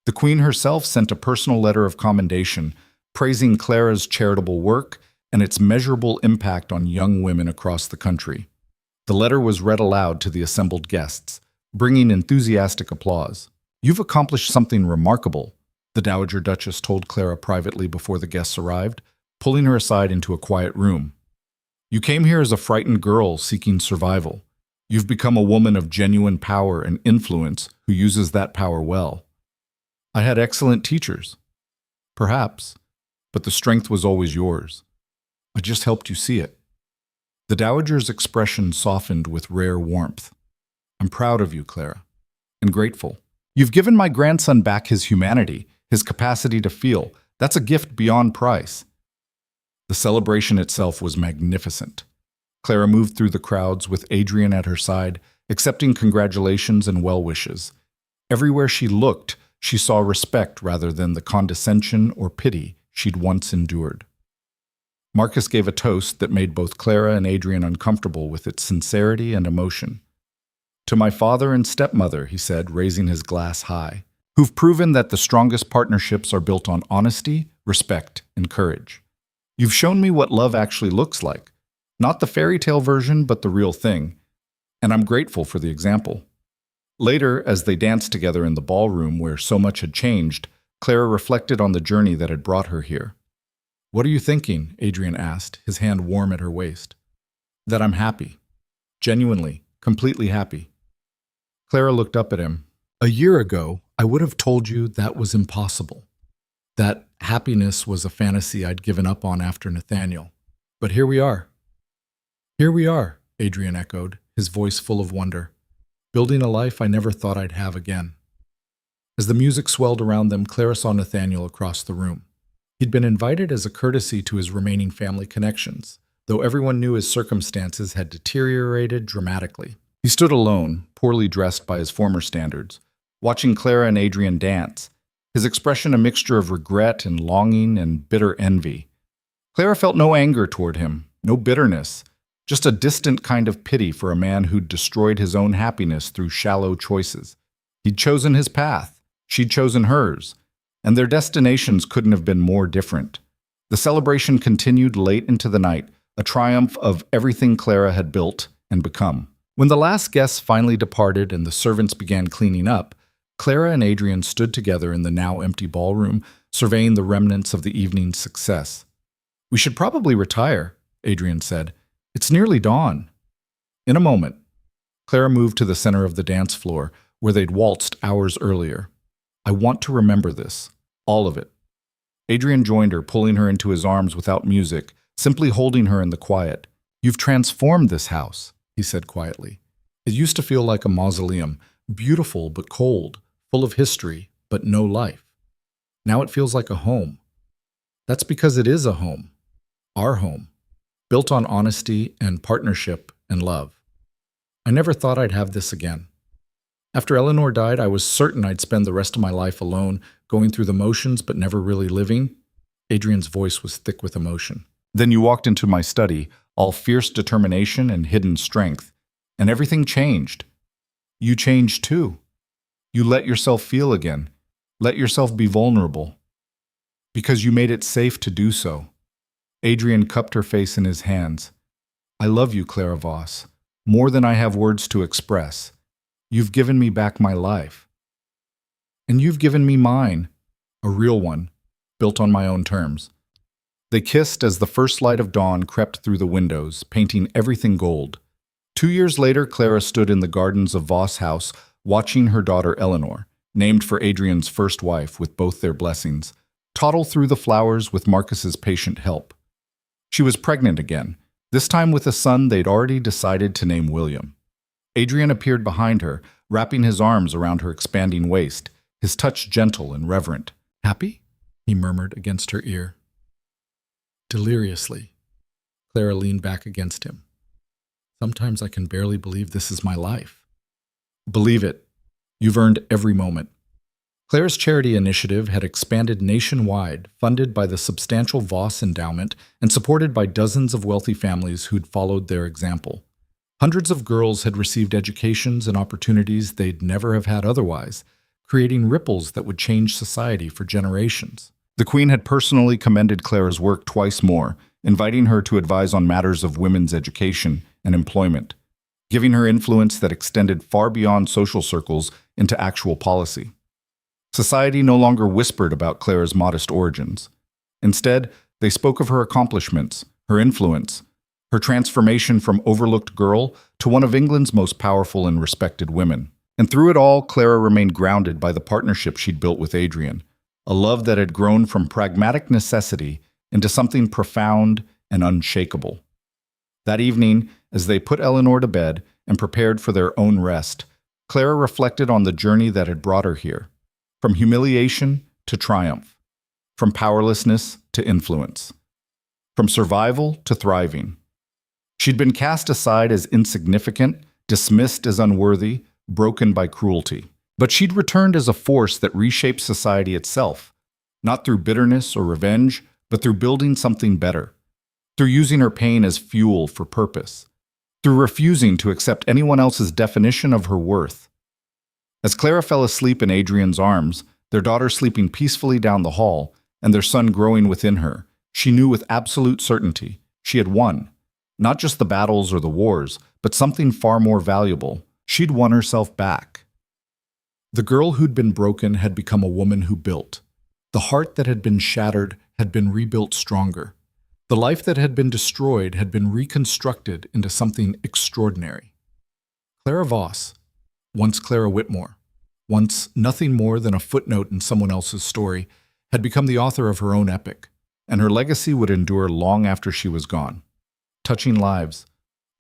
The Queen herself sent a personal letter of commendation, praising Clara's charitable work and its measurable impact on young women across the country. The letter was read aloud to the assembled guests, bringing enthusiastic applause. "You've accomplished something remarkable," the Dowager Duchess told Clara privately before the guests arrived, pulling her aside into a quiet room. "You came here as a frightened girl seeking survival. You've become a woman of genuine power and influence who uses that power well. I had excellent teachers. Perhaps, but the strength was always yours. I just helped you see it." The Dowager's expression softened with rare warmth. "I'm proud of you, Clara, and grateful. You've given my grandson back his humanity, his capacity to feel. That's a gift beyond price." The celebration itself was magnificent. Clara moved through the crowds with Adrian at her side, accepting congratulations and well wishes. Everywhere she looked, she saw respect rather than the condescension or pity she'd once endured. Marcus gave a toast that made both Clara and Adrian uncomfortable with its sincerity and emotion. "To my father and stepmother," he said, raising his glass high, "who've proven that the strongest partnerships are built on honesty, respect, and courage. You've shown me what love actually looks like. Not the fairy tale version, but the real thing. And I'm grateful for the example." Later, as they danced together in the ballroom where so much had changed, Clara reflected on the journey that had brought her here. "What are you thinking?" Adrian asked, his hand warm at her waist. "That I'm happy. Genuinely, completely happy." Clara looked up at him. "A year ago, I would have told you that was impossible. That happiness was a fantasy I'd given up on after Nathaniel. But here we are." "Here we are," Adrian echoed, his voice full of wonder. "Building a life I never thought I'd have again." As the music swelled around them, Clara saw Nathaniel across the room. He'd been invited as a courtesy to his remaining family connections, though everyone knew his circumstances had deteriorated dramatically. He stood alone, poorly dressed by his former standards, watching Clara and Adrian dance, his expression a mixture of regret and longing and bitter envy. Clara felt no anger toward him, no bitterness, just a distant kind of pity for a man who'd destroyed his own happiness through shallow choices. He'd chosen his path, she'd chosen hers, and their destinations couldn't have been more different. The celebration continued late into the night, a triumph of everything Clara had built and become. When the last guests finally departed and the servants began cleaning up, Clara and Adrian stood together in the now empty ballroom, surveying the remnants of the evening's success. "We should probably retire," Adrian said. "It's nearly dawn." In a moment, Clara moved to the center of the dance floor, where they'd waltzed hours earlier. "I want to remember this, all of it." Adrian joined her, pulling her into his arms without music, simply holding her in the quiet. "You've transformed this house," he said quietly. "It used to feel like a mausoleum, beautiful but cold, full of history but no life. Now it feels like a home. That's because it is a home, our home, built on honesty and partnership and love." I never thought I'd have this again. After Eleanor died, I was certain I'd spend the rest of my life alone, going through the motions but never really living. Adrian's voice was thick with emotion. Then you walked into my study, all fierce determination and hidden strength, and everything changed. You changed too. You let yourself feel again. Let yourself be vulnerable. Because you made it safe to do so. Adrian cupped her face in his hands. I love you, Clara Voss, more than I have words to express. You've given me back my life. And you've given me mine, a real one, built on my own terms. They kissed as the first light of dawn crept through the windows, painting everything gold. 2 years later, Clara stood in the gardens of Voss House, watching her daughter Eleanor, named for Adrian's first wife with both their blessings, toddle through the flowers with Marcus's patient help. She was pregnant again, this time with a son they'd already decided to name William. Adrian appeared behind her, wrapping his arms around her expanding waist, his touch gentle and reverent. Happy? He murmured against her ear. Deliriously, Clara leaned back against him. Sometimes I can barely believe this is my life. Believe it. You've earned every moment. Clara's charity initiative had expanded nationwide, funded by the substantial Voss endowment and supported by dozens of wealthy families who'd followed their example. Hundreds of girls had received educations and opportunities they'd never have had otherwise, creating ripples that would change society for generations. The Queen had personally commended Clara's work twice more, inviting her to advise on matters of women's education and employment, giving her influence that extended far beyond social circles into actual policy. Society no longer whispered about Clara's modest origins. Instead, they spoke of her accomplishments, her influence, her transformation from overlooked girl to one of England's most powerful and respected women. And through it all, Clara remained grounded by the partnership she'd built with Adrian, a love that had grown from pragmatic necessity into something profound and unshakable. That evening, as they put Eleanor to bed and prepared for their own rest, Clara reflected on the journey that had brought her here, from humiliation to triumph, from powerlessness to influence, from survival to thriving. She'd been cast aside as insignificant, dismissed as unworthy, broken by cruelty. But she'd returned as a force that reshaped society itself, not through bitterness or revenge, but through building something better, through using her pain as fuel for purpose, through refusing to accept anyone else's definition of her worth. As Clara fell asleep in Adrian's arms, their daughter sleeping peacefully down the hall, and their son growing within her, she knew with absolute certainty she had won. Not just the battles or the wars, but something far more valuable. She'd won herself back. The girl who'd been broken had become a woman who built. The heart that had been shattered had been rebuilt stronger. The life that had been destroyed had been reconstructed into something extraordinary. Clara Voss, once Clara Whitmore, once nothing more than a footnote in someone else's story, had become the author of her own epic, and her legacy would endure long after she was gone, touching lives,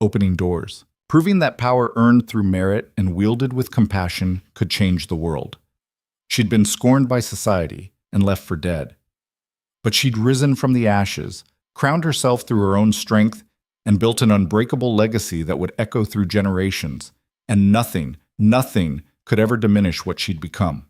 opening doors, proving that power earned through merit and wielded with compassion could change the world. She'd been scorned by society and left for dead. But she'd risen from the ashes, crowned herself through her own strength, and built an unbreakable legacy that would echo through generations, and nothing could ever diminish what she'd become.